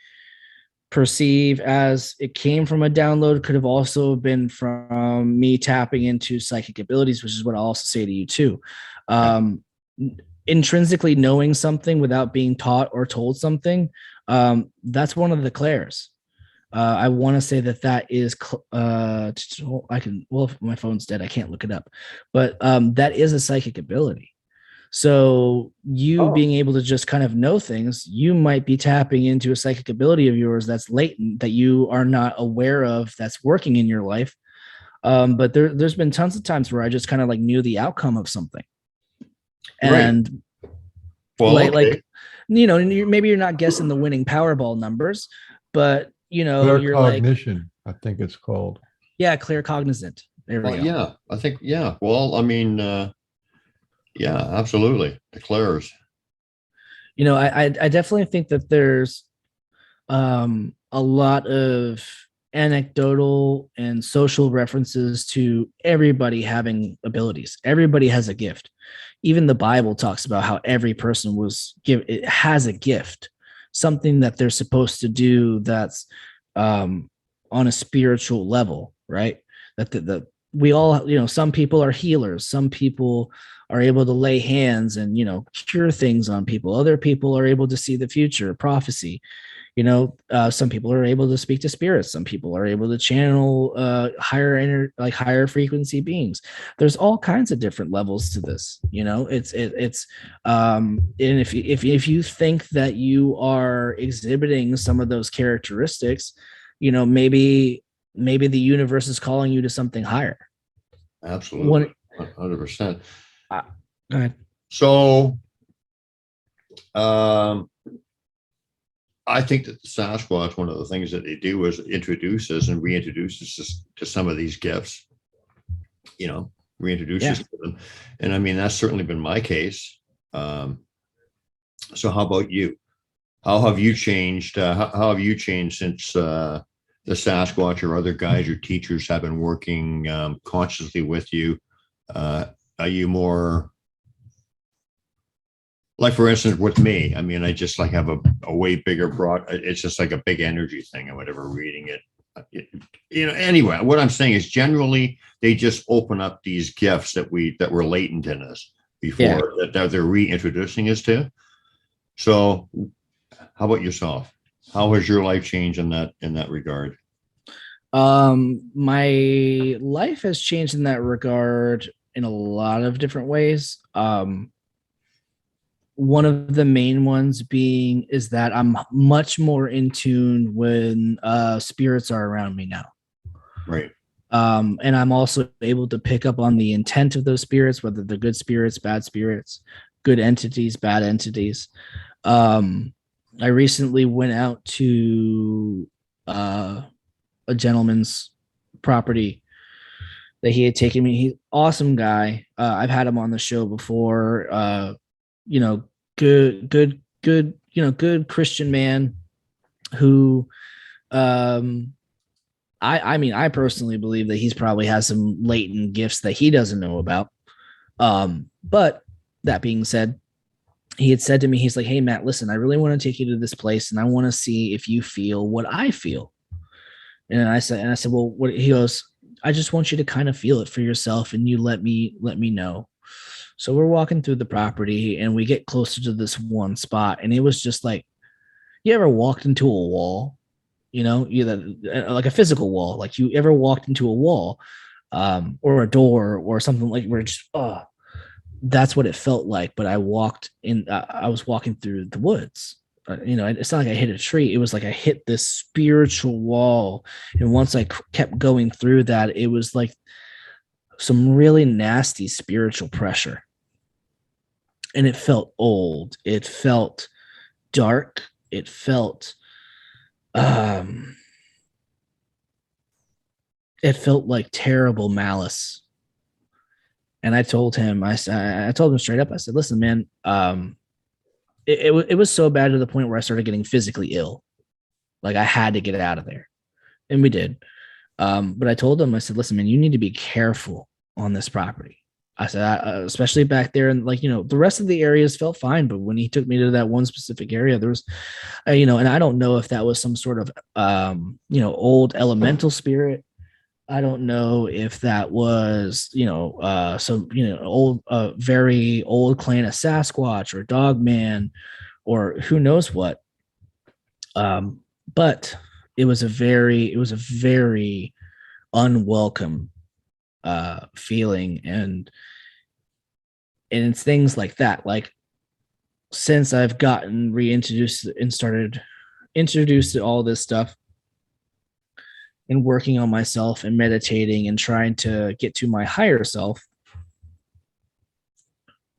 Speaker 3: perceive as it came from a download could have also been from me tapping into psychic abilities, which is what I'll also say to you too. Intrinsically knowing something without being taught or told something, that's one of the clairs. I want to say that is, if my phone's dead, I can't look it up, but that is a psychic ability. So being able to just kind of know things, you might be tapping into a psychic ability of yours that's latent, that you are not aware of, that's working in your life. But there's been tons of times where I just kind of like knew the outcome of something. And
Speaker 2: right. Well,
Speaker 3: like maybe you're not guessing the winning Powerball numbers, but you're
Speaker 1: cognition, like, I think it's called.
Speaker 3: Yeah, clear cognizant. There we go.
Speaker 2: Yeah, I think, yeah. Well, I mean, yeah, absolutely. The clairs.
Speaker 3: I definitely think that there's a lot of anecdotal and social references to everybody having abilities. Everybody has a gift. Even the Bible talks about how every person it has a gift, something that they're supposed to do that's on a spiritual level, right? That we all, some people are healers, some people are able to lay hands and cure things on people. Other people are able to see the future, prophecy. Some people are able to speak to spirits. Some people are able to channel higher frequency beings. There's all kinds of different levels to this. It's and if you think that you are exhibiting some of those characteristics, maybe the universe is calling you to something higher.
Speaker 2: Absolutely, 100%.
Speaker 3: Go ahead.
Speaker 2: So, I think that the Sasquatch, one of the things that they do is introduce us and reintroduce us to some of these gifts, reintroduce us to them. And I mean, that's certainly been my case. So how about you? How have you changed? How have you changed since the Sasquatch or other guides or teachers have been working consciously with you? Are you more like for instance, with me, I mean, I just like have a way bigger broad. It's just like a big energy thing or whatever. Reading it, Anyway, what I'm saying is generally they just open up these gifts that were latent in us before that they're reintroducing us to. So, how about yourself? How has your life changed in that regard?
Speaker 3: My life has changed in that regard in a lot of different ways. One of the main ones being is that I'm much more in tune when spirits are around me now.
Speaker 2: Right.
Speaker 3: And I'm also able to pick up on the intent of those spirits, whether they're good spirits, bad spirits, good entities, bad entities. I recently went out to a gentleman's property that he had taken me. He's awesome guy. I've had him on the show before. Good, good Christian man who, I mean, I personally believe that he's probably has some latent gifts that he doesn't know about. But that being said, he had said to me, he's like, "Hey Matt, listen, I really want to take you to this place and I want to see if you feel what I feel." And I said, well, what? He goes, "I just want you to kind of feel it for yourself and you let me know." So we're walking through the property and we get closer to this one spot. And it was just like, you ever walked into a wall, like a physical wall, like you ever walked into a wall or a door or something like where it's just, that's what it felt like. But I was walking through the woods. It's not like I hit a tree. It was like I hit this spiritual wall. And once I kept going through that, it was like some really nasty spiritual pressure. And it felt old. It felt dark. It felt like terrible malice. And I told him straight up, I said, "Listen, man, it was so bad to the point where I started getting physically ill. Like I had to get out of there." And we did. But I told him, I said, "Listen, man, you need to be careful on this property." I said, especially back there, and the rest of the areas felt fine, but when he took me to that one specific area, there was, and I don't know if that was some sort of, old elemental spirit. I don't know if that was, some, old, very old clan of Sasquatch or Dogman, or who knows what. But it was a very unwelcome feeling, and it's things like that. Like since I've gotten reintroduced and started introduced to all this stuff and working on myself and meditating and trying to get to my higher self,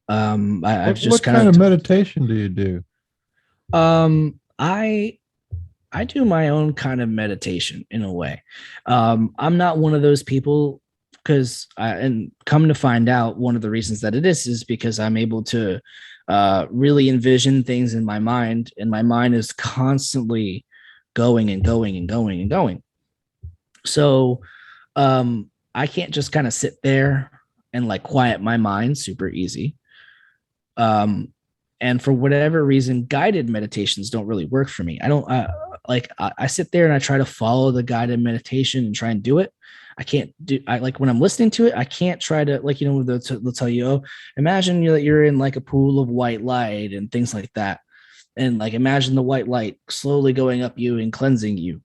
Speaker 3: I've just
Speaker 1: what kind of meditation do you do?
Speaker 3: I do my own kind of meditation in a way. I'm not one of those people, because and come to find out, one of the reasons that it is because I'm able to really envision things in my mind, and my mind is constantly going and going and going and going. So I can't just kind of sit there and like quiet my mind super easy. And for whatever reason, guided meditations don't really work for me. I don't I sit there and I try to follow the guided meditation and try and do it. I like when I'm listening to it, I can't try to, like, they'll tell you, "Oh, imagine that you're in like a pool of white light," and things like that. And like, imagine the white light slowly going up you and cleansing you.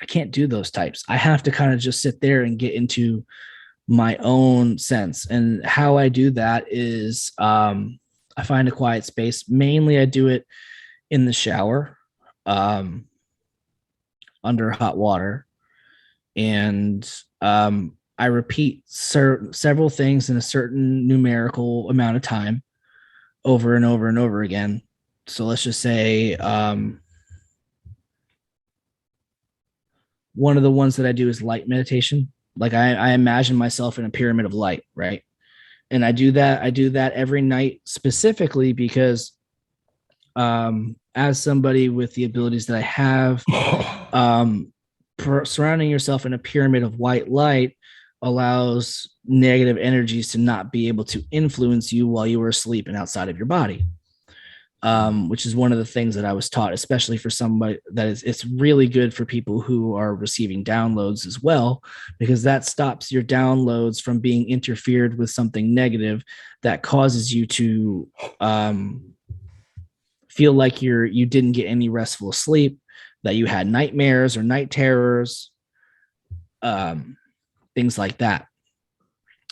Speaker 3: I can't do those types. I have to kind of just sit there and get into my own sense. And how I do that is I find a quiet space. Mainly I do it in the shower, under hot water. And I repeat several things in a certain numerical amount of time over and over and over again. So let's just say one of the ones that I do is light meditation. Like I imagine myself in a pyramid of light, right? And I do that every night, specifically because as somebody with the abilities that I have, surrounding yourself in a pyramid of white light allows negative energies to not be able to influence you while you are asleep and outside of your body. which is one of the things that I was taught, especially for somebody that is, it's really good for people who are receiving downloads as well, because that stops your downloads from being interfered with something negative that causes you to feel like you didn't get any restful sleep, that you had nightmares or night terrors, things like that.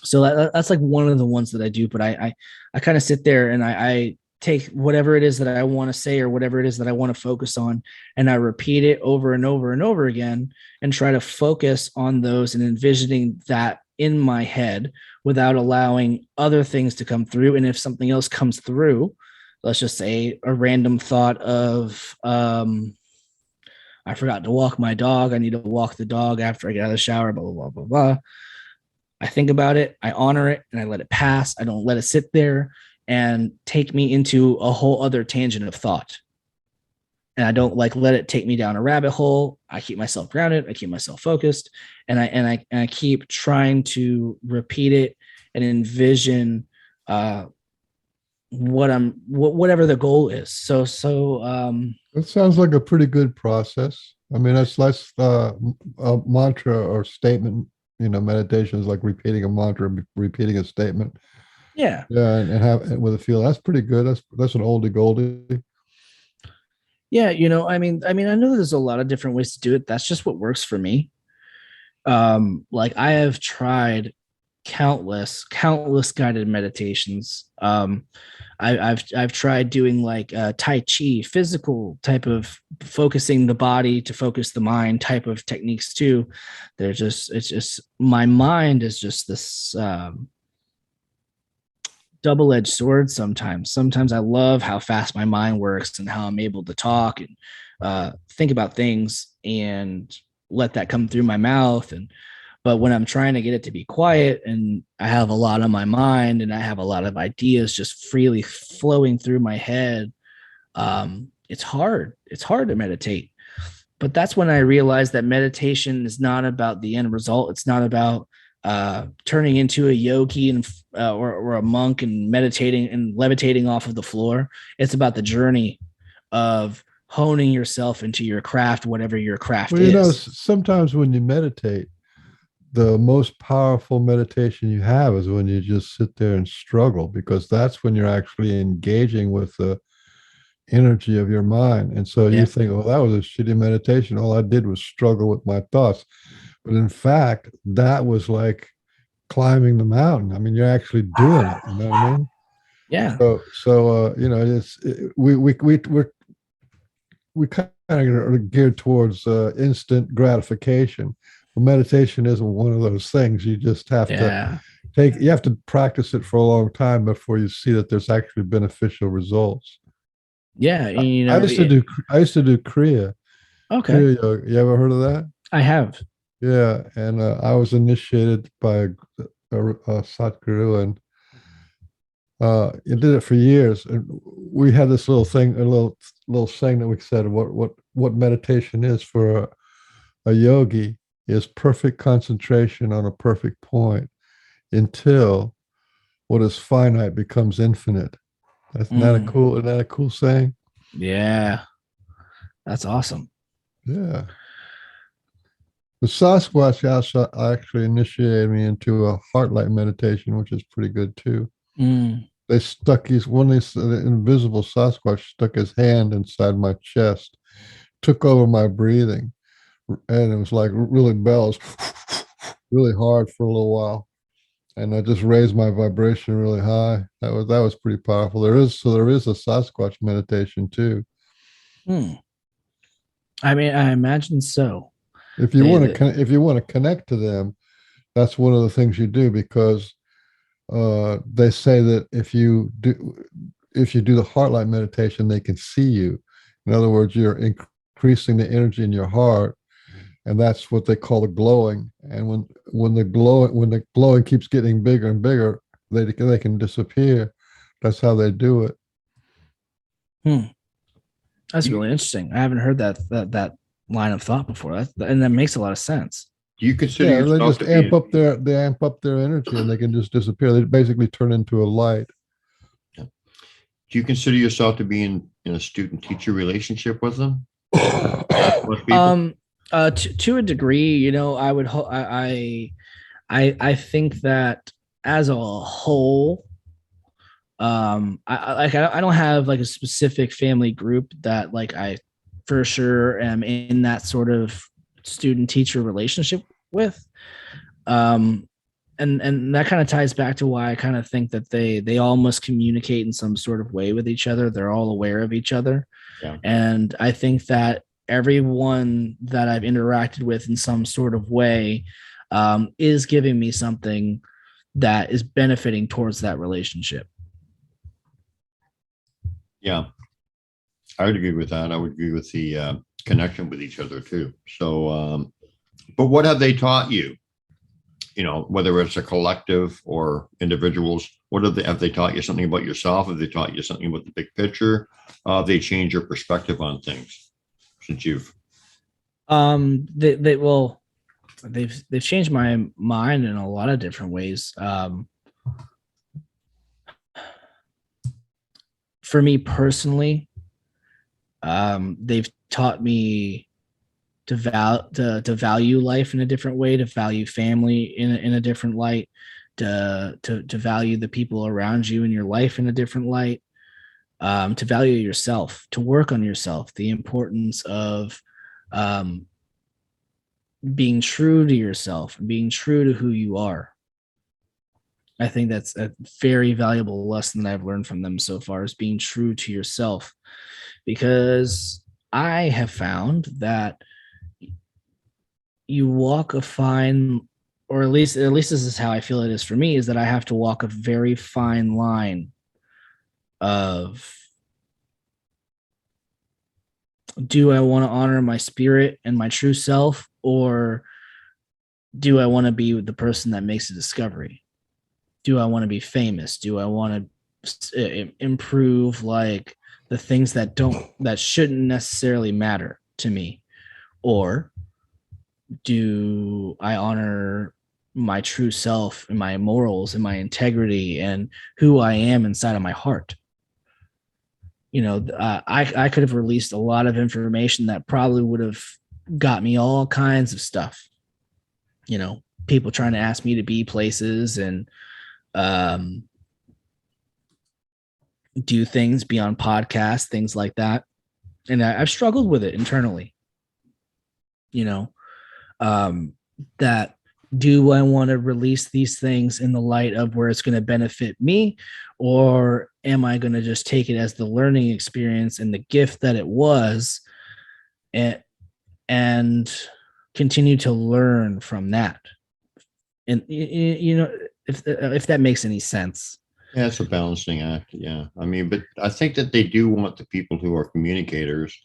Speaker 3: So that's like one of the ones that I do, but I kind of sit there and I take whatever it is that I want to say or whatever it is that I want to focus on, and I repeat it over and over and over again and try to focus on those and envisioning that in my head without allowing other things to come through. And if something else comes through, let's just say a random thought of, I forgot to walk my dog. I need to walk the dog after I get out of the shower, blah, blah, blah, blah, blah. I think about it, I honor it, and I let it pass. I don't let it sit there and take me into a whole other tangent of thought. And I don't like let it take me down a rabbit hole. I keep myself grounded. I keep myself focused, and I keep trying to repeat it and envision whatever the goal is. So
Speaker 1: It sounds like a pretty good process. I mean, that's less a mantra or statement. Meditation is like repeating a mantra, repeating a statement.
Speaker 3: yeah.
Speaker 1: Yeah, and have it with a feel. That's pretty good. That's an oldie goldie.
Speaker 3: Yeah, I mean, I know there's a lot of different ways to do it. That's just what works for me. Like I have tried countless guided meditations. I've tried doing like Tai Chi, physical type of focusing the body to focus the mind type of techniques too. It's just my mind is just this double-edged sword sometimes. Sometimes I love how fast my mind works and how I'm able to talk and think about things and let that come through my mouth. But when I'm trying to get it to be quiet and I have a lot on my mind and I have a lot of ideas just freely flowing through my head, it's hard. It's hard to meditate. But that's when I realized that meditation is not about the end result. It's not about turning into a yogi and or a monk and meditating and levitating off of the floor. It's about the journey of honing yourself into your craft, whatever your craft is.
Speaker 1: Sometimes when you meditate, the most powerful meditation you have is when you just sit there and struggle, because that's when you're actually engaging with the energy of your mind. And so you think, well, that was a shitty meditation. All I did was struggle with my thoughts. But in fact, that was like climbing the mountain. I mean, you're actually doing it. You know what I mean?
Speaker 3: Yeah.
Speaker 1: So we kind of are geared towards instant gratification. But meditation isn't one of those things. You just have to you have to practice it for a long time before you see that there's actually beneficial results.
Speaker 3: Yeah,
Speaker 1: I used to do Kriya.
Speaker 3: Okay.
Speaker 1: Kriya yoga. You ever heard of that?
Speaker 3: I have.
Speaker 1: Yeah, and I was initiated by Satguru, and it did it for years. And we had this little thing, a little saying that we said, what meditation is for a yogi is perfect concentration on a perfect point until what is finite becomes infinite. Isn't that a cool saying?
Speaker 3: Yeah, that's awesome.
Speaker 1: Yeah. The Sasquatch actually initiated me into a heart-light meditation, which is pretty good too. They stuck the invisible Sasquatch stuck his hand inside my chest, took over my breathing, and it was like really bells, really hard for a little while. And I just raised my vibration really high. That was pretty powerful. There is a Sasquatch meditation too.
Speaker 3: I mean, I imagine so.
Speaker 1: If you want to connect to them, that's one of the things you do, because they say that if you do the heart-light meditation, they can see you. In other words, you're increasing the energy in your heart, and that's what they call the glowing. And when the glowing keeps getting bigger and bigger, they can disappear. That's how they do it.
Speaker 3: That's really interesting. I haven't heard that line of thought before, and that makes a lot of sense.
Speaker 2: Do you consider
Speaker 1: they just amp up their energy, and they can just disappear. They basically turn into a light.
Speaker 2: Do do you consider yourself to be in a student-teacher relationship with them? With people?
Speaker 3: To a degree, you know, I would I think that as a whole, I don't have like a specific family group that like I for sure am in that sort of student teacher relationship with. um and that kind of ties back to why I kind of think that they all must communicate in some sort of way with each other. They're all aware of each other.
Speaker 2: Yeah.
Speaker 3: And I think that everyone that I've interacted with in some sort of way is giving me something that is benefiting towards that relationship.
Speaker 2: Yeah, I would agree with that. I would agree with the connection with each other too. So, but what have they taught you? You know, whether it's a collective or individuals, what have they taught you something about yourself? Have they taught you something about the big picture? Have they changed your perspective on things since you've?
Speaker 3: They well, they've changed my mind in a lot of different ways. For me personally, they've taught me to value life in a different way, to value family in a different light, to value the people around you in your life in a different light, to value yourself, to work on yourself, the importance of um, being true to yourself and being true to who you are. I think that's a very valuable lesson that I've learned from them so far, is being true to yourself, because I have found that you walk a fine, or at least this is how I feel it is for me, is that I have to walk a very fine line of, do I want to honor my spirit and my true self, or do I want to be the person that makes a discovery? Do I want to be famous? Do I want to improve like the things that shouldn't necessarily matter to me? Or do I honor my true self and my morals and my integrity and who I am inside of my heart? You know, I could have released a lot of information that probably would have got me all kinds of stuff. You know, people trying to ask me to be places and do things, be on podcasts, things like that. And I've struggled with it internally. You know, that, do I want to release these things in the light of where it's going to benefit me, or am I going to just take it as the learning experience and the gift that it was, and continue to learn from that? And you know, if that makes any sense.
Speaker 2: Yeah, it's a balancing act. Yeah, I mean, but I think that they do want the people who are communicators,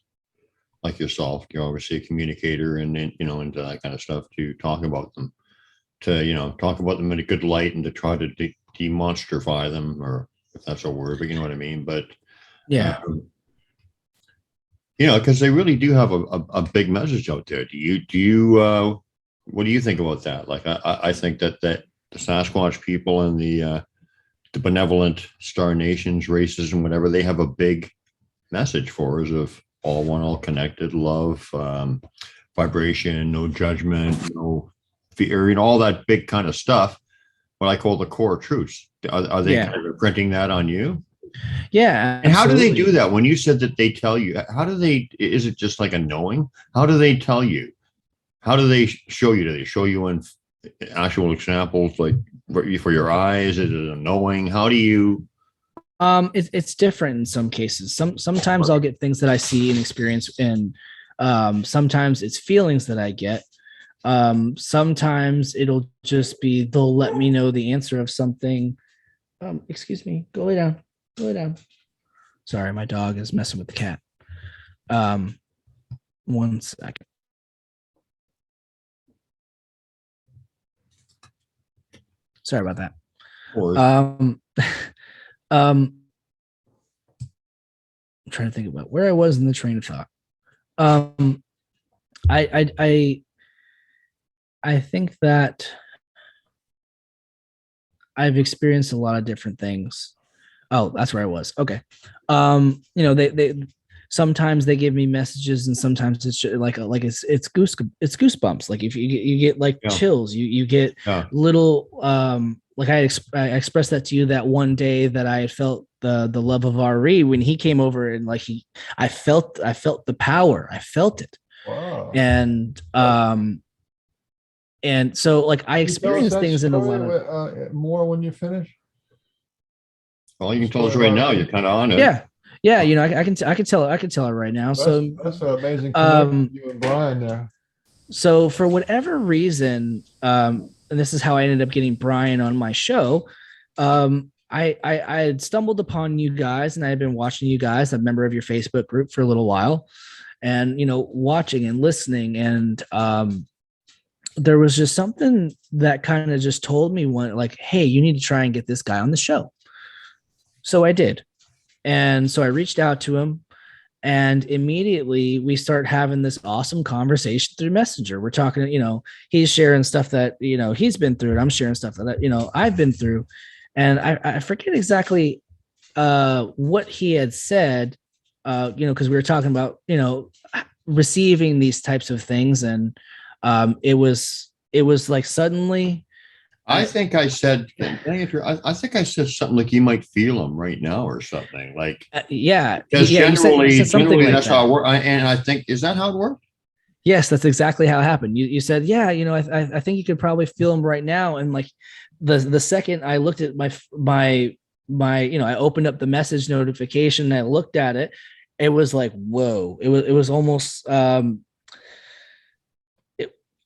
Speaker 2: like yourself. You're obviously a communicator, and then, you know, into that kind of stuff, to talk about them, to, you know, talk about them in a good light, and to try to demonstrify them, or if that's a word, but you know what I mean. But
Speaker 3: Yeah.
Speaker 2: you know, because they really do have a big message out there. What do you think about that? Like, I think that the Sasquatch people and the benevolent Star Nations, racism, whatever, they have a big message for us of all one, all connected, love, vibration, no judgment, no fear, you know, all that big kind of stuff. What I call the core truths. Are they kind of printing that on you?
Speaker 3: Yeah.
Speaker 2: And how do they do that? When you said that they tell you, how do they, is it just like a knowing? How do they tell you? How do they show you? Do they show you in actual examples, like for your eyes? Is it a knowing? How do you?
Speaker 3: It's different in some cases. Sometimes I'll get things that I see and experience, and sometimes it's feelings that I get. Sometimes it'll just be, they'll let me know the answer of something. Excuse me, go lay down. Go lay down. Sorry, my dog is messing with the cat. 1 second. Sorry about that. I'm trying to think about where I was in the train of thought. I think that I've experienced a lot of different things. Oh, that's where I was. Okay. They sometimes they give me messages, and sometimes it's like it's goosebumps. Like if you get like
Speaker 2: Yeah.
Speaker 3: chills, you get
Speaker 2: Yeah.
Speaker 3: little like I expressed that to you that one day that I had felt the love of Ari when he came over, and like I felt the power. I felt it.
Speaker 1: Wow.
Speaker 3: And so like I
Speaker 1: Can you tell us
Speaker 3: experienced
Speaker 1: that
Speaker 3: things in a lot
Speaker 1: story
Speaker 3: of
Speaker 1: more when you finish?
Speaker 2: Well, you
Speaker 1: The
Speaker 2: can tell us
Speaker 1: story
Speaker 2: right
Speaker 1: about
Speaker 2: now.
Speaker 1: Ray?
Speaker 2: You're kind of on it.
Speaker 3: yeah, I can tell it right now. So
Speaker 1: That's an amazing connection,
Speaker 3: um
Speaker 1: you and Brian there.
Speaker 3: so for whatever reason, and this is how I ended up getting Brian on my show. I had stumbled upon you guys, and I had been watching you guys, a member of your Facebook group, for a little while, and watching and listening, and there was just something that kind of just told me like, hey, you need to try and get this guy on the show. So I did, and so I reached out to him. And immediately we start having this awesome conversation through Messenger. We're talking, he's sharing stuff that, he's been through, and I'm sharing stuff that, I've been through. And I forget exactly what he had said, because we were talking about, receiving these types of things. And it was like suddenly,
Speaker 2: I think I said, I think I said something like you might feel them right now or something like,
Speaker 3: yeah,
Speaker 2: because
Speaker 3: yeah, you said something
Speaker 2: generally
Speaker 3: like
Speaker 2: that's
Speaker 3: that.
Speaker 2: how it works. And I think, is that how it worked?
Speaker 3: Yes, that's exactly how it happened. You said, yeah, I think you could probably feel him right now. And like the second I looked at my, I opened up the message notification and I looked at it, it was like, whoa, it was almost,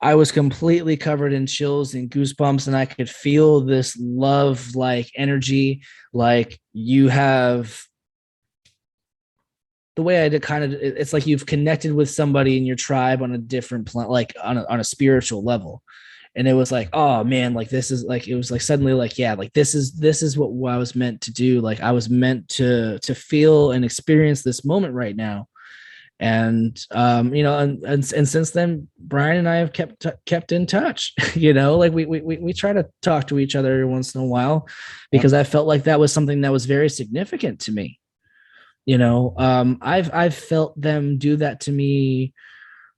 Speaker 3: I was completely covered in chills and goosebumps, and I could feel this love like energy. Like you have the way I did kind of, it's like you've connected with somebody in your tribe on a different plan, like on a spiritual level. And it was like, oh man, like this is like, it was like suddenly like, yeah, like this is what I was meant to do. Like I was meant to feel and experience this moment right now. And and since then, Brian and I have kept in touch. Like we try to talk to each other every once in a while, because I felt like that was something that was very significant to me. I've felt them do that to me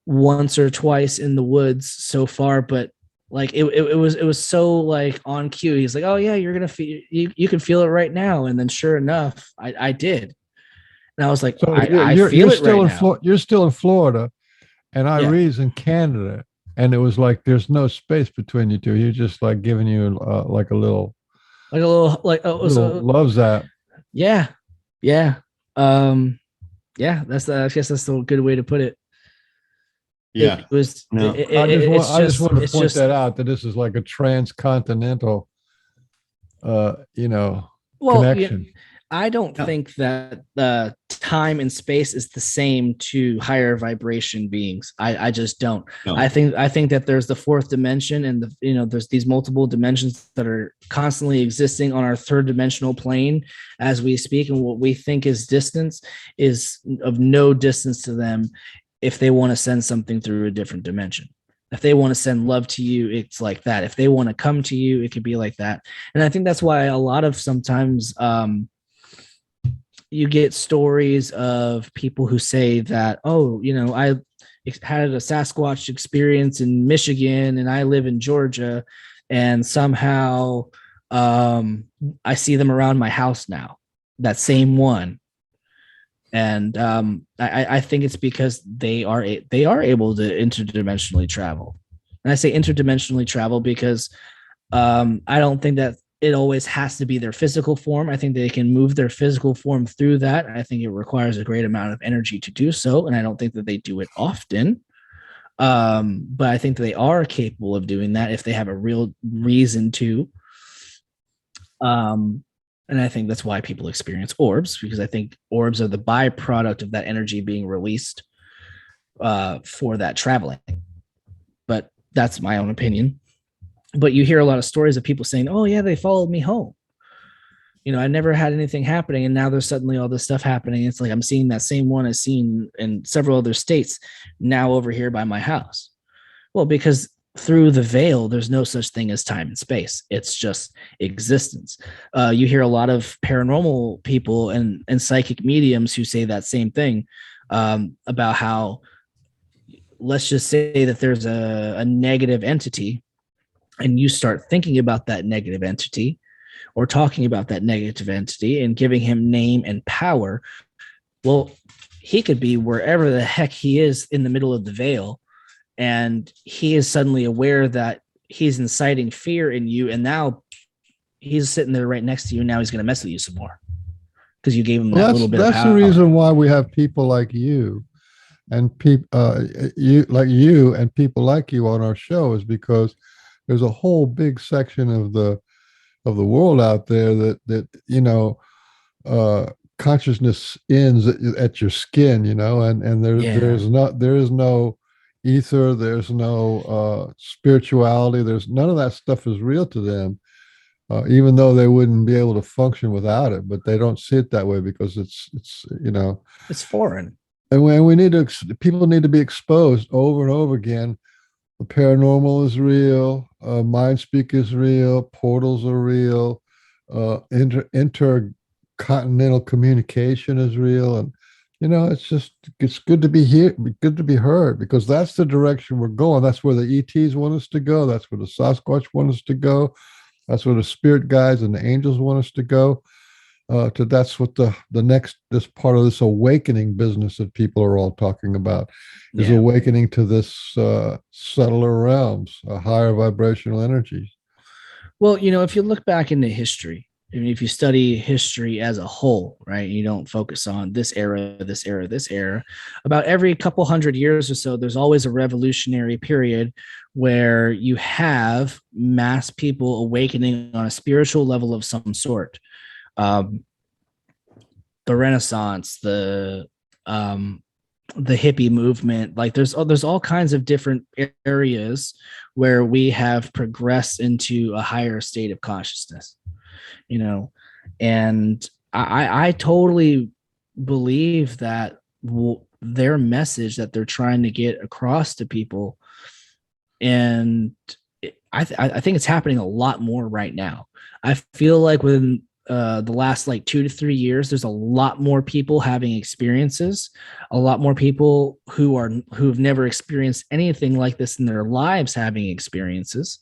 Speaker 3: once or twice in the woods so far, but like it was so like on cue. He's like, oh yeah, you're gonna feel, you can feel it right now. And then sure enough, I did. And I was like,
Speaker 1: So
Speaker 3: I
Speaker 1: you're
Speaker 3: feel it
Speaker 1: still
Speaker 3: right
Speaker 1: in
Speaker 3: now.
Speaker 1: You're still in Florida, and
Speaker 3: Yeah.
Speaker 1: Irie's in Canada, and it was like there's no space between you two. You're just like giving you like a little
Speaker 3: Like a little, like, oh,
Speaker 1: little
Speaker 3: so
Speaker 1: loves that.
Speaker 3: yeah, yeah, um, yeah. I guess that's a good way to put it.
Speaker 2: Yeah.
Speaker 3: It was,
Speaker 2: No.
Speaker 1: I just want to
Speaker 3: it's
Speaker 1: point
Speaker 3: just,
Speaker 1: that out, that this is like a transcontinental,
Speaker 3: well,
Speaker 1: connection.
Speaker 3: I don't
Speaker 2: Yeah.
Speaker 3: think that time and space is the same to higher vibration beings. I just don't.
Speaker 2: No.
Speaker 3: I think that there's the fourth dimension, and there's these multiple dimensions that are constantly existing on our third dimensional plane as we speak, and what we think is distance is of no distance to them if they want to send something through a different dimension. If they want to send love to you, it's like that. If they want to come to you, it could be like that. And I think that's why a lot of sometimes you get stories of people who say that, oh, I had a Sasquatch experience in Michigan and I live in Georgia, and somehow I see them around my house now, that same one. And I think it's because they are able to interdimensionally travel. And I say interdimensionally travel because I don't think that it always has to be their physical form. I think they can move their physical form through that. I think it requires a great amount of energy to do so, and I don't think that they do it often. But I think they are capable of doing that if they have a real reason to. And I think that's why people experience orbs, because I think orbs are the byproduct of that energy being released for that traveling. But that's my own opinion. But you hear a lot of stories of people saying, oh yeah, they followed me home. I never had anything happening, and now there's suddenly all this stuff happening. It's like I'm seeing that same one I've seen in several other states now over here by my house. Well, because through the veil, there's no such thing as time and space. It's just existence. You hear a lot of paranormal people and psychic mediums who say that same thing, about how, let's just say that there's a negative entity, and you start thinking about that negative entity or talking about that negative entity and giving him name and power. Well, he could be wherever the heck he is in the middle of the veil, and he is suddenly aware that he's inciting fear in you, and now he's sitting there right next to you, and now he's going to mess with you some more because you gave him
Speaker 1: Well,
Speaker 3: that little bit of
Speaker 1: that's
Speaker 3: power.
Speaker 1: the reason why we have people like you and people you and people like you on our show, is because there's a whole big section of the world out there that consciousness ends at your skin, and there is no ether, there's no spirituality, there's none of that stuff is real to them, even though they wouldn't be able to function without it, but they don't see it that way because it's
Speaker 3: It's foreign.
Speaker 1: and we need to people need to be exposed over and over again. The paranormal is real, mind speak is real, portals are real, intercontinental communication is real, and it's good to be here, good to be heard, because that's the direction we're going. That's where the ETs want us to go. That's where the Sasquatch want us to go. That's where the spirit guides and the angels want us to go. That's what the next this part of this awakening business that people are all talking about is awakening to this subtler realms, higher vibrational energies.
Speaker 3: Well, if you look back into history, I mean, if you study history as a whole, right, you don't focus on this era, this era, this era, about every couple hundred years or so, there's always a revolutionary period where you have mass people awakening on a spiritual level of some sort. The Renaissance, the hippie movement, like there's all kinds of different areas where we have progressed into a higher state of consciousness, and I totally believe that their message that they're trying to get across to people, and I think it's happening a lot more right now. I feel like within the last like 2 to 3 years, there's a lot more people having experiences, a lot more people who've never experienced anything like this in their lives having experiences.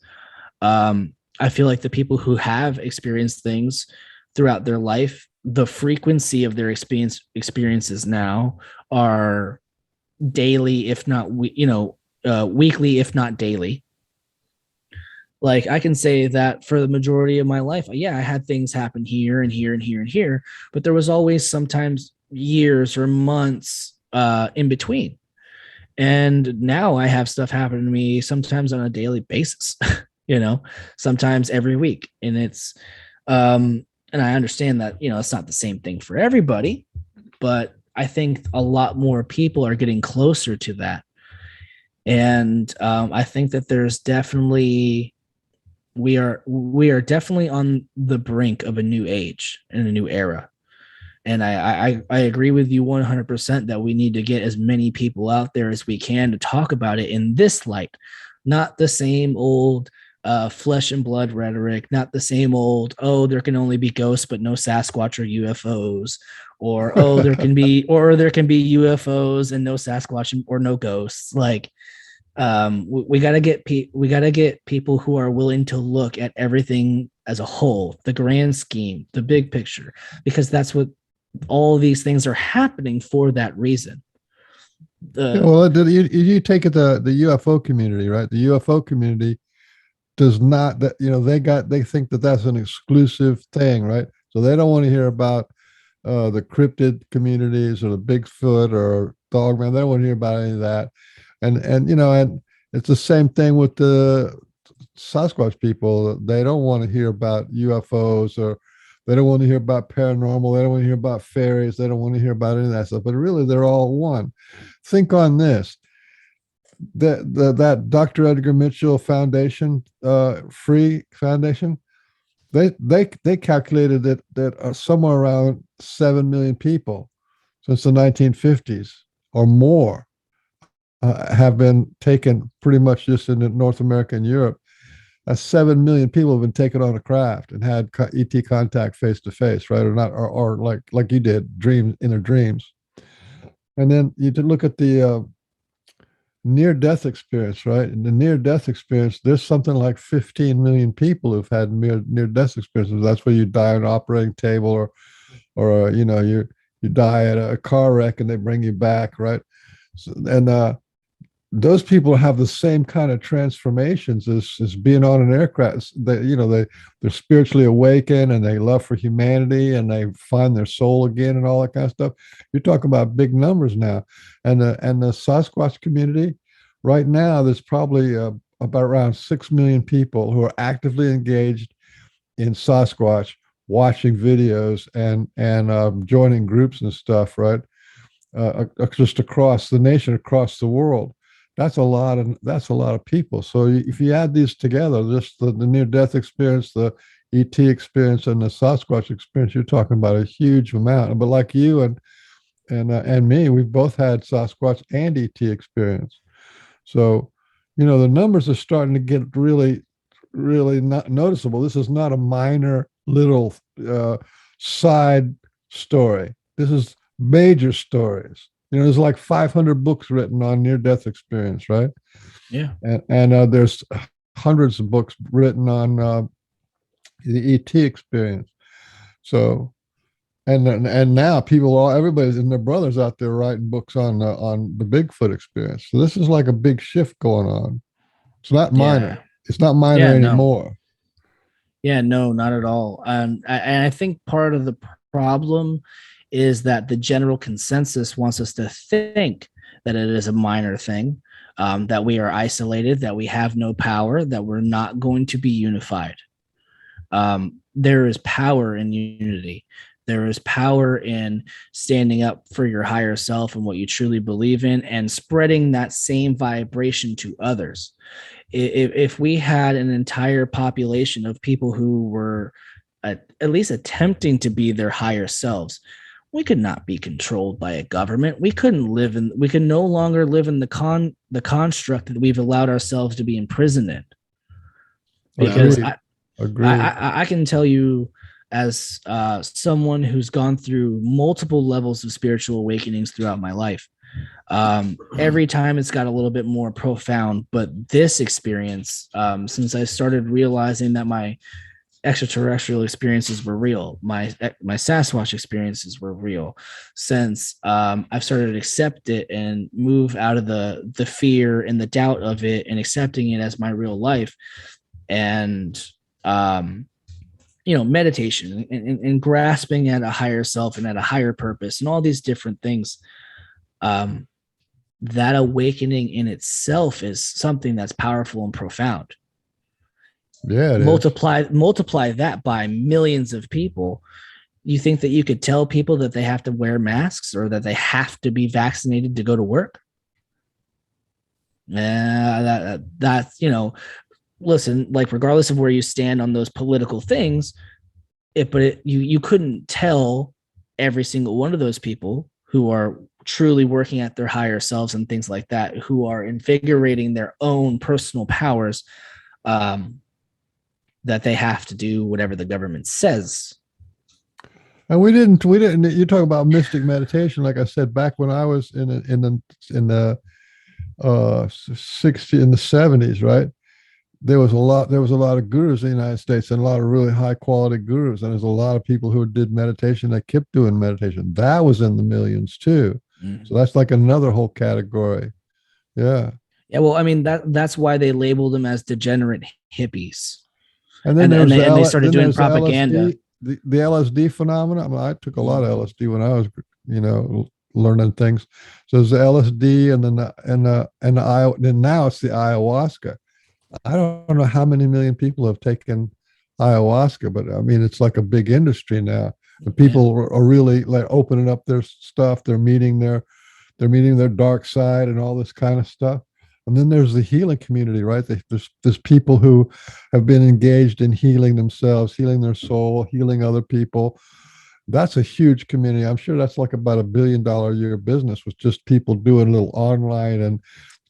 Speaker 3: I feel like the people who have experienced things throughout their life, the frequency of their experiences now are daily, if not weekly, if not daily. Like I can say that for the majority of my life, I had things happen here and here and here and here, but there was always sometimes years or months in between. And now I have stuff happen to me sometimes on a daily basis, sometimes every week. And it's, and I understand that, it's not the same thing for everybody, but I think a lot more people are getting closer to that. And I think that there's definitely, we are definitely on the brink of a new age and a new era. And I agree with you 100% that we need to get as many people out there as we can to talk about it in this light, not the same old flesh and blood rhetoric, not the same old, there can only be ghosts but no Sasquatch or UFOs, or there can be UFOs and no Sasquatch or no ghosts. Like we got to get people who are willing to look at everything as a whole, the grand scheme, the big picture, because that's what all these things are happening for, that reason.
Speaker 1: You take it the UFO community, right? The UFO community does not, that they think that that's an exclusive thing, right? So they don't want to hear about the cryptid communities or the Bigfoot or Dogman. They don't want to hear about any of that. And it's the same thing with the Sasquatch people. They don't want to hear about UFOs, or they don't want to hear about paranormal. They don't want to hear about fairies. They don't want to hear about any of that stuff. But really, they're all one. Think on this: that Dr. Edgar Mitchell Foundation, free foundation, they calculated that somewhere around 7 million people since the 1950s or more have been taken pretty much just in North America and Europe. 7 million people have been taken on a craft and had ET contact face to face, right? Or not, or like you did, dreams, inner dreams. And then you can look at the near death experience, right? In the near death experience, there's something like 15 million people who've had near death experiences. That's where you die on an operating table, or you die at a car wreck and they bring you back, right? So, and those people have the same kind of transformations as being on an aircraft. They're spiritually awakened and they love for humanity and they find their soul again and all that kind of stuff. You're talking about big numbers now, and the Sasquatch community right now, there's probably about around 6 million people who are actively engaged in Sasquatch, watching videos and joining groups and stuff, right? Just across the nation, across the world. That's a lot of people. So if you add these together, just the near death experience, the ET experience, and the Sasquatch experience, you're talking about a huge amount. But like you and me, we've both had Sasquatch and ET experience. So the numbers are starting to get really, really not noticeable. This is not a minor little side story. This is major stories. There's like 500 books written on near-death experience, right?
Speaker 3: Yeah.
Speaker 1: And there's hundreds of books written on the ET experience. So, and now everybody's and their brothers out there writing books on the Bigfoot experience. So this is like a big shift going on. It's not minor.
Speaker 3: Yeah.
Speaker 1: It's not minor anymore.
Speaker 3: Yeah, no, not at all. And I think part of the problem is that the general consensus wants us to think that it is a minor thing, that we are isolated, that we have no power, that we're not going to be unified. There is power in unity. There is power in standing up for your higher self and what you truly believe in and spreading that same vibration to others. If we had an entire population of people who were at least attempting to be their higher selves, we could not be controlled by a government. We could no longer live in the construct that we've allowed ourselves to be imprisoned in. Because I can tell you, as someone who's gone through multiple levels of spiritual awakenings throughout my life, every time it's got a little bit more profound. But this experience, since I started realizing that my extraterrestrial experiences were real, my Sasquatch experiences were real, since I've started to accept it and move out of the fear and the doubt of it and accepting it as my real life, and meditation and grasping at a higher self and at a higher purpose and all these different things, that awakening in itself is something that's powerful and profound.
Speaker 1: Yeah.
Speaker 3: Multiply that by millions of people. You think that you could tell people that they have to wear masks or that they have to be vaccinated to go to work? That's listen, like, regardless of where you stand on those political things, you couldn't tell every single one of those people who are truly working at their higher selves and things like that, who are invigorating their own personal powers, that they have to do whatever the government says.
Speaker 1: And we didn't. You talk about mystic meditation. Like I said, back when I was in the 70s, right? There was a lot of gurus in the United States and a lot of really high quality gurus. And there's a lot of people who did meditation that kept doing meditation. That was in the millions too. Mm-hmm. So that's like another whole category. Yeah.
Speaker 3: Yeah. Well, I mean, that's why they labeled them as degenerate hippies.
Speaker 1: And then
Speaker 3: they started doing propaganda.
Speaker 1: The LSD phenomenon. I mean, I took a lot of LSD when I was, learning things. So there's the LSD and then now it's the ayahuasca. I don't know how many million people have taken ayahuasca, but I mean, it's like a big industry now. And people are really like opening up their stuff. They're meeting their dark side and all this kind of stuff. And then there's the healing community, right? There's people who have been engaged in healing themselves, healing their soul, healing other people, That's a huge community. I'm sure that's like about $1 billion a year business with just people doing a little online and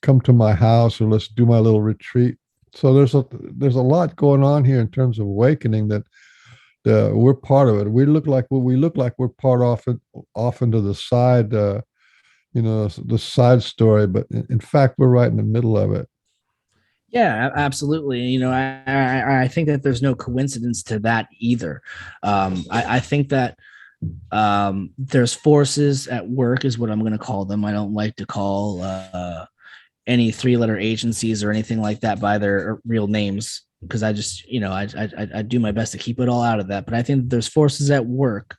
Speaker 1: come to my house or let's do my little retreat. So there's a lot going on here in terms of awakening that we're part of it. We look like we're part off into the side, the side story, but in fact, we're right in the middle of it.
Speaker 3: Yeah, absolutely. I think that there's no coincidence to that either. I think that there's forces at work, is what I'm going to call them. I don't like to call any 3-letter agencies or anything like that by their real names, because I just, I do my best to keep it all out of that. But I think that there's forces at work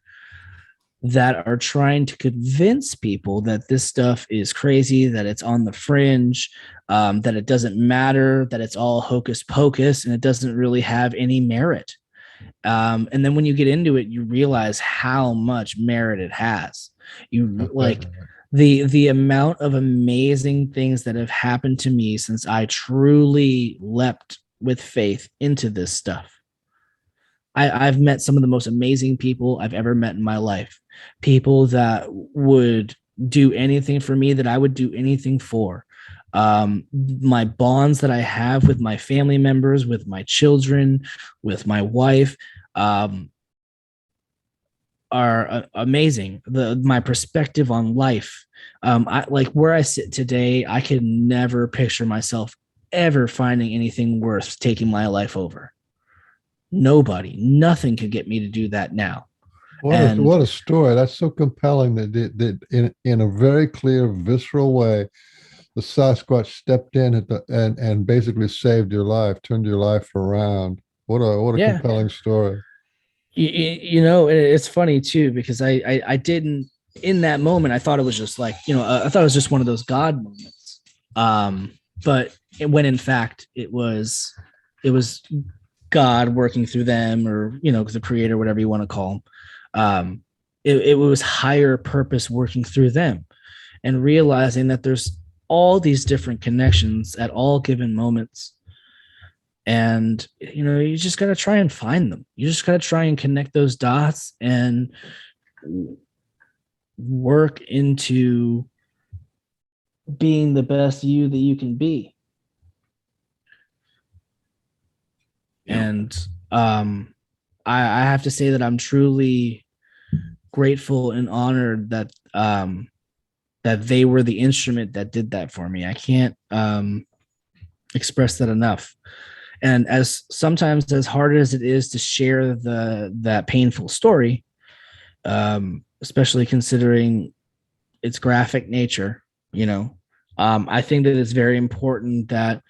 Speaker 3: that are trying to convince people that this stuff is crazy, that it's on the fringe, that it doesn't matter, that it's all hocus pocus, and it doesn't really have any merit. And then when you get into it, you realize how much merit it has. You like the amount of amazing things that have happened to me since I truly leapt with faith into this stuff. I've met some of the most amazing people I've ever met in my life. People that would do anything for me, that I would do anything for. My bonds that I have with my family members, with my children, with my wife, are amazing. My perspective on life, I like where I sit today. I could never picture myself ever finding anything worth taking my life over. Nothing could get me to do that now.
Speaker 1: What a story! That's so compelling that in a very clear, visceral way, the Sasquatch stepped in and basically saved your life, turned your life around. What a compelling story.
Speaker 3: It's funny too, because I didn't, in that moment, I thought it was just like, I thought it was just one of those God moments. But when in fact it was God working through them, or the creator, whatever you want to call them. It was higher purpose working through them, and realizing that there's all these different connections at all given moments. And you just got to try and find them. You just got to try and connect those dots and work into being the best you that you can be. And I have to say that I'm truly grateful and honored that that they were the instrument that did that for me. I can't express that enough. And sometimes as hard as it is to share that painful story, especially considering its graphic nature, I think that it's very important that,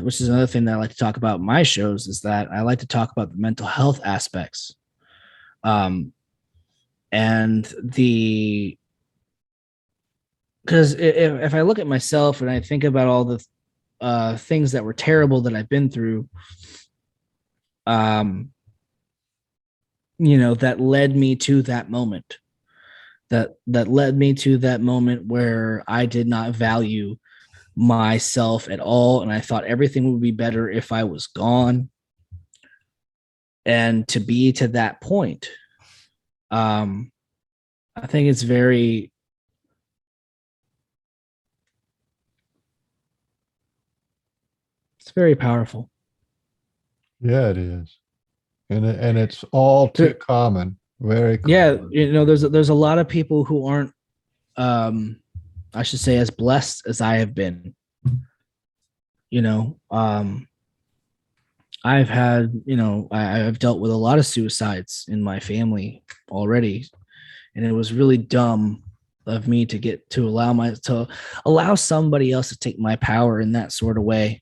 Speaker 3: which is another thing that I like to talk about in my shows, is that I like to talk about the mental health aspects. Because if I look at myself and I think about all the things that were terrible that I've been through, that led me to that moment, that led me to that moment where I did not value myself at all, and I thought everything would be better if I was gone. And to be to that point, I think it's very powerful.
Speaker 1: Yeah, it is, and it's all too common. Very common.
Speaker 3: Yeah, there's a lot of people who aren't, I should say, as blessed as I have been. I've had, I've dealt with a lot of suicides in my family already, and it was really dumb of me to allow somebody else to take my power in that sort of way.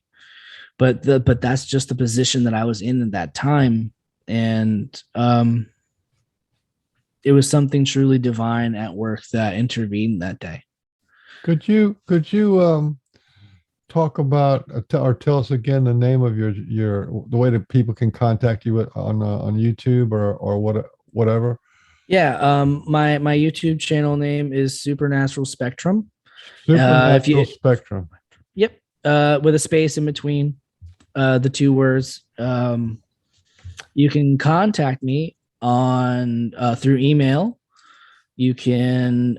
Speaker 3: But that's just the position that I was in at that time, and it was something truly divine at work that intervened that day.
Speaker 1: Could you talk about or tell us again the name of the way that people can contact you on YouTube or whatever?
Speaker 3: Yeah, my YouTube channel name is Supernatural Spectrum.
Speaker 1: Supernatural Spectrum.
Speaker 3: Yep, with a space in between the two words. You can contact me on through email. You can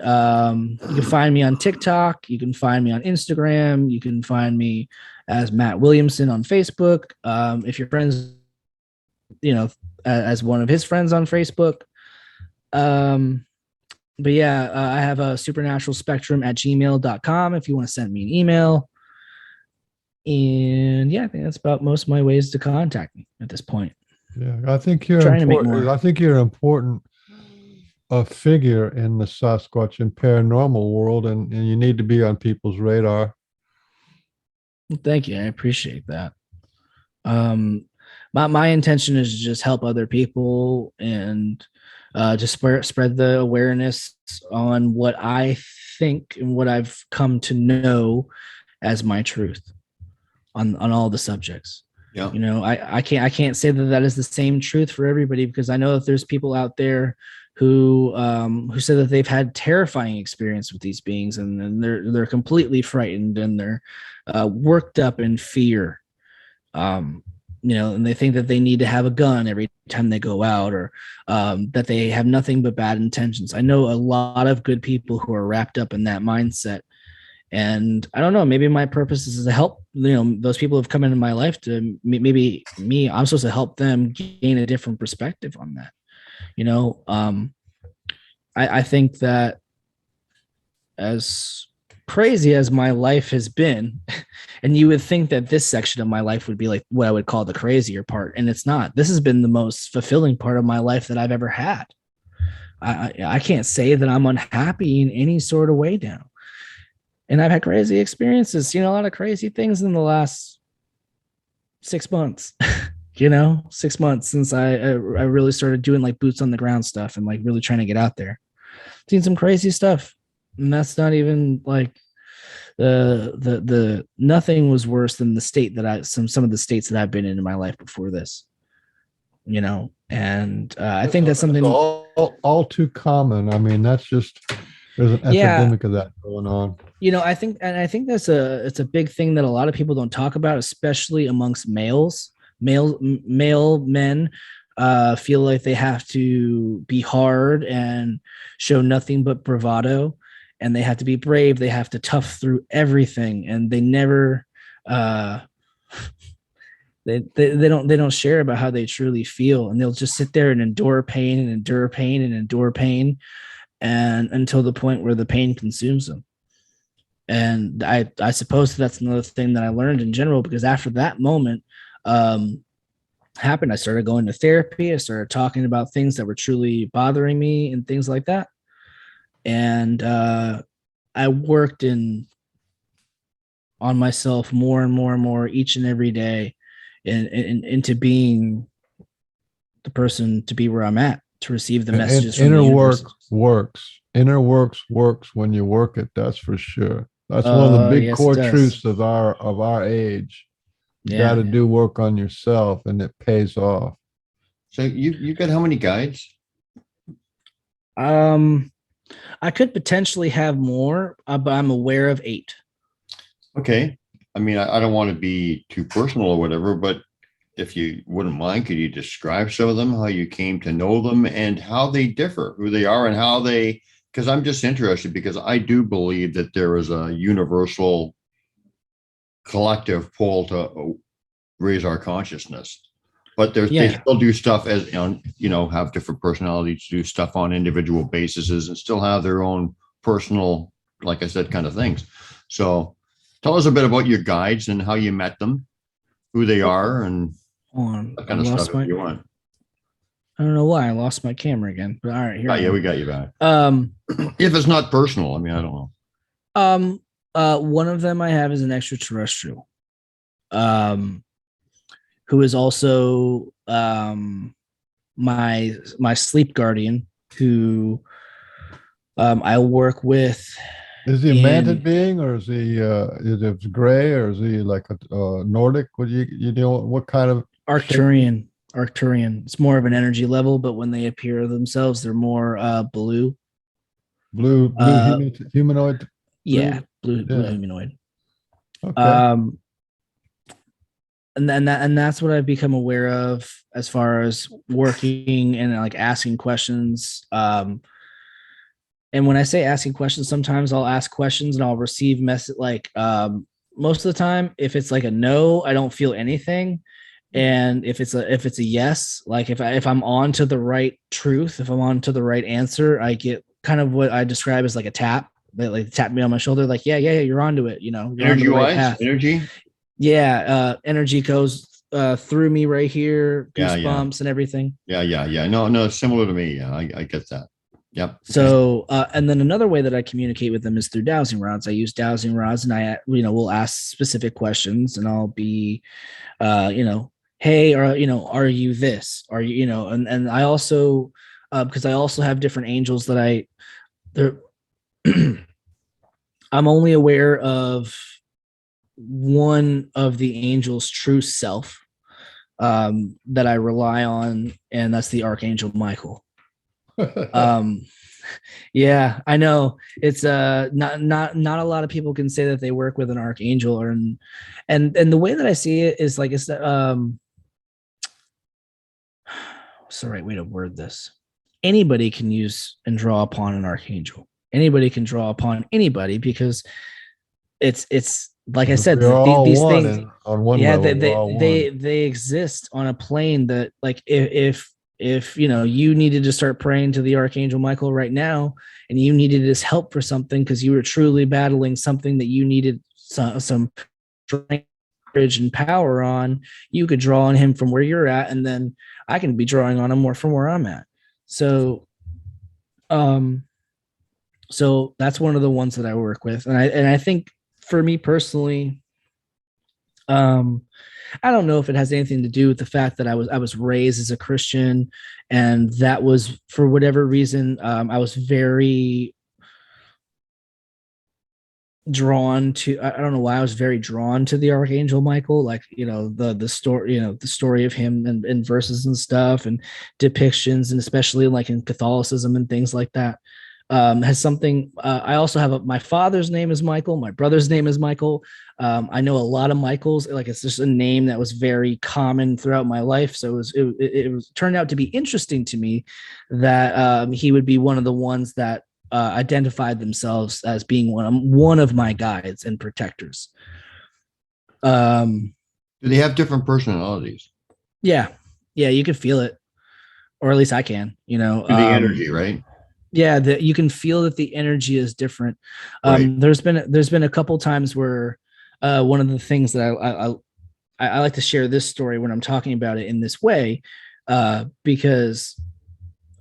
Speaker 3: find me on TikTok. You can find me on Instagram. You can find me as Matt Williamson on Facebook. If your friends, as one of his friends on Facebook. But yeah, I have a supernaturalspectrum@gmail.com if you want to send me an email. And yeah, I think that's about most of my ways to contact me at this point.
Speaker 1: Yeah, I think you're
Speaker 3: Trying to make
Speaker 1: important.
Speaker 3: more.
Speaker 1: I think you're an important figure in the Sasquatch and paranormal world, and you need to be on people's radar.
Speaker 3: Thank you. I appreciate that. My intention is to just help other people and just spread the awareness on what I think and what I've come to know as my truth on all the subjects.
Speaker 2: Yeah.
Speaker 3: I can't say that is the same truth for everybody, because I know that there's people out there who say that they've had terrifying experience with these beings, and they're completely frightened, and they're worked up in fear. And they think that they need to have a gun every time they go out, or that they have nothing but bad intentions. I know a lot of good people who are wrapped up in that mindset. And I don't know, maybe my purpose is to help, those people who have come into my life to maybe me, I'm supposed to help them gain a different perspective on that. I think that as crazy as my life has been, and you would think that this section of my life would be like what I would call the crazier part, and it's not. This has been the most fulfilling part of my life that I've ever had. I can't say that I'm unhappy in any sort of way now. And I've had crazy experiences, a lot of crazy things in the last 6 months, 6 months since I really started doing like boots on the ground stuff and like really trying to get out there. Seen some crazy stuff. And that's not even like the nothing was worse than the state that some of the states that I've been in my life before this, and I think that's something
Speaker 1: all too common. I mean, that's just, there's an epidemic of that going on.
Speaker 3: I think it's a big thing that a lot of people don't talk about, especially amongst male men. Feel like they have to be hard and show nothing but bravado, and they have to be brave. They have to tough through everything, and they never they don't share about how they truly feel, and they'll just sit there and endure pain and endure pain and endure pain, and until the point where the pain consumes them. And I suppose that's another thing that I learned in general, because after that moment happened, I started going to therapy. I started talking about things that were truly bothering me and things like that. And I worked on myself more and more and more each and every day, and into being the person to be where I'm at, to receive the messages from
Speaker 1: inner
Speaker 3: the
Speaker 1: work
Speaker 3: universe.
Speaker 1: works. Inner works when you work it. That's for sure. That's one of the big core truths of our age. You got to do work on yourself, and it pays off.
Speaker 2: So you got how many guides?
Speaker 3: I could potentially have more, but I'm aware of 8.
Speaker 2: Okay. I mean, I don't want to be too personal or whatever, but if you wouldn't mind, could you describe some of them, how you came to know them, and how they differ, who they are, and how they, because I'm just interested, because I do believe that there is a universal collective pull to raise our consciousness. But they still do stuff as, have different personalities, do stuff on individual bases, and still have their own personal, like I said, kind of things. So tell us a bit about your guides and how you met them, who they are, and that kind of stuff if you want.
Speaker 3: I don't know why I lost my camera again, but all right, here.
Speaker 2: Yeah, we got you back. If it's not personal, I mean, I don't
Speaker 3: know. One of them I have is an extraterrestrial, who is also my sleep guardian, who I work with.
Speaker 1: Is he a manted being, or is he is it gray, or is he like a Nordic? What what kind of
Speaker 3: Arcturian? Arcturian. It's more of an energy level, but when they appear themselves, they're more blue.
Speaker 1: Blue humanoid.
Speaker 3: Yeah, blue humanoid.
Speaker 1: Okay.
Speaker 3: and that's what I've become aware of as far as working and like asking questions. And when I say asking questions, sometimes I'll ask questions and I'll receive message like most of the time, if it's like a no, I don't feel anything. And if it's a yes, like if I'm on to the right truth, if I'm on to the right answer, I get kind of what I describe as like a tap. They like tap me on my shoulder, like, yeah, you're onto it, you're onto
Speaker 2: Energy
Speaker 3: the right
Speaker 2: wise,
Speaker 3: path.
Speaker 2: energy.
Speaker 3: Yeah, energy goes through me right here,
Speaker 2: Yeah, yeah.
Speaker 3: goosebumps and everything.
Speaker 2: Yeah. No, it's similar to me. Yeah, I get that. Yep. Okay.
Speaker 3: So, and then another way that I communicate with them is through dowsing rods. I use dowsing rods, and I, will ask specific questions, and I'll be, hey, or are you this? Are you, and I also, because I also have different angels that they're, I'm only aware of one of the angel's true self, that I rely on, and that's the Archangel Michael. Yeah, I know it's not a lot of people can say that they work with an archangel, or and the way that I see it is like it's what's the right way to word this? Anybody can use and draw upon an archangel. Anybody can draw upon anybody, because it's like I said,
Speaker 1: we're all
Speaker 3: these
Speaker 1: one,
Speaker 3: things,
Speaker 1: and on one
Speaker 3: yeah,
Speaker 1: level, we're all one.
Speaker 3: they exist on a plane that, like, if you needed to start praying to the Archangel Michael right now, and you needed his help for something because you were truly battling something that you needed some courage and power on, you could draw on him from where you're at, and then I can be drawing on him more from where I'm at. So so that's one of the ones that I work with, and I think for me personally, I don't know if it has anything to do with the fact that I was raised as a Christian, and that was, for whatever reason, I was very drawn to, I don't know why I was very drawn to the Archangel Michael, like, the story, the story of him, and verses and stuff, and depictions, and especially like in Catholicism and things like that. Has something, I also have my father's name is Michael, my brother's name is Michael. I know a lot of Michaels, like it's just a name that was very common throughout my life. So it turned out to be interesting to me that he would be one of the ones that identified themselves as being one of my guides and protectors.
Speaker 2: Do they have different personalities?
Speaker 3: Yeah, you can feel it, or at least I can.
Speaker 2: The energy, right?
Speaker 3: Yeah, you can feel that the energy is different.
Speaker 2: Right.
Speaker 3: There's been a couple times where one of the things that I like to share this story when I'm talking about it in this way, because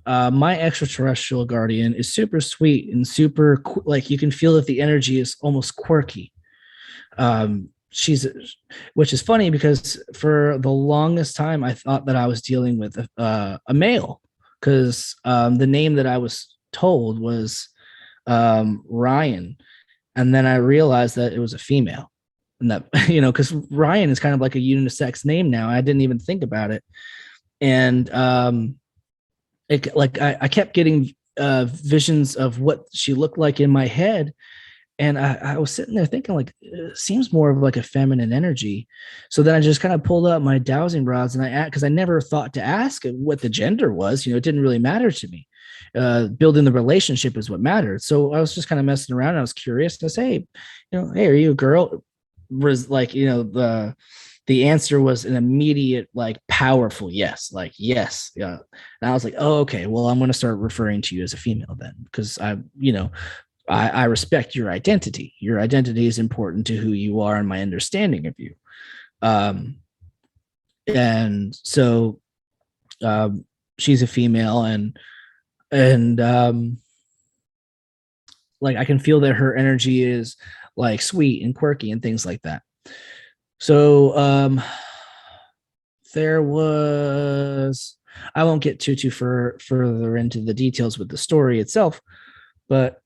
Speaker 3: my extraterrestrial guardian is super sweet and super like, you can feel that the energy is almost quirky. Which is funny, because for the longest time I thought that I was dealing with a male, because the name that I was told was Ryan, and then I realized that it was a female, and that because Ryan is kind of like a unisex name now. I didn't even think about it, and I kept getting visions of what she looked like in my head. And I was sitting there thinking, like, it seems more of like a feminine energy. So then I just kind of pulled out my dowsing rods, and because I never thought to ask what the gender was. It didn't really matter to me. Building the relationship is what mattered. So I was just kind of messing around. And I was curious. And I say, hey, are you a girl? Was like, the answer was an immediate, like, powerful yes, like, yes. Yeah. And I was like, oh, okay, well, I'm going to start referring to you as a female then, because I respect your identity. Your identity is important to who you are and my understanding of you. And so she's a female, and like, I can feel that her energy is like sweet and quirky and things like that. So there was, I won't get too further into the details with the story itself, but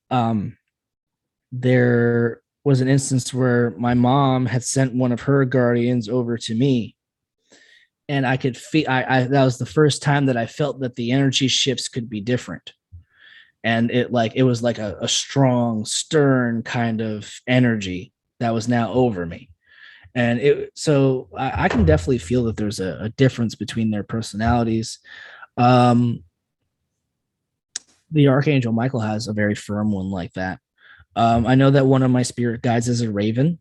Speaker 3: there was an instance where my mom had sent one of her guardians over to me, and I could feel, that was the first time that I felt that the energy shifts could be different. And it was like a strong, stern kind of energy that was now over me. And I can definitely feel that there's a difference between their personalities. Um, the Archangel Michael has a very firm one like that. I know that one of my spirit guides is a raven.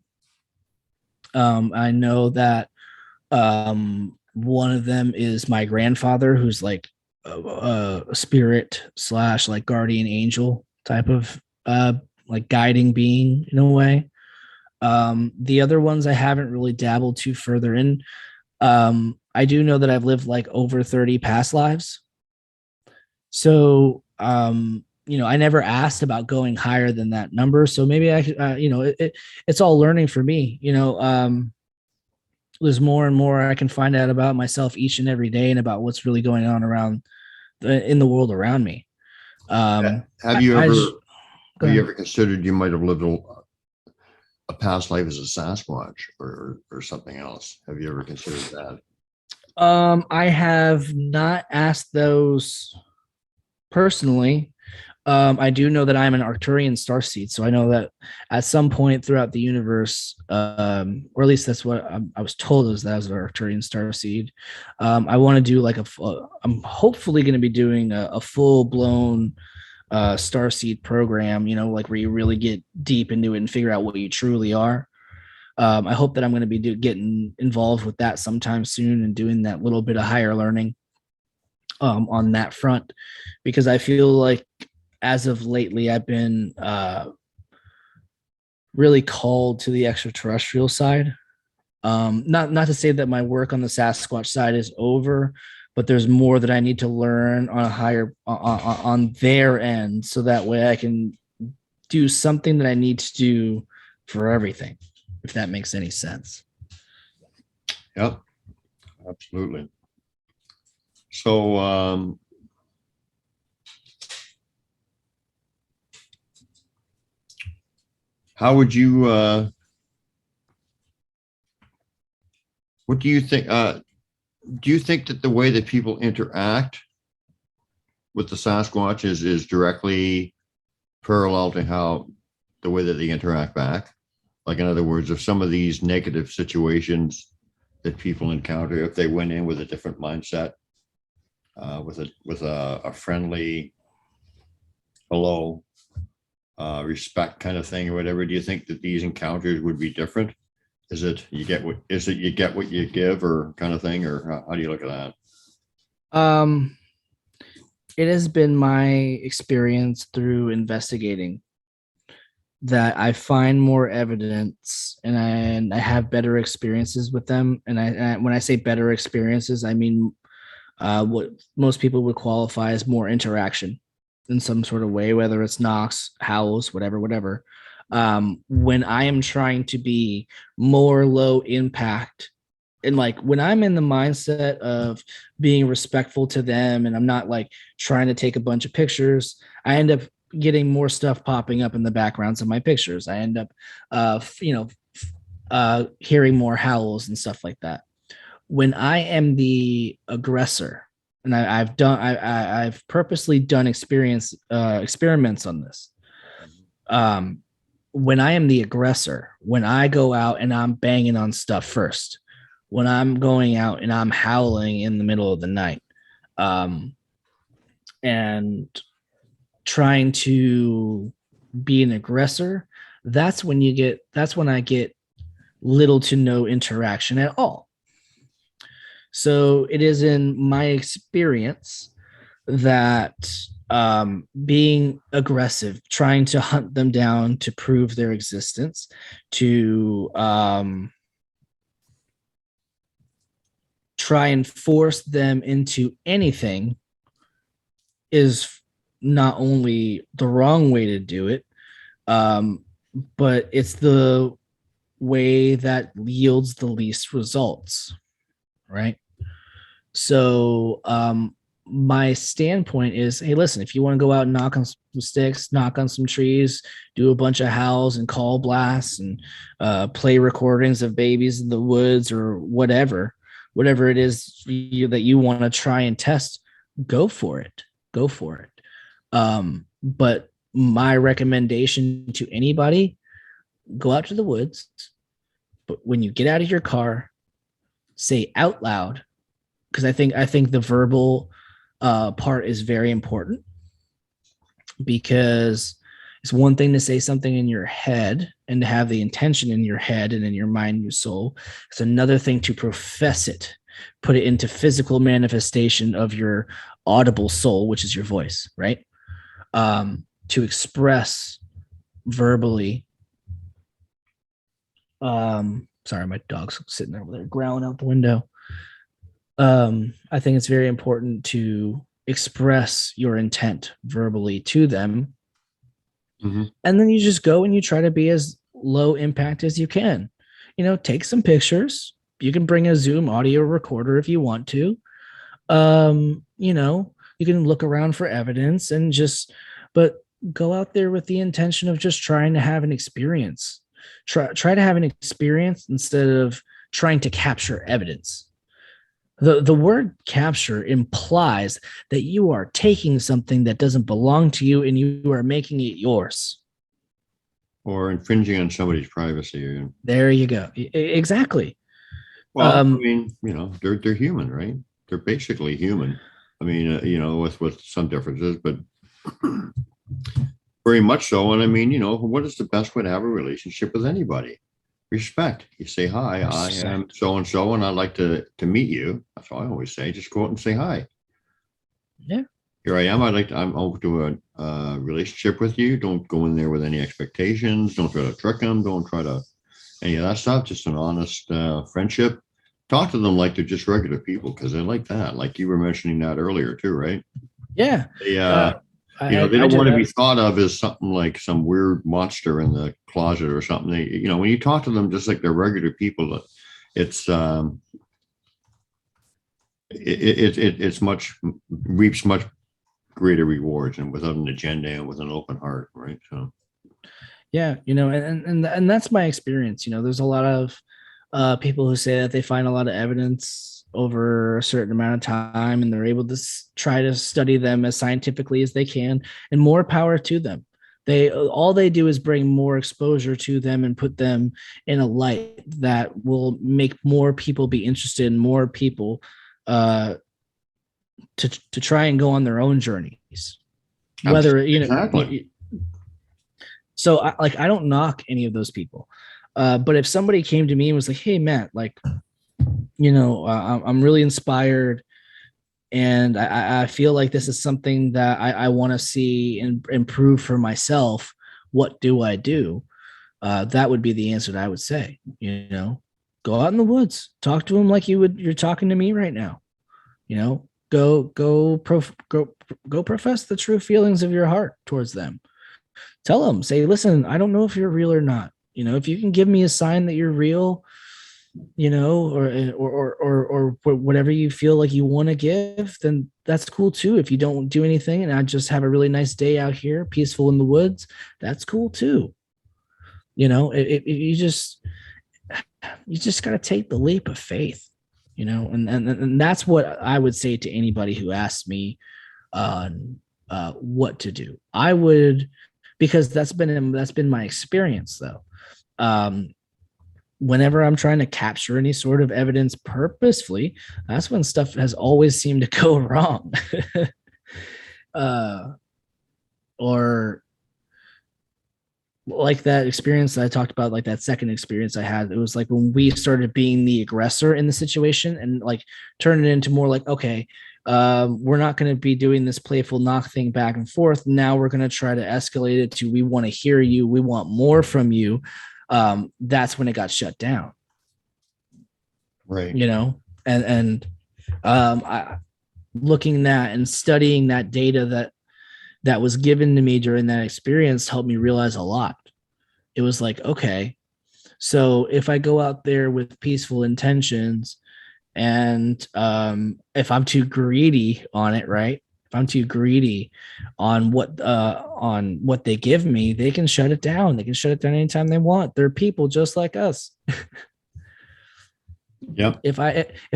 Speaker 3: I know that one of them is my grandfather, who's like a spirit slash like guardian angel type of like guiding being in a way. The other ones I haven't really dabbled too further in. I do know that I've lived like over 30 past lives. So, I never asked about going higher than that number. So maybe I could, it's all learning for me. There's more and more I can find out about myself each and every day and about what's really going on around in the world around me.
Speaker 2: Have you ever considered you might have lived a past life as a Sasquatch or something else? Have you ever considered that?
Speaker 3: I have not asked those personally. I do know that I'm an Arcturian starseed, so I know that at some point throughout the universe, or at least that's what I was told, is that I was an Arcturian starseed. I want to do like I'm hopefully going to be doing a full blown starseed program, like where you really get deep into it and figure out what you truly are. I hope that I'm going to be getting involved with that sometime soon and doing that little bit of higher learning on that front, because I feel like as of lately I've been really called to the extraterrestrial side. Not to say that my work on the Sasquatch side is over, but there's more that I need to learn on a higher on their end, so that way I can do something that I need to do for everything, if that makes any sense.
Speaker 2: Yep, absolutely. So, how would you, what do you think? Do you think that the way that people interact with the Sasquatch is directly parallel to how the way that they interact back? Like, in other words, if some of these negative situations that people encounter, if they went in with a different mindset, with a friendly hello, respect kind of thing or whatever, do you think that these encounters would be different? Is it you get what you give, or kind of thing, or how do you look at that?
Speaker 3: It has been my experience through investigating that I find more evidence, and I have better experiences with them. And when I say better experiences, I mean what most people would qualify as more interaction in some sort of way, whether it's knocks, howls, whatever. When I am trying to be more low impact, and like when I'm in the mindset of being respectful to them and I'm not like trying to take a bunch of pictures, I end up getting more stuff popping up in the backgrounds of my pictures. I end up hearing more howls and stuff like that. When I am the aggressor, and I've purposely done experiments on this. When I am the aggressor, when I go out and I'm banging on stuff first, when I'm going out and I'm howling in the middle of the night, and trying to be an aggressor, that's when I get little to no interaction at all. So it is in my experience that being aggressive, trying to hunt them down to prove their existence, to try and force them into anything, is not only the wrong way to do it, but it's the way that yields the least results, right? So my standpoint is, hey, listen, if you want to go out and knock on some sticks, knock on some trees, do a bunch of howls and call blasts and play recordings of babies in the woods or whatever it is that you want to try and test, go for it. But my recommendation to anybody, go out to the woods, But when you get out of your car, say out loud, because I think the verbal part is very important, because it's one thing to say something in your head and to have the intention in your head and in your mind and your soul. It's another thing to profess it, put it into physical manifestation of your audible soul, which is your voice, right? To express verbally. Sorry, my dog's sitting over there growling out the window. I think it's very important to express your intent verbally to them.
Speaker 2: Mm-hmm.
Speaker 3: And then you just go and you try to be as low impact as you can. You know, take some pictures. You can bring a Zoom audio recorder if you want to. You know, you can look around for evidence and just, but go out there with the intention of just trying to have an experience. Try to have an experience instead of trying to capture evidence. The word capture implies that you are taking something that doesn't belong to you and you are making it yours.
Speaker 2: Or infringing on somebody's privacy.
Speaker 3: There you go. Exactly.
Speaker 2: Well, I mean, you know, they're human, right? They're basically human. I mean, you know, with some differences, but very much so. And I mean, you know, what is the best way to have a relationship with anybody? Respect. You say, hi, I am so-and-so, and I'd like to meet you. That's all I always say. Just go out and say hi.
Speaker 3: Yeah.
Speaker 2: Here I am. I'm open to a relationship with you. Don't go in there with any expectations. Don't try to trick them. Don't try to any of that stuff. Just an honest friendship. Talk to them like they're just regular people, because they like that. Like you were mentioning that earlier too, right?
Speaker 3: Yeah.
Speaker 2: You know, they don't want to be thought of as something like some weird monster in the closet or something. They, you know, when you talk to them just like they're regular people, it's much reaps much greater rewards, and without an agenda and with an open heart, right? So
Speaker 3: yeah, you know, and that's my experience. You know, there's a lot of people who say that they find a lot of evidence over a certain amount of time and they're able to try to study them as scientifically as they can, and more power to them. All they do is bring more exposure to them and put them in a light that will make more people be interested in more people to try and go on their own journeys. Whether, you know,
Speaker 2: exactly.
Speaker 3: So I don't knock any of those people. But if somebody came to me and was like, hey, Matt, like, you know, I'm really inspired and I feel like this is something that I want to see and improve for myself. What do I do? That would be the answer that I would say. You know, go out in the woods, talk to them like you're talking to me right now. You know, go profess the true feelings of your heart towards them. Tell them, say, listen, I don't know if you're real or not. You know, if you can give me a sign that you're real, you know, or whatever you feel like you want to give, then that's cool too. If you don't do anything and I just have a really nice day out here, peaceful in the woods, that's cool too. You know, you just got to take the leap of faith, you know, and that's what I would say to anybody who asks me what to do. I would, because that's been my experience though. Whenever I'm trying to capture any sort of evidence purposefully, that's when stuff has always seemed to go wrong. Or like that experience that I talked about, like that second experience I had, it was like when we started being the aggressor in the situation and like turn it into more like, okay, we're not going to be doing this playful knock thing back and forth. Now we're going to try to escalate it to, we want to hear you. We want more from you. That's when it got shut down.
Speaker 2: Right.
Speaker 3: You know, and I, looking at and studying that data that was given to me during that experience helped me realize a lot. It was like, okay, so if I go out there with peaceful intentions and if I'm too greedy on it, right? If I'm too greedy on what they give me, they can shut it down. They can shut it down anytime they want. They're people just like us.
Speaker 2: Yep.
Speaker 3: If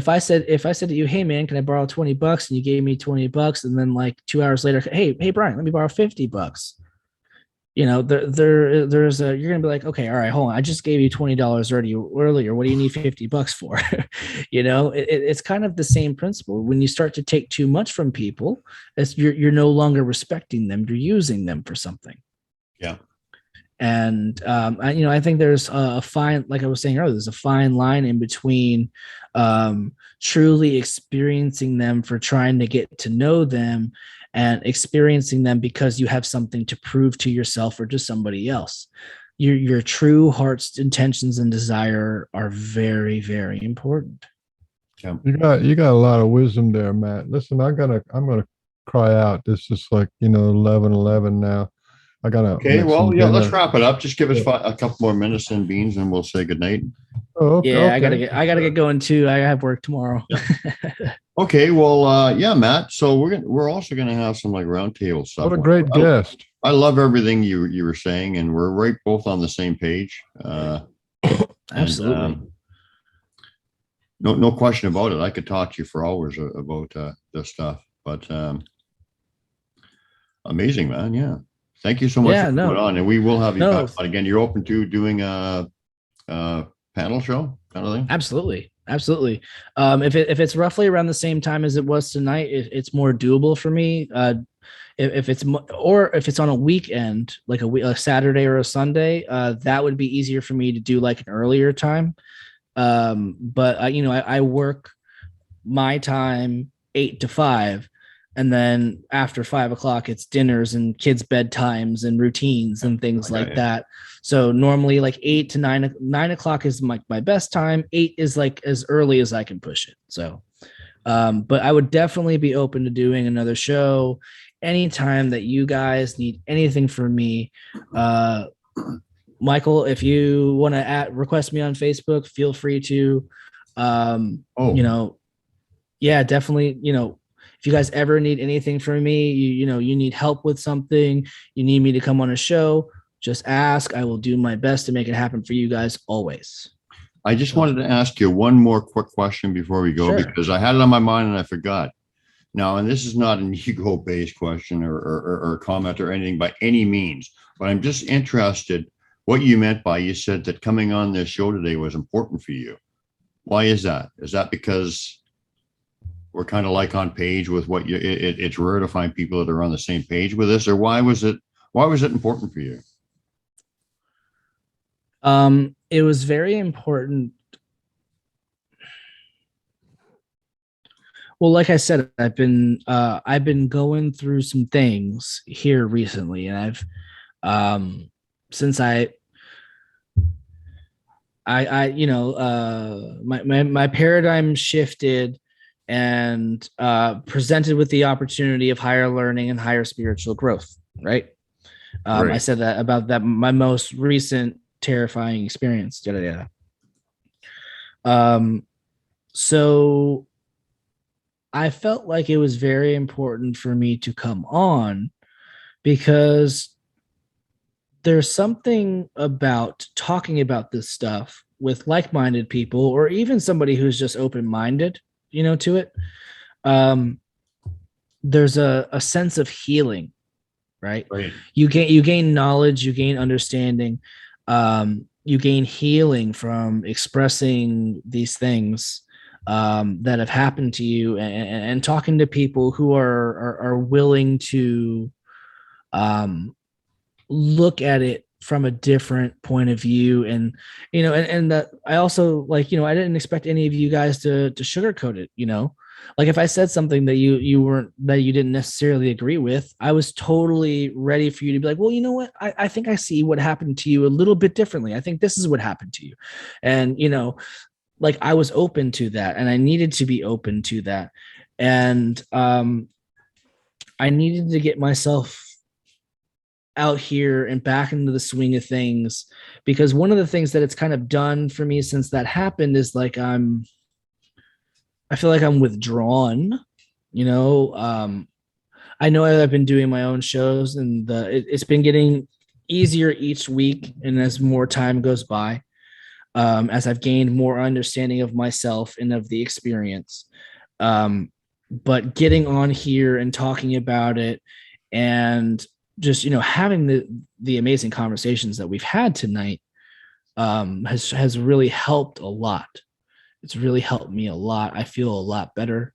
Speaker 3: I said to you, hey man, can I borrow $20? And you gave me $20, and then like 2 hours later, hey Brian, let me borrow $50. there's a, you're gonna be like, okay, all right, hold on, I just gave you $20 already earlier, what do you need $50 for? It's kind of the same principle. When you start to take too much from people, it's you're no longer respecting them, you're using them for something.
Speaker 2: Yeah.
Speaker 3: And I think there's a fine, like I was saying earlier, there's a fine line in between truly experiencing them for trying to get to know them, and experiencing them because you have something to prove to yourself or to somebody else. Your true heart's intentions and desire are very, very important.
Speaker 2: Yeah.
Speaker 1: You got a lot of wisdom there, Matt. Listen, I'm gonna cry out. This is like 11:11 now. I gotta
Speaker 2: Okay,
Speaker 1: make
Speaker 2: well,
Speaker 1: some
Speaker 2: yeah, let's
Speaker 1: dinner.
Speaker 2: wrap it up. Just give us
Speaker 1: Yeah.
Speaker 2: a couple more minutes and beans, and we'll say goodnight.
Speaker 1: Oh, okay.
Speaker 3: Yeah,
Speaker 1: Okay.
Speaker 3: I gotta get going too. I have work tomorrow.
Speaker 2: Yeah. Okay, well, yeah, Matt. So we're also gonna have some like roundtable stuff.
Speaker 1: What a great guest.
Speaker 2: I love everything you were saying, and we're right both on the same page.
Speaker 3: Absolutely.
Speaker 2: And, no question about it. I could talk to you for hours about this stuff, but amazing, man. Yeah. Thank you so much for coming on, and we will have you back on again. You're open to doing a panel show kind of thing?
Speaker 3: Absolutely. If it's roughly around the same time as it was tonight, it's more doable for me. If it's on a weekend, like a Saturday or a Sunday, that would be easier for me to do like an earlier time. But I work my time 8 to 5, and then after 5 o'clock, it's dinners and kids' bedtimes and routines and things like that. So normally like 8 to 9 o'clock is my best time. 8 is like as early as I can push it. So, but I would definitely be open to doing another show anytime that you guys need anything from me. Michael, if you want to request me on Facebook, feel free to. Yeah, definitely. If you guys ever need anything from me, you need help with something, you need me to come on a show, just ask. I will do my best to make it happen for you guys always.
Speaker 2: I just wanted to ask you one more quick question before we go, because I had it on my mind and I forgot. Now, and this is not an ego-based question or comment or anything by any means, but I'm just interested what you meant by, you said that coming on this show today was important for you. Why is that? Is that because we're kind of like on page with what it's rare to find people that are on the same page with us, or why was it important for you?
Speaker 3: It was very important. Well, like I said, I've been going through some things here recently, and I've since my paradigm shifted and presented with the opportunity of higher learning and higher spiritual growth, right? I said that about that, my most recent terrifying experience. So I felt like it was very important for me to come on, because there's something about talking about this stuff with like-minded people, or even somebody who's just open-minded, to it. There's a sense of healing, right? You gain knowledge, you gain understanding, you gain healing from expressing these things that have happened to you, and talking to people who are willing to look at it from a different point of view. And that I also, like, I didn't expect any of you guys to sugarcoat it. Like if I said something that you didn't necessarily agree with, I was totally ready for you to be like, well, you know what, I think I see what happened to you a little bit differently. I think this is what happened to you. And like I was open to that, and I needed to be open to that. And I needed to get myself out here and back into the swing of things, because one of the things that it's kind of done for me since that happened is like I feel like I'm withdrawn. I know I've been doing my own shows, and it's been getting easier each week, and as more time goes by, as I've gained more understanding of myself and of the experience. But getting on here and talking about it, and just, having the amazing conversations that we've had tonight has really helped a lot. It's really helped me a lot. I feel a lot better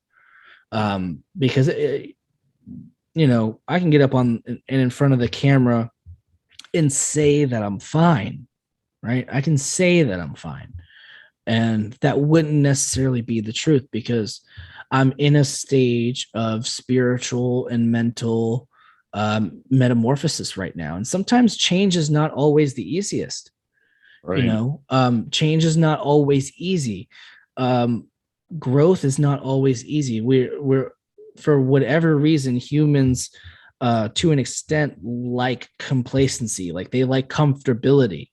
Speaker 3: because I can get up on and in front of the camera and say that I'm fine, right? I can say that I'm fine. And that wouldn't necessarily be the truth, because I'm in a stage of spiritual and mental metamorphosis right now. And sometimes change is not always the easiest.
Speaker 2: Right.
Speaker 3: Change is not always easy. Growth is not always easy. We're for whatever reason, humans to an extent like complacency, like they like comfortability.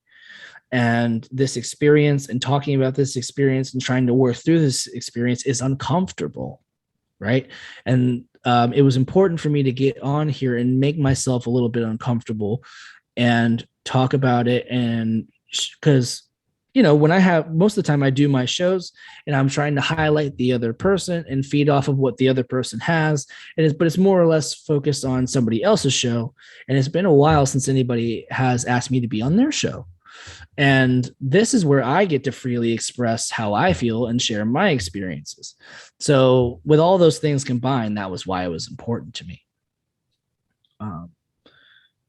Speaker 3: And this experience and talking about this experience and trying to work through this experience is uncomfortable, right? And it was important for me to get on here and make myself a little bit uncomfortable and talk about it. And because when I have, most of the time I do my shows and I'm trying to highlight the other person and feed off of what the other person has. But it's more or less focused on somebody else's show. And it's been a while since anybody has asked me to be on their show. And this is where I get to freely express how I feel and share my experiences. So with all those things combined, that was why it was important to me.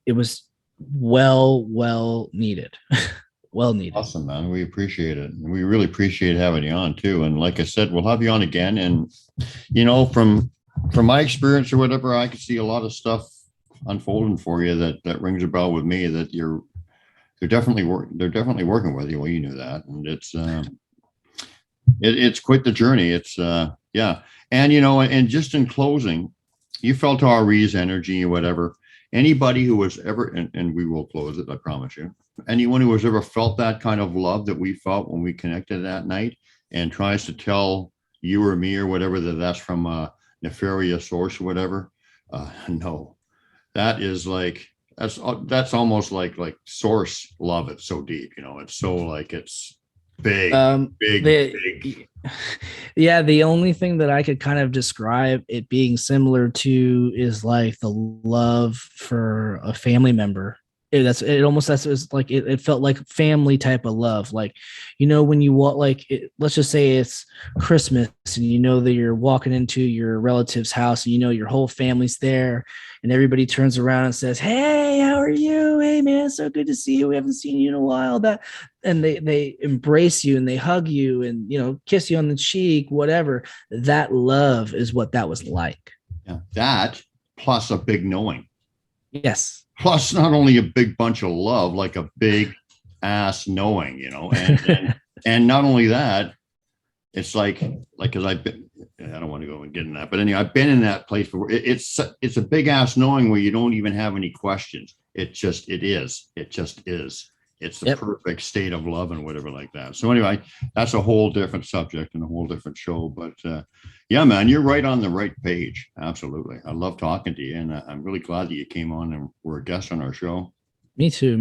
Speaker 3: It was well needed. Well needed.
Speaker 2: Awesome, man. We appreciate it. We really appreciate having you on too. And like I said, we'll have you on again. And from my experience or whatever, I could see a lot of stuff unfolding for you that rings a bell with me, that they're definitely working with you. Well, you knew that. And it's quite the journey. It's yeah. And and just in closing, you felt Ari's energy or whatever. Anybody who was ever, and we will close it, I promise you. Anyone who has ever felt that kind of love that we felt when we connected that night and tries to tell you or me or whatever that that's from a nefarious source or whatever, no, that is like, that's almost like source love. It's so deep, it's so like, it's big.
Speaker 3: Yeah, the only thing that I could kind of describe it being similar to is like the love for a family member. It felt like family type of love. Like, when you walk, like let's just say it's Christmas and that you're walking into your relative's house and your whole family's there and everybody turns around and says, "Hey, how are you? Hey man, so good to see you. We haven't seen you in a while." And they embrace you and they hug you and kiss you on the cheek, whatever. That love is what that was like.
Speaker 2: Yeah, that plus a big knowing.
Speaker 3: Yes.
Speaker 2: Plus, not only a big bunch of love, like a big ass knowing, and not only that, it's like, because I don't want to go and get in that, but anyway, I've been in that place before. It's a big ass knowing where you don't even have any questions. It just is. It's the perfect state of love and whatever like that. So anyway, that's a whole different subject and a whole different show. But yeah, man, you're right on the right page. Absolutely. I love talking to you. And I'm really glad that you came on and were a guest on our show.
Speaker 3: Me too.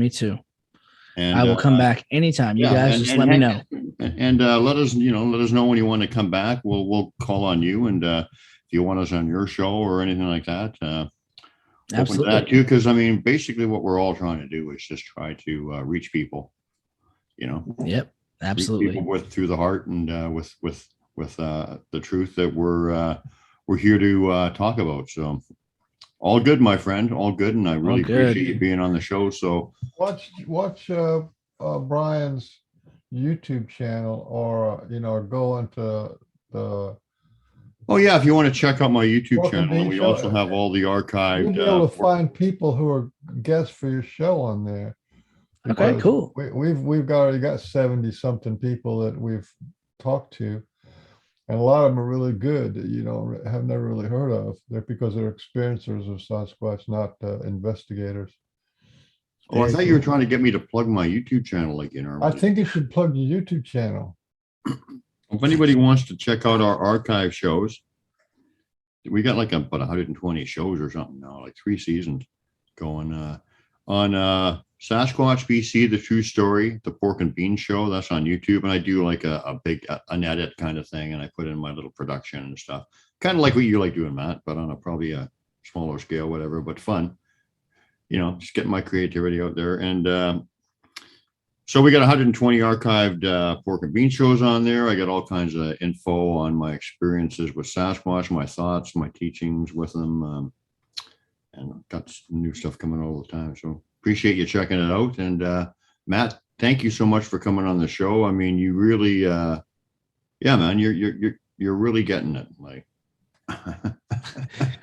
Speaker 3: And I will come back anytime. You guys just let me know.
Speaker 2: And let us know when you want to come back. We'll call on you. And if you want us on your show or anything like that, absolutely, that too, because basically what we're all trying to do is just try to reach people,
Speaker 3: Yep, absolutely,
Speaker 2: people through the heart and with the truth that we're here to talk about. So all good, my friend, all good, and I really appreciate you being on the show. So
Speaker 1: watch Brian's YouTube channel, or go into the.
Speaker 2: Oh yeah, if you want to check out my YouTube channel, and we also have all the archived.
Speaker 1: You'll be able to find people who are guests for your show on there.
Speaker 3: Okay, cool.
Speaker 1: We've already got 70 something people that we've talked to, and a lot of them are really good that have never really heard of. They're because they're experiencers of Sasquatch, not investigators.
Speaker 2: Oh, I thought you were trying to get me to plug my YouTube channel
Speaker 1: I think you should plug your YouTube channel.
Speaker 2: If anybody wants to check out our archive shows, we got like about 120 shows or something now, like 3 seasons going on Sasquatch BC, The True Story, the Pork and Bean Show. That's on YouTube. And I do like an edit kind of thing. And I put in my little production and stuff, kind of like what you like doing, Matt, but on probably a smaller scale, whatever, but fun. just getting my creativity out there. And so we got 120 archived pork and bean shows on there. I got all kinds of info on my experiences with Sasquatch, my thoughts, my teachings with them. And got some new stuff coming all the time. So appreciate you checking it out. And Matt, thank you so much for coming on the show. I mean, you really, yeah, man, you're really getting it. Like,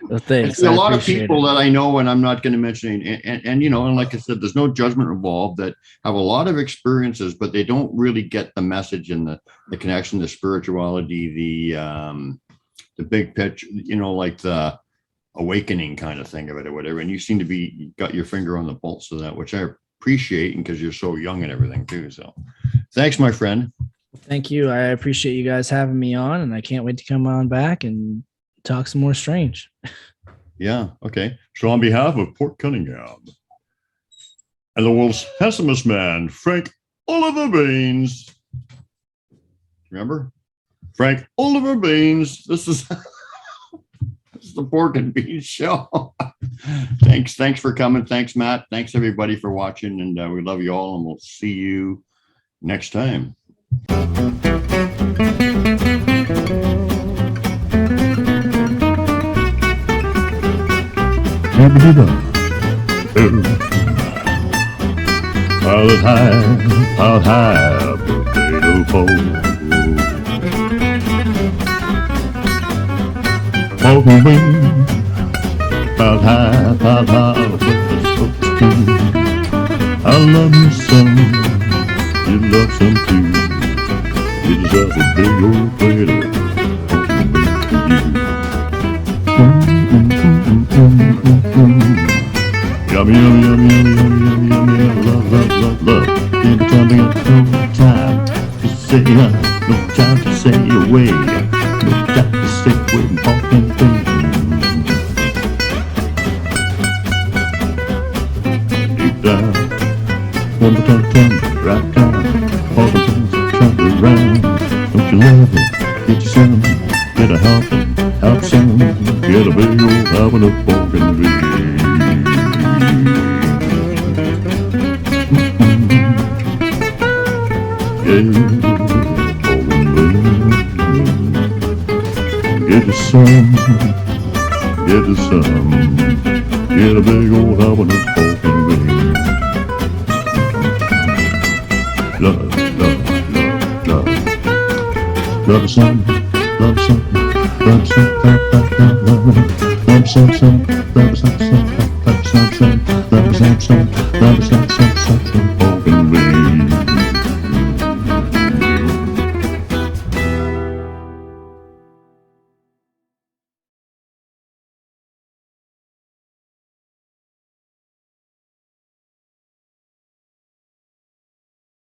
Speaker 3: Well, thanks.
Speaker 2: a lot of people that I know, and I'm not going to mention, and like I said, there's no judgment involved, that have a lot of experiences, but they don't really get the message and the connection, the spirituality, the big picture, like the awakening kind of thing of it or whatever. And you seem to be got your finger on the pulse of that, which I appreciate, and because you're so young and everything too. So thanks, my friend.
Speaker 3: Thank you. I appreciate you guys having me on, and I can't wait to come on back and talk some more strange.
Speaker 2: Yeah. Okay. So on behalf of Port Cunningham and the world's handsomest man, Frank Oliver Baines. Remember? Frank Oliver Baines. This is the Pork and Beans Show. Thanks for coming. Thanks, Matt. Thanks everybody for watching, and we love you all, and we'll see you next time. How high, potato pole. Pork and beans, how high, what's supposed to do? I love you some, you love some too. You deserve a big old plate of pork and beans for you. Yummy, yummy, yummy, yummy, yummy, yummy, yummy, love, love, love, love. Every time we got no time to say no time to say away, no time to say waiting, pork and beans. Deep down, one more time, right down, pork and beans, turn around. Don't you love it? Get you some, get a helping, help some, get a big old helping of pork and beans. Get you some, get you some, get a big old helping of pork and beans. Love, love, love, love. Love some, love some, love some, love some, love some, love some, love some, love some, love some, love some, love some.